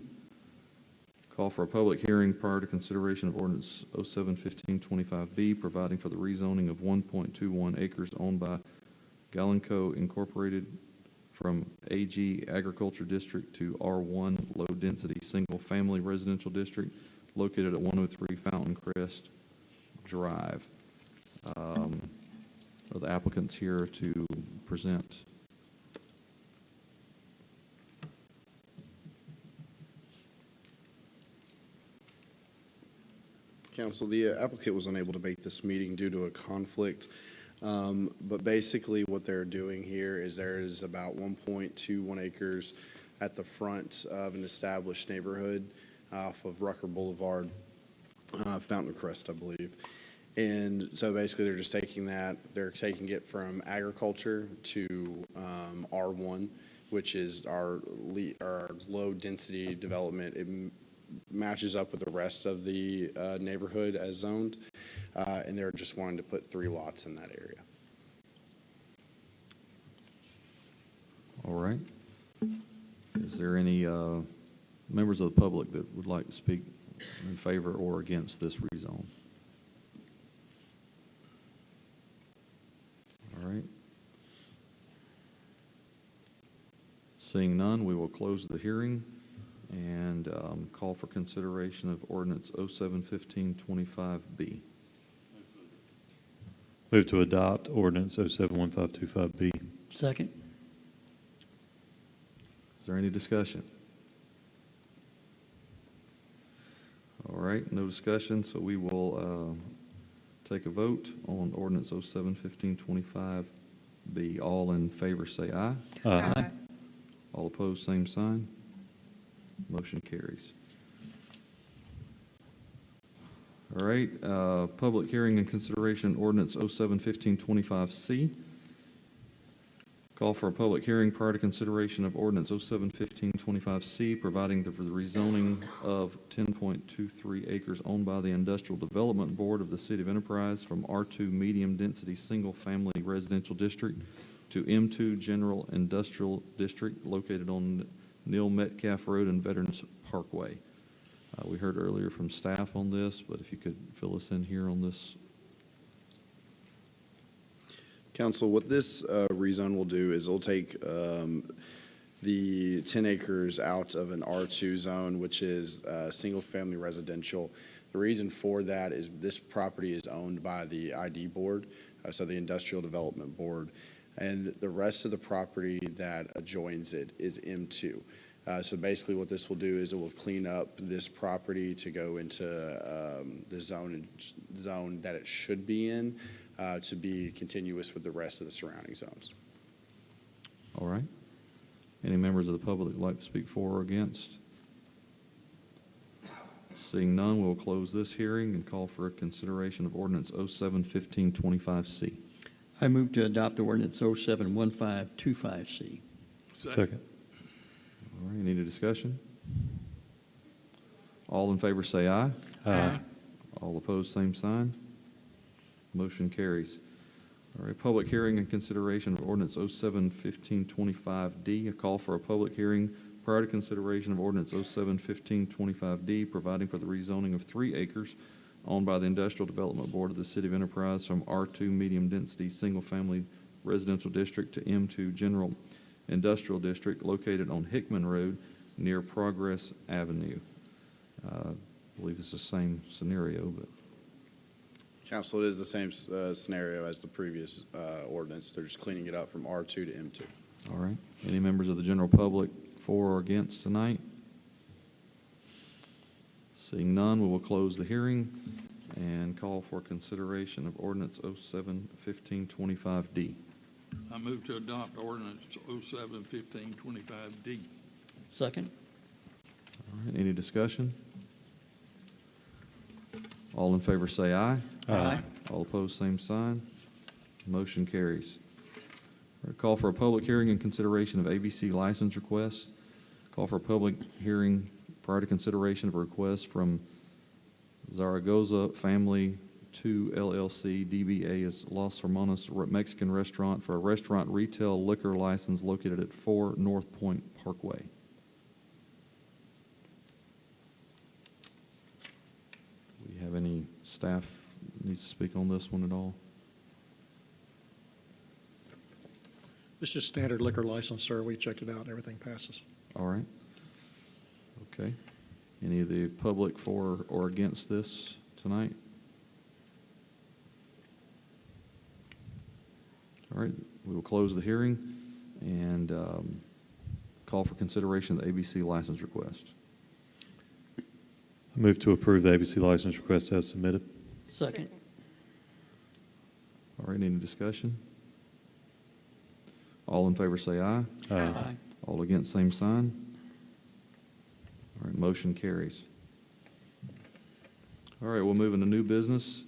Call for a public hearing prior to consideration of ordinance 07-1525B, providing for the rezoning of 1.21 acres owned by Galenco Incorporated from AG Agriculture District to R1 Low Density Single Family Residential District located at 103 Fountain Crest Drive. Are the applicants here to present? Council, the applicant was unable to make this meeting due to a conflict. But basically what they're doing here is there is about 1.21 acres at the front of an established neighborhood off of Rucker Boulevard, Fountain Crest, I believe. And so basically they're just taking that, they're taking it from agriculture to R1, which is our low-density development. It matches up with the rest of the neighborhood as zoned, and they're just wanting to put 3 lots in that area. All right. Is there any members of the public that would like to speak in favor or against this rezone? All right. Seeing none, we will close the hearing and call for consideration of ordinance 07-1525B. Move to adopt ordinance 07-1525B. Second? Is there any discussion? All right, no discussion, so we will take a vote on ordinance 07-1525B. All in favor say aye. Aye. All opposed, same sign. Motion carries. All right, public hearing and consideration ordinance 07-1525C. Call for a public hearing prior to consideration of ordinance 07-1525C, providing for the rezoning of 10.23 acres owned by the Industrial Development Board of the City of Enterprise from R2 Medium Density Single Family Residential District to M2 General Industrial District located on Neil Metcalf Road and Veterans Parkway. We heard earlier from staff on this, but if you could fill us in here on this. Council, what this rezone will do is it'll take the 10 acres out of an R2 zone, which is single-family residential. The reason for that is this property is owned by the ID Board, so the Industrial Development Board, and the rest of the property that adjoins it is M2. So basically what this will do is it will clean up this property to go into the zone that it should be in, to be continuous with the rest of the surrounding zones. All right. Any members of the public that would like to speak for or against? Seeing none, we'll close this hearing and call for a consideration of ordinance 07-1525C. I move to adopt ordinance 07-1525C. Second. All right, any discussion? All in favor say aye. Aye. All opposed, same sign. Motion carries. All right, public hearing and consideration of ordinance 07-1525D. A call for a public hearing prior to consideration of ordinance 07-1525D, providing for the rezoning of 3 acres owned by the Industrial Development Board of the City of Enterprise from R2 Medium Density Single Family Residential District to M2 General Industrial District located on Hickman Road near Progress Avenue. I believe it's the same scenario, but Council, it is the same scenario as the previous ordinance. They're just cleaning it up from R2 to M2. all right. Any members of the general public for or against tonight? Seeing none, we will close the hearing and call for consideration of ordinance 07-1525D. I move to adopt ordinance 07-1525D. Second? All right, any discussion? All in favor say aye. Aye. All opposed, same sign. Motion carries. All right, call for a public hearing and consideration of ABC license requests. Call for a public hearing prior to consideration of a request from Zaragoza Family 2 LLC, DBA is Los Hermanos Mexican Restaurant, for a restaurant retail liquor license located at 4 North Point Parkway. Do we have any staff needs to speak on this one at all? It's just standard liquor license, sir. We checked it out and everything passes. All right. Okay. Any of the public for or against this tonight? All right, we will close the hearing and call for consideration of the ABC license request. I move to approve the ABC license request as submitted. Second? All right, any discussion? All in favor say aye. Aye. All against, same sign. All right, motion carries. All right, we'll move into new business.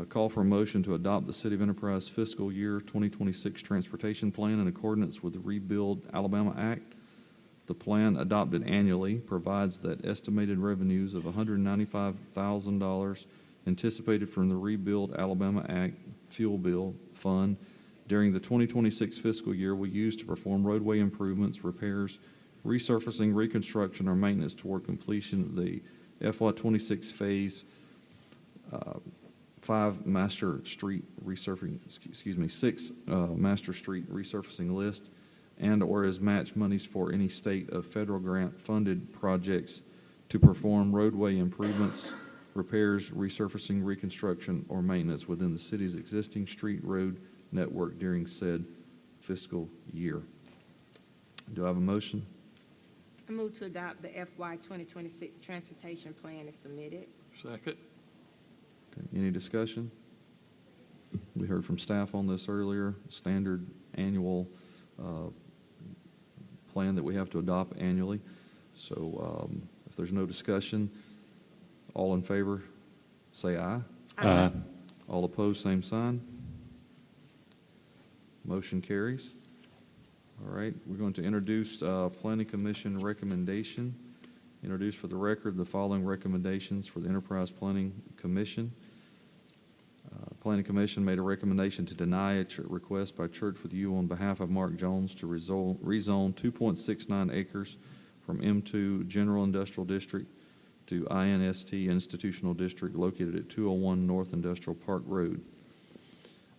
Call for a motion to adopt the City of Enterprise Fiscal Year 2026 Transportation Plan in accordance with the Rebuild Alabama Act. The plan, adopted annually, provides that estimated revenues of $195,000 anticipated from the Rebuild Alabama Act Fuel Bill Fund during the 2026 fiscal year will use to perform roadway improvements, repairs, resurfacing, reconstruction, or maintenance toward completion of the FY26 Phase 5 Master Street resurfacing, 6 Master Street resurfacing list, and or as match monies for any state of federal grant-funded projects to perform roadway improvements, repairs, resurfacing, reconstruction, or maintenance within the city's existing street road network during said fiscal year. Do I have a motion? I move to adopt the FY 2026 Transportation Plan as submitted. Second? Okay, any discussion? We heard from staff on this earlier, standard annual plan that we have to adopt annually. So if there's no discussion, all in favor, say aye. Aye. All opposed, same sign. Motion carries. All right, we're going to introduce Planning Commission recommendation. Introduce for the record the following recommendations for the Enterprise Planning Commission. Planning Commission made a recommendation to deny a request by Church with You on behalf of Mark Jones to rezone 2.69 acres from M2 General Industrial District to INST Institutional District located at 201 North Industrial Park Road.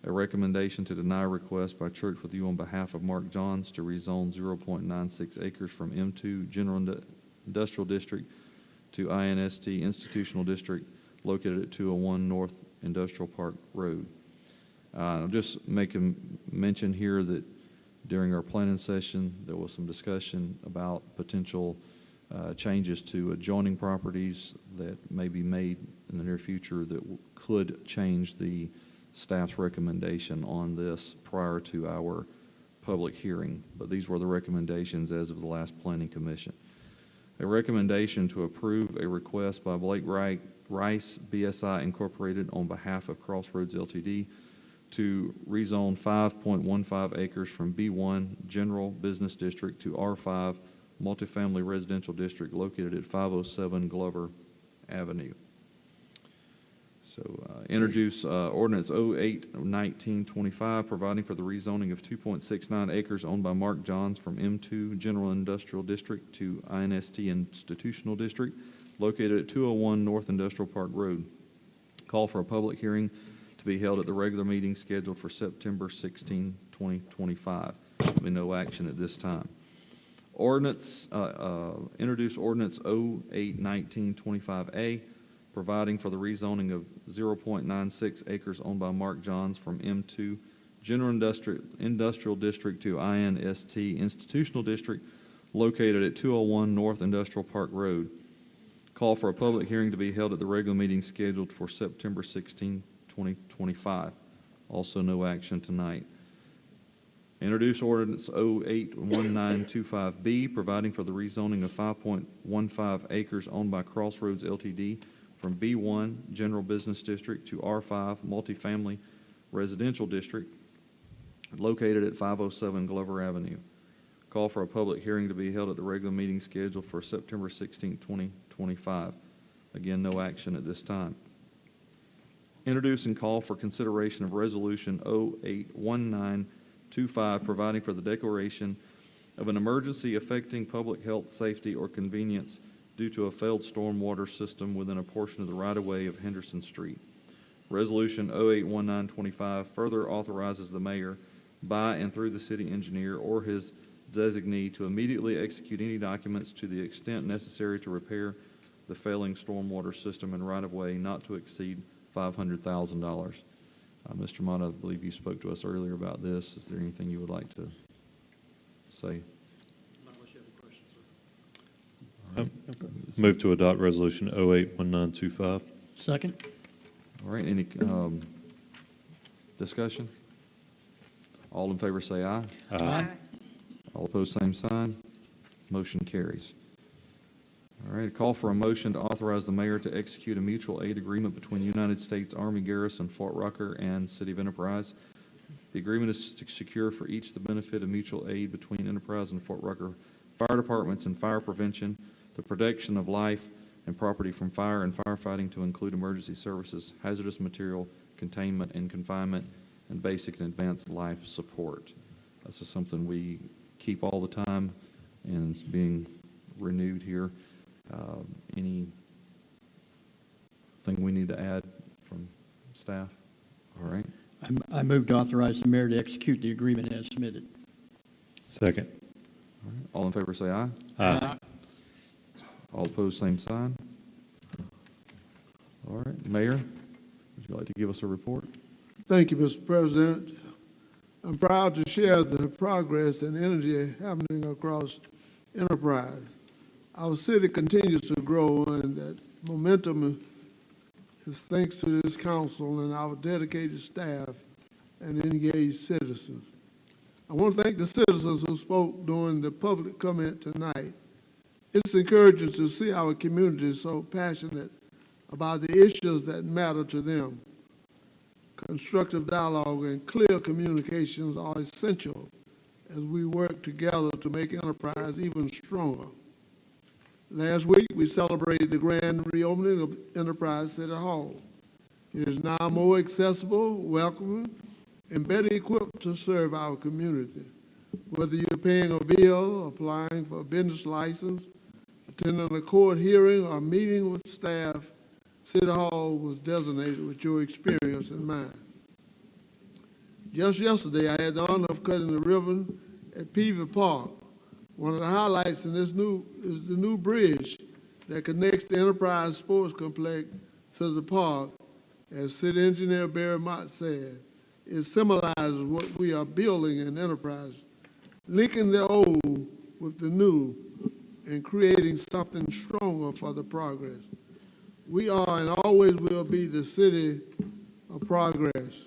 A recommendation to deny a request by Church with You on behalf of Mark Johns to rezone 0.96 acres from M2 General Industrial District to INST Institutional District located at 201 North Industrial Park Road. I'll just make a mention here that during our planning session, there was some discussion about potential changes to adjoining properties that may be made in the near future that could change the staff's recommendation on this prior to our public hearing. But these were the recommendations as of the last Planning Commission. A recommendation to approve a request by Blake Rice, BSI Incorporated, on behalf of Crossroads LTD to rezone 5.15 acres from B1 General Business District to R5 Multifamily Residential District located at 507 Glover Avenue. So introduce ordinance 08-1925, providing for the rezoning of 2.69 acres owned by Mark Johns from M2 General Industrial District to INST Institutional District, located at 201 North Industrial Park Road. Call for a public hearing to be held at the regular meeting scheduled for September 16, 2025. There'll be no action at this time. Ordinance, introduce ordinance 08-1925A, providing for the rezoning of 0.96 acres owned by Mark Johns from M2 General Industrial District to INST Institutional District, located at 201 North Industrial Park Road. Call for a public hearing to be held at the regular meeting scheduled for September 16, 2025. Also no action tonight. Introduce ordinance 08-1925B, providing for the rezoning of 5.15 acres owned by Crossroads LTD from B1 General Business District to R5 Multifamily Residential District, located at 507 Glover Avenue. Call for a public hearing to be held at the regular meeting scheduled for September 16, 2025. Again, no action at this time. Introduce and call for consideration of Resolution 08-1925, providing for the declaration of an emergency affecting public health, safety, or convenience due to a failed stormwater system within a portion of the right-of-way of Henderson Street. Resolution 08-1925 further authorizes the mayor, by and through the city engineer or his designee, to immediately execute any documents to the extent necessary to repair the failing stormwater system and right-of-way not to exceed $500,000. Mr. Mott, I believe you spoke to us earlier about this. Is there anything you would like to say? Move to adopt resolution 08-1925. Second? All right, any discussion? All in favor say aye. Aye. All opposed, same sign. Motion carries. All right, a call for a motion to authorize the mayor to execute a mutual aid agreement between United States Army Garrison Fort Rucker and City of Enterprise. The agreement is to secure for each the benefit of mutual aid between Enterprise and Fort Rucker fire departments in fire prevention, the protection of life and property from fire and firefighting, to include emergency services, hazardous material containment and confinement, and basic and advanced life support. This is something we keep all the time, and it's being renewed here. Anything we need to add from staff? All right. I move to authorize the mayor to execute the agreement as submitted. Second. All right. All in favor say aye. Aye. All opposed, same sign. All right. Mayor, would you like to give us a report? Thank you, Mr. President. I'm proud to share the progress and energy happening across Enterprise. Our city continues to grow, and that momentum is thanks to this council and our dedicated staff and engaged citizens. I want to thank the citizens who spoke during the public comment tonight. It's encouraging to see our community so passionate about the issues that matter to them. Constructive dialogue and clear communications are essential as we work together to make Enterprise even stronger. Last week, we celebrated the grand reopening of Enterprise City Hall. It is now more accessible, welcoming, and better equipped to serve our community. Whether you're paying a bill, applying for a business license, attending a court hearing, or meeting with staff, City Hall was designated with your experience in mind. Just yesterday, I had the honor of cutting the ribbon at Peavy Park. One of the highlights in this is the new bridge that connects the Enterprise Sports Complex to the park. As City Engineer Barry Mott said, it symbolizes what we are building in Enterprise, linking the old with the new and creating something stronger for the progress. We are and always will be the city of progress.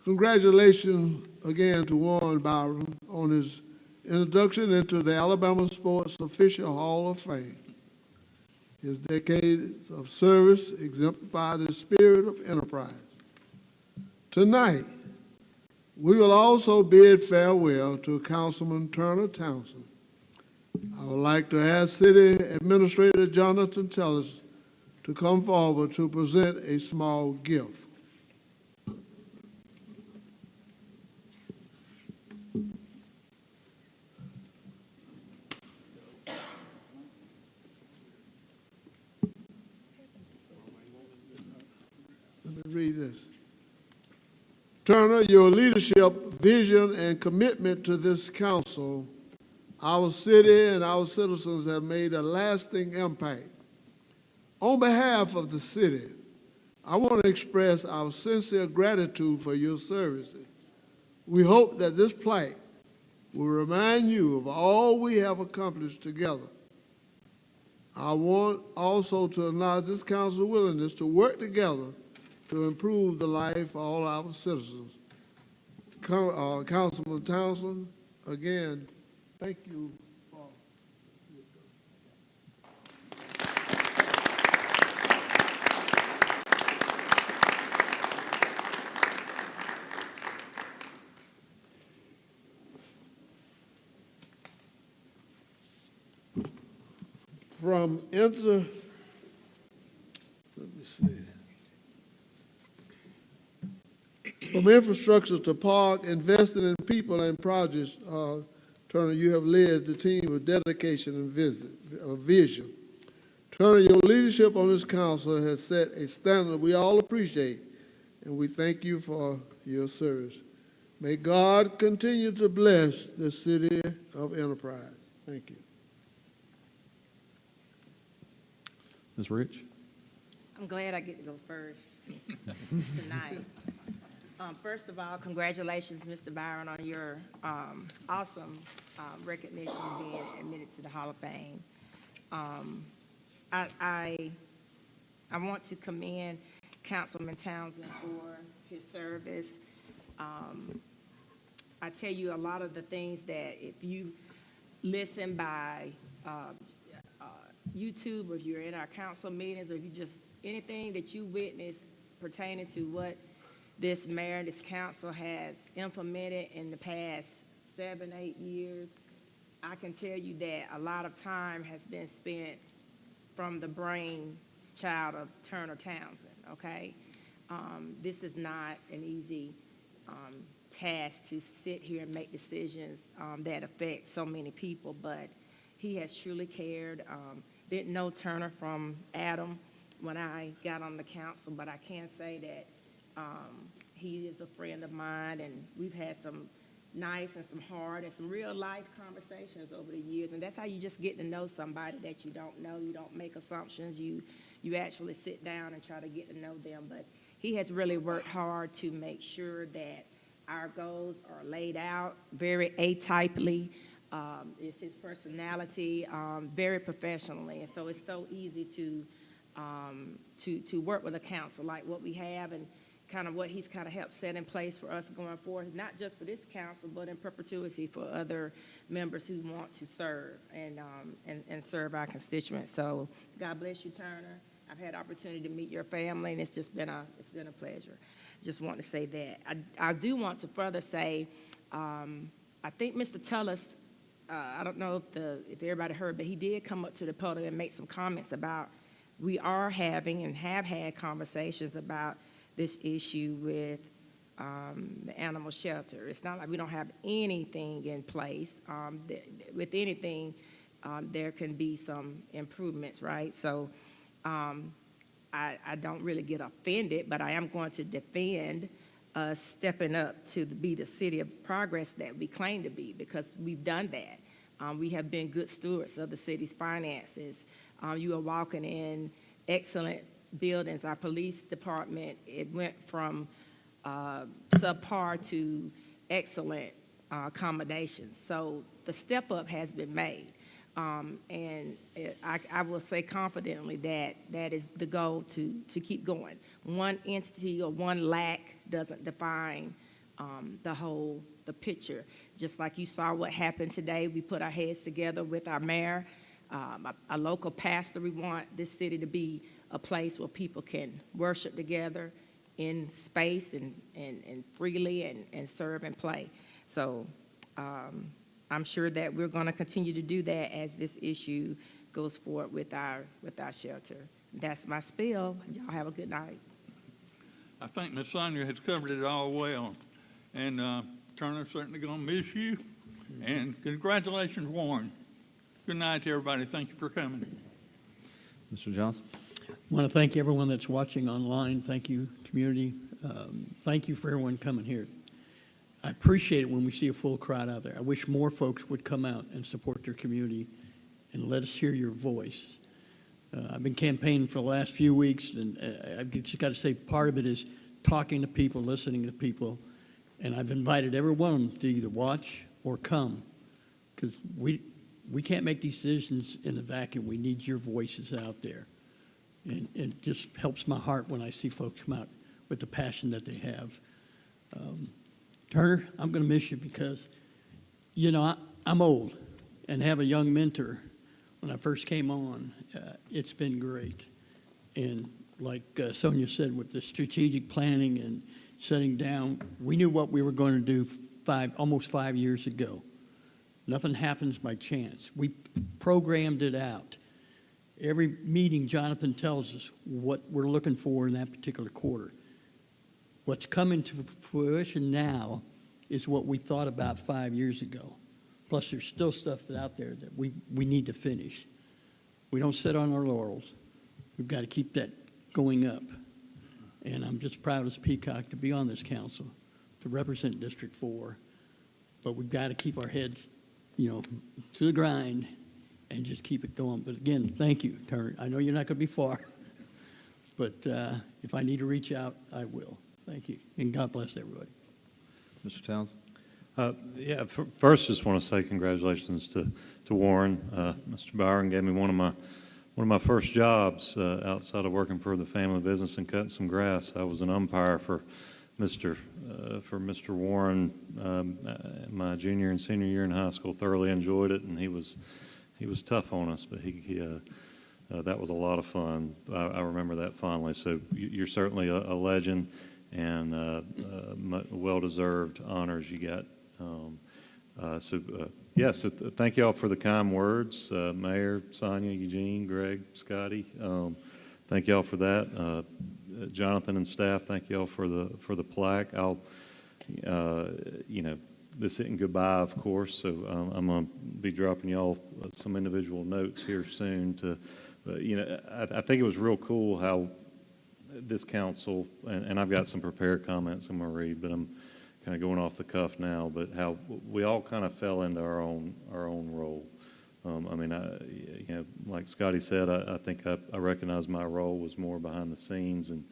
Congratulations again to Warren Byron on his introduction into the Alabama Sports Official Hall of Fame. His decades of service exemplify the spirit of enterprise. Tonight, we will also bid farewell to Councilman Turner Townsend. I would like to ask City Administrator Jonathan Tellis to come forward to present a small gift. Let me read this. Turner, your leadership, vision, and commitment to this council, our city and our citizens have made a lasting impact. On behalf of the city, I want to express our sincere gratitude for your services. We hope that this plaque will remind you of all we have accomplished together. I want also to acknowledge this council's willingness to work together to improve the life of all our citizens. Councilman Townsend, again, thank you. From let me see. From infrastructure to park, investing in people and projects, Turner, you have led the team with dedication and vision. Turner, your leadership on this council has set a standard we all appreciate, and we thank you for your service. May God continue to bless the city of Enterprise. Thank you. Ms. Rich? I'm glad I get to go first tonight. First of all, congratulations, Mr. Byron, on your awesome recognition being admitted to the Hall of Fame. I want to commend Councilman Townsend for his service. I tell you, a lot of the things that if you listen by YouTube, or if you're in our council meetings, or if you just, anything that you witness pertaining to what this mayor and this council has implemented in the past 7-8 years, I can tell you that a lot of time has been spent from the brainchild of Turner Townsend, okay? This is not an easy task to sit here and make decisions that affect so many people, but he has truly cared. Didn't know Turner from Adam when I got on the council, but I can say that he is a friend of mine, and we've had some nice and some hard and some real life conversations over the years, and that's how you just get to know somebody that you don't know. You don't make assumptions. You actually sit down and try to get to know them, but he has really worked hard to make sure that our goals are laid out very A-typely. It's his personality, very professionally, and so it's so easy to work with a council like what we have, and kind of what he's kind of helped set in place for us going forward, not just for this council, but in perpetuity for other members who want to serve and serve our constituents. So God bless you, Turner. I've had opportunity to meet your family, and it's been a pleasure. Just want to say that. I do want to further say, I think Mr. Tullis, I don't know if everybody heard, but he did come up to the podium and make some comments about we are having and have had conversations about this issue with the animal shelter. It's not like we don't have anything in place. With anything, there can be some improvements, right? So I don't really get offended, but I am going to defend us stepping up to be the city of progress that we claim to be, because we've done that. We have been good stewards of the city's finances. You are walking in excellent buildings. Our police department, it went from subpar to excellent accommodations. So the step up has been made. And I will say confidently that that is the goal to keep going. One entity or one lack doesn't define the picture. Just like you saw what happened today, we put our heads together with our mayor, a local pastor. We want this city to be a place where people can worship together in space and freely and serve and play. So I'm sure that we're going to continue to do that as this issue goes forward with our shelter. That's my spiel. Y'all have a good night. I think Ms. Sonia has covered it all well, and Turner's certainly going to miss you. And congratulations, Warren. Good night to everybody. Thank you for coming. Mr. Johnson? I want to thank everyone that's watching online. Thank you, community. Thank you for everyone coming here. I appreciate it when we see a full crowd out there. I wish more folks would come out and support their community and let us hear your voice. I've been campaigning for the last few weeks, and I've just got to say part of it is talking to people, listening to people, and I've invited every one of them to either watch or come, because we can't make decisions in a vacuum. We need your voices out there. And it just helps my heart when I see folks come out with the passion that they have. Turner, I'm going to miss you because, you know, I'm old and have a young mentor. When I first came on, it's been great. And like Sonia said, with the strategic planning and setting down, we knew what we were going to do almost 5 years ago. Nothing happens by chance. We programmed it out. Every meeting, Jonathan tells us what we're looking for in that particular quarter. What's coming to fruition now is what we thought about 5 years ago. Plus, there's still stuff out there that we need to finish. We don't sit on our laurels. We've got to keep that going up. And I'm just proud as Peacock to be on this council, to represent District 4. But we've got to keep our heads, to the grind and just keep it going. But again, thank you, Turner. I know you're not going to be far, but if I need to reach out, I will. Thank you, and God bless everybody. Mr. Townsend? First, just want to say congratulations to Warren. Mr. Byron gave me one of my first jobs outside of working for the family business and cutting some grass. I was an umpire for Mr. Warren my junior and senior year in high school. Thoroughly enjoyed it, and he was tough on us, but that was a lot of fun. I remember that fondly. So you're certainly a legend, and well-deserved honors you got. So thank you all for the kind words, Mayor, Sonia, Eugene, Greg, Scotty. Thank you all for that. Jonathan and staff, thank you all for the plaque. I'll, this isn't goodbye, of course, so I'm going to be dropping y'all some individual notes here soon. I think it was real cool how this council, and I've got some prepared comments I'm going to read, but I'm kind of going off the cuff now, but how we all kind of fell into our own role. Like Scotty said, I think I recognize my role was more behind the scenes and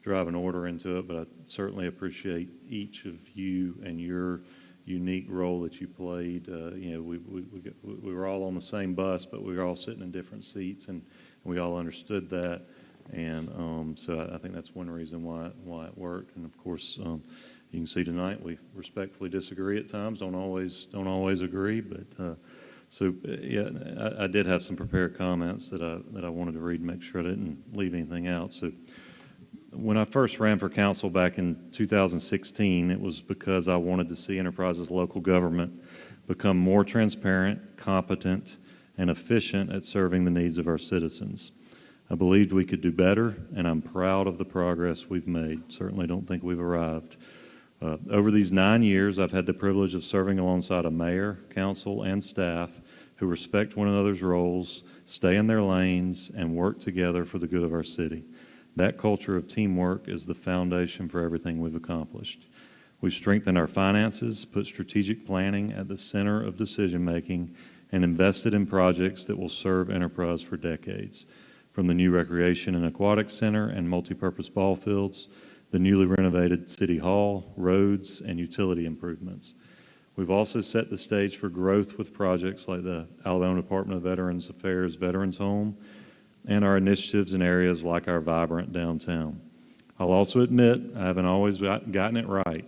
driving order into it, but I certainly appreciate each of you and your unique role that you played. We were all on the same bus, but we were all sitting in different seats, and we all understood that. And so I think that's one reason why it worked. And of course, you can see tonight we respectfully disagree at times, don't always agree, but I did have some prepared comments that I wanted to read and make sure I didn't leave anything out. So when I first ran for council back in 2016, it was because I wanted to see Enterprise's local government become more transparent, competent, and efficient at serving the needs of our citizens. I believed we could do better, and I'm proud of the progress we've made. Certainly don't think we've arrived. Over these 9 years, I've had the privilege of serving alongside a mayor, council, and staff who respect one another's roles, stay in their lanes, and work together for the good of our city. That culture of teamwork is the foundation for everything we've accomplished. We've strengthened our finances, put strategic planning at the center of decision-making, and invested in projects that will serve Enterprise for decades. From the new Recreation and Aquatic Center and multipurpose ball fields, the newly renovated City Hall, roads, and utility improvements. We've also set the stage for growth with projects like the Alabama Department of Veterans Affairs Veterans Home and our initiatives in areas like our vibrant downtown. I'll also admit I haven't always gotten it right.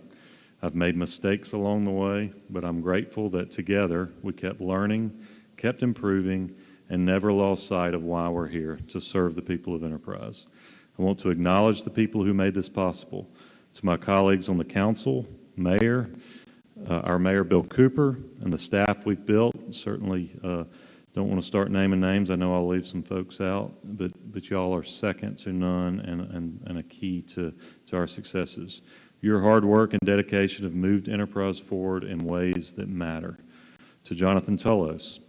I've made mistakes along the way, but I'm grateful that together we kept learning, kept improving, and never lost sight of why we're here, to serve the people of Enterprise. I want to acknowledge the people who made this possible. To my colleagues on the council, mayor, our mayor Bill Cooper, and the staff we've built, certainly Don't want to start naming names. I know I'll leave some folks out, but y'all are second to none and a key to our successes. Your hard work and dedication have moved Enterprise forward in ways that matter. To Jonathan Tullos,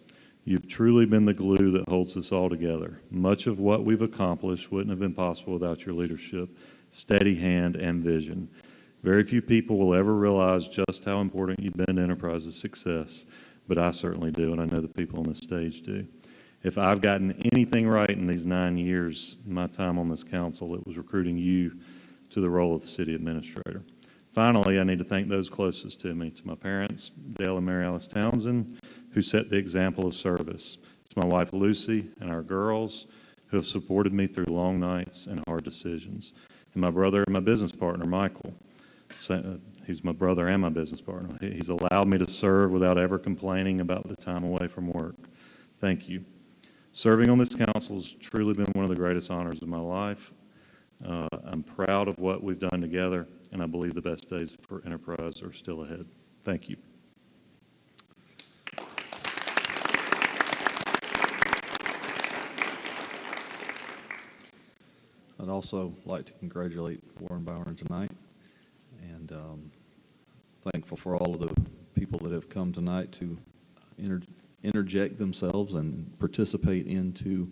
you've truly been the glue that holds us all together. Much of what we've accomplished wouldn't have been possible without your leadership, steady hand, and vision. Very few people will ever realize just how important you've been to Enterprise's success, but I certainly do, and I know the people on this stage do. If I've gotten anything right in these 9 years, my time on this council, it was recruiting you to the role of the city administrator. Finally, I need to thank those closest to me, to my parents, Dale and Mary Alice Townsend, who set the example of service, to my wife Lucy and our girls, who have supported me through long nights and hard decisions, and my brother and my business partner, Michael. He's my brother and my business partner. He's allowed me to serve without ever complaining about the time away from work. Thank you. Serving on this council has truly been one of the greatest honors of my life. I'm proud of what we've done together, and I believe the best days for Enterprise are still ahead. Thank you. I'd also like to congratulate Warren Bowern tonight, and thankful for all of the people that have come tonight to interject themselves and participate into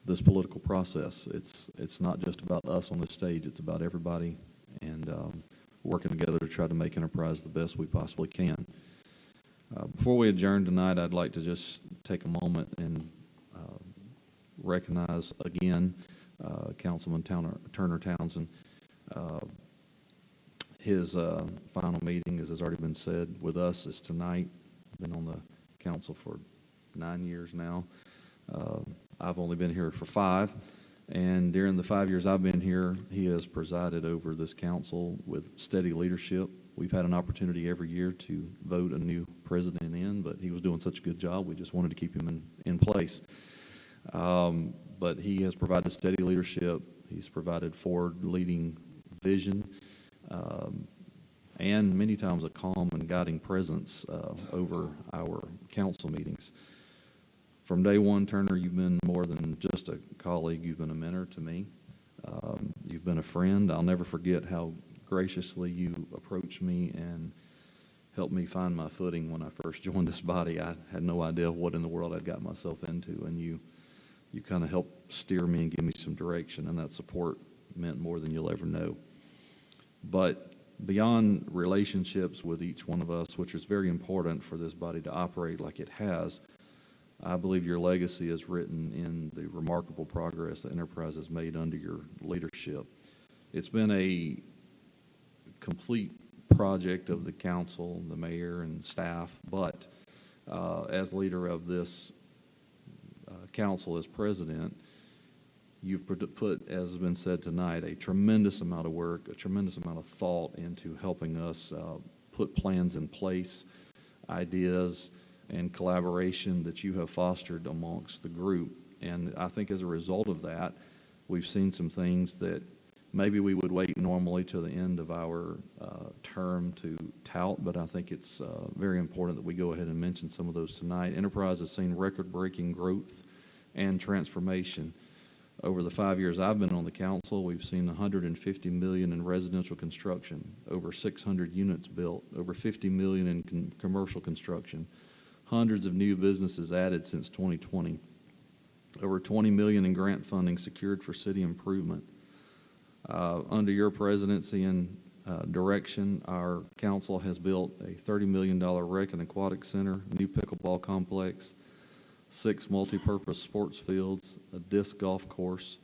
this political process. It's not just about us on this stage, it's about everybody, and working together to try to make Enterprise the best we possibly can. Before we adjourn tonight, I'd like to just take a moment and recognize again Councilman Turner Townsend. His final meeting, as has already been said, with us is tonight. Been on the council for 9 years now. I've only been here for 5, and during the 5 years I've been here, he has presided over this council with steady leadership. We've had an opportunity every year to vote a new president in, but he was doing such a good job, we just wanted to keep him in place. But he has provided steady leadership. He's provided forward-leading vision, and many times a calm and guiding presence over our council meetings. From day one, Turner, you've been more than just a colleague. You've been a mentor to me. You've been a friend. I'll never forget how graciously you approached me and helped me find my footing when I first joined this body. I had no idea what in the world I'd got myself into, and you kind of helped steer me and give me some direction, and that support meant more than you'll ever know. But beyond relationships with each one of us, which is very important for this body to operate like it has, I believe your legacy is written in the remarkable progress that Enterprise has made under your leadership. It's been a complete project of the council, the mayor, and staff, but as leader of this council, as president, you've put, as has been said tonight, a tremendous amount of work, a tremendous amount of thought into helping us put plans in place, ideas, and collaboration that you have fostered amongst the group. And I think as a result of that, we've seen some things that maybe we would wait normally to the end of our term to tout, but I think it's very important that we go ahead and mention some of those tonight. Enterprise has seen record-breaking growth and transformation. Over the 5 years I've been on the council, we've seen $150 million in residential construction, over 600 units built, over $50 million in commercial construction, hundreds of new businesses added since 2020, over $20 million in grant funding secured for city improvement. Under your presidency and direction, our council has built a $30 million rec and aquatic center, new pickleball complex, 6 multi-purpose sports fields, a disc golf course.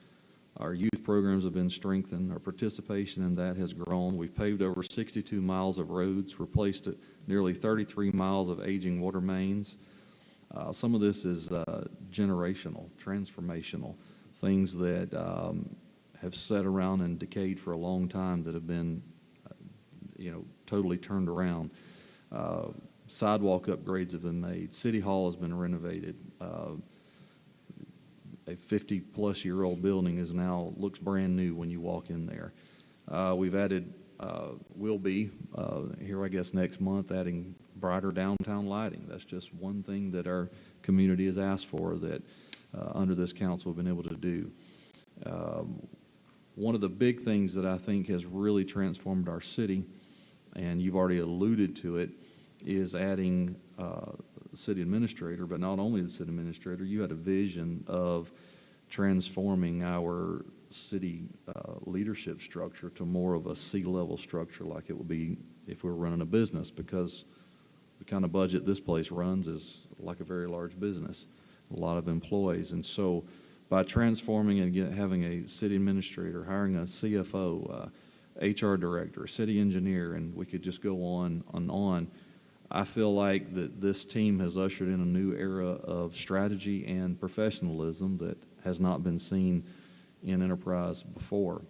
Our youth programs have been strengthened. Our participation in that has grown. We've paved over 62 miles of roads, replaced nearly 33 miles of aging water mains. Some of this is generational, transformational, things that have sat around and decayed for a long time that have been, totally turned around. Sidewalk upgrades have been made. City Hall has been renovated. A 50-plus-year-old building looks brand new when you walk in there. We've added, will be, here I guess next month, adding brighter downtown lighting. That's just one thing that our community has asked for that under this council we've been able to do. One of the big things that I think has really transformed our city, and you've already alluded to it, is adding city administrator, but not only the city administrator. You had a vision of transforming our city leadership structure to more of a C-level structure like it would be if we were running a business, because the kind of budget this place runs is like a very large business, a lot of employees. And so by transforming and having a city administrator, hiring a CFO, HR director, city engineer, and we could just go on and on, I feel like that this team has ushered in a new era of strategy and professionalism that has not been seen in Enterprise before.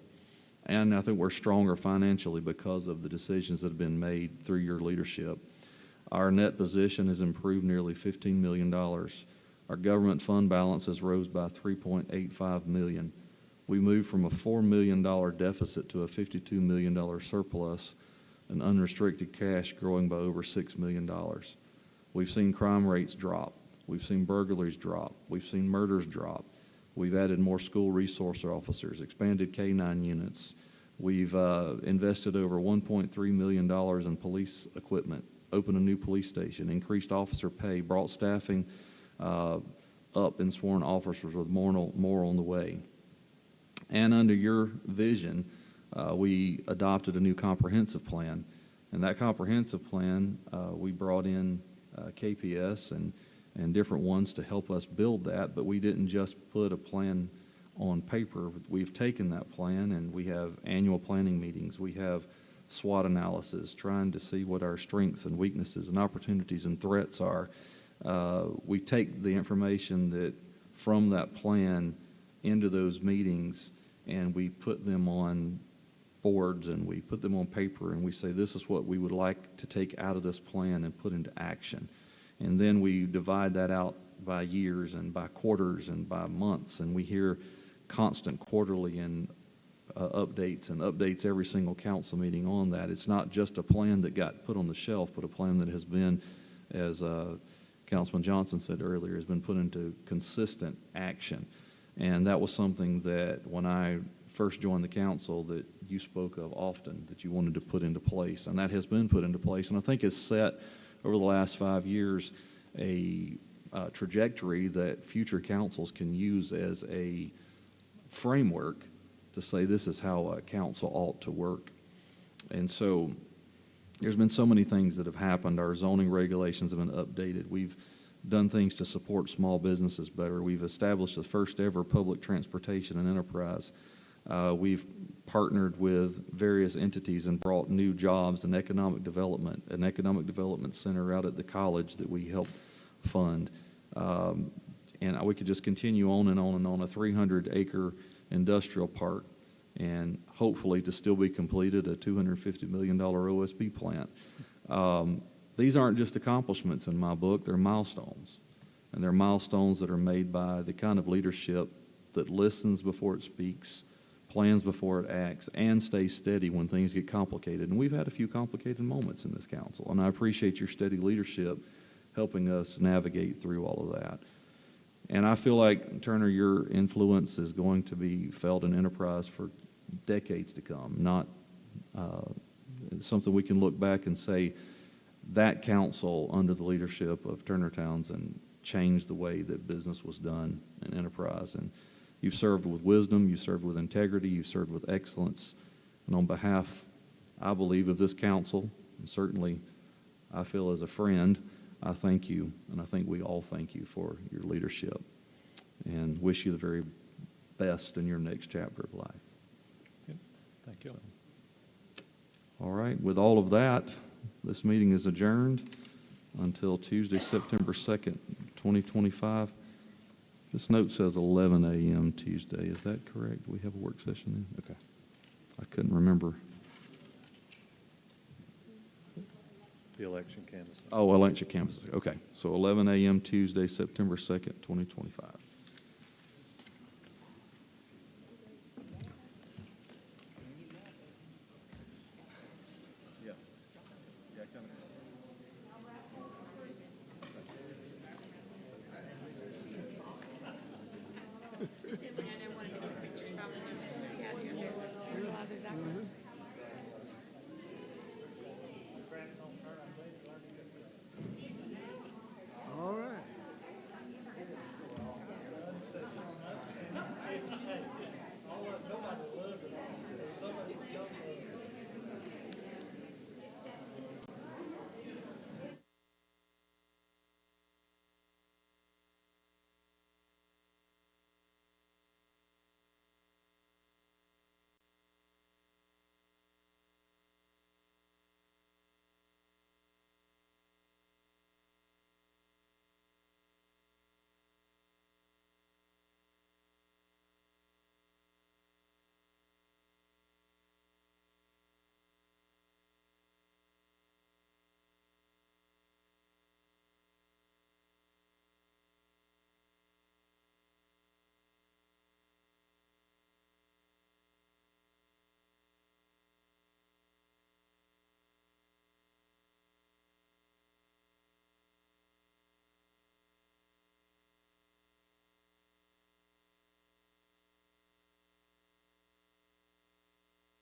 And I think we're stronger financially because of the decisions that have been made through your leadership. Our net position has improved nearly $15 million. Our government fund balance has rose by $3.85 million. We moved from a $4 million deficit to a $52 million surplus, and unrestricted cash growing by over $6 million. We've seen crime rates drop. We've seen burglaries drop. We've seen murders drop. We've added more school resource officers, expanded K-9 units. We've invested over $1.3 million in police equipment, opened a new police station, increased officer pay, brought staffing up, and sworn officers with more on the way. And under your vision, we adopted a new comprehensive plan. And that comprehensive plan, we brought in KPS and different ones to help us build that, but we didn't just put a plan on paper. We've taken that plan and we have annual planning meetings. We have SWOT analysis, trying to see what our strengths and weaknesses and opportunities and threats are. We take the information that from that plan into those meetings, and we put them on boards and we put them on paper, and we say this is what we would like to take out of this plan and put into action. And then we divide that out by years and by quarters and by months, and we hear constant quarterly and updates every single council meeting on that. It's not just a plan that got put on the shelf, but a plan that has been, as Councilman Johnson said earlier, has been put into consistent action. And that was something that when I first joined the council that you spoke of often, that you wanted to put into place, and that has been put into place. And I think it's set over the last 5 years a trajectory that future councils can use as a framework to say this is how a council ought to work. And so there's been so many things that have happened. Our zoning regulations have been updated. We've done things to support small businesses better. We've established the first ever public transportation and enterprise. We've partnered with various entities and brought new jobs and economic development, an economic development center out at the college that we help fund. And we could just continue on and on and on, a 300-acre industrial park, and hopefully to still be completed, a $250 million OSB plant. These aren't just accomplishments in my book, they're milestones. And they're milestones that are made by the kind of leadership that listens before it speaks, plans before it acts, and stays steady when things get complicated. And we've had a few complicated moments in this council, and I appreciate your steady leadership helping us navigate through all of that. And I feel like, Turner, your influence is going to be felt in Enterprise for decades to come, not something we can look back and say, that council under the leadership of Turner Townsend changed the way that business was done in Enterprise. And you've served with wisdom, you've served with integrity, you've served with excellence. And on behalf, I believe, of this council, and certainly I feel as a friend, I thank you, and I think we all thank you for your leadership and wish you the very best in your next chapter of life. Thank you. All right, with all of that, this meeting is adjourned until Tuesday, September 2nd, 2025. This note says 11 a.m. Tuesday. Is that correct? We have a work session then? Okay. I couldn't remember. The election canvassing. Oh, election canvassing. Okay. So 11 a.m. Tuesday, September 2nd, 2025.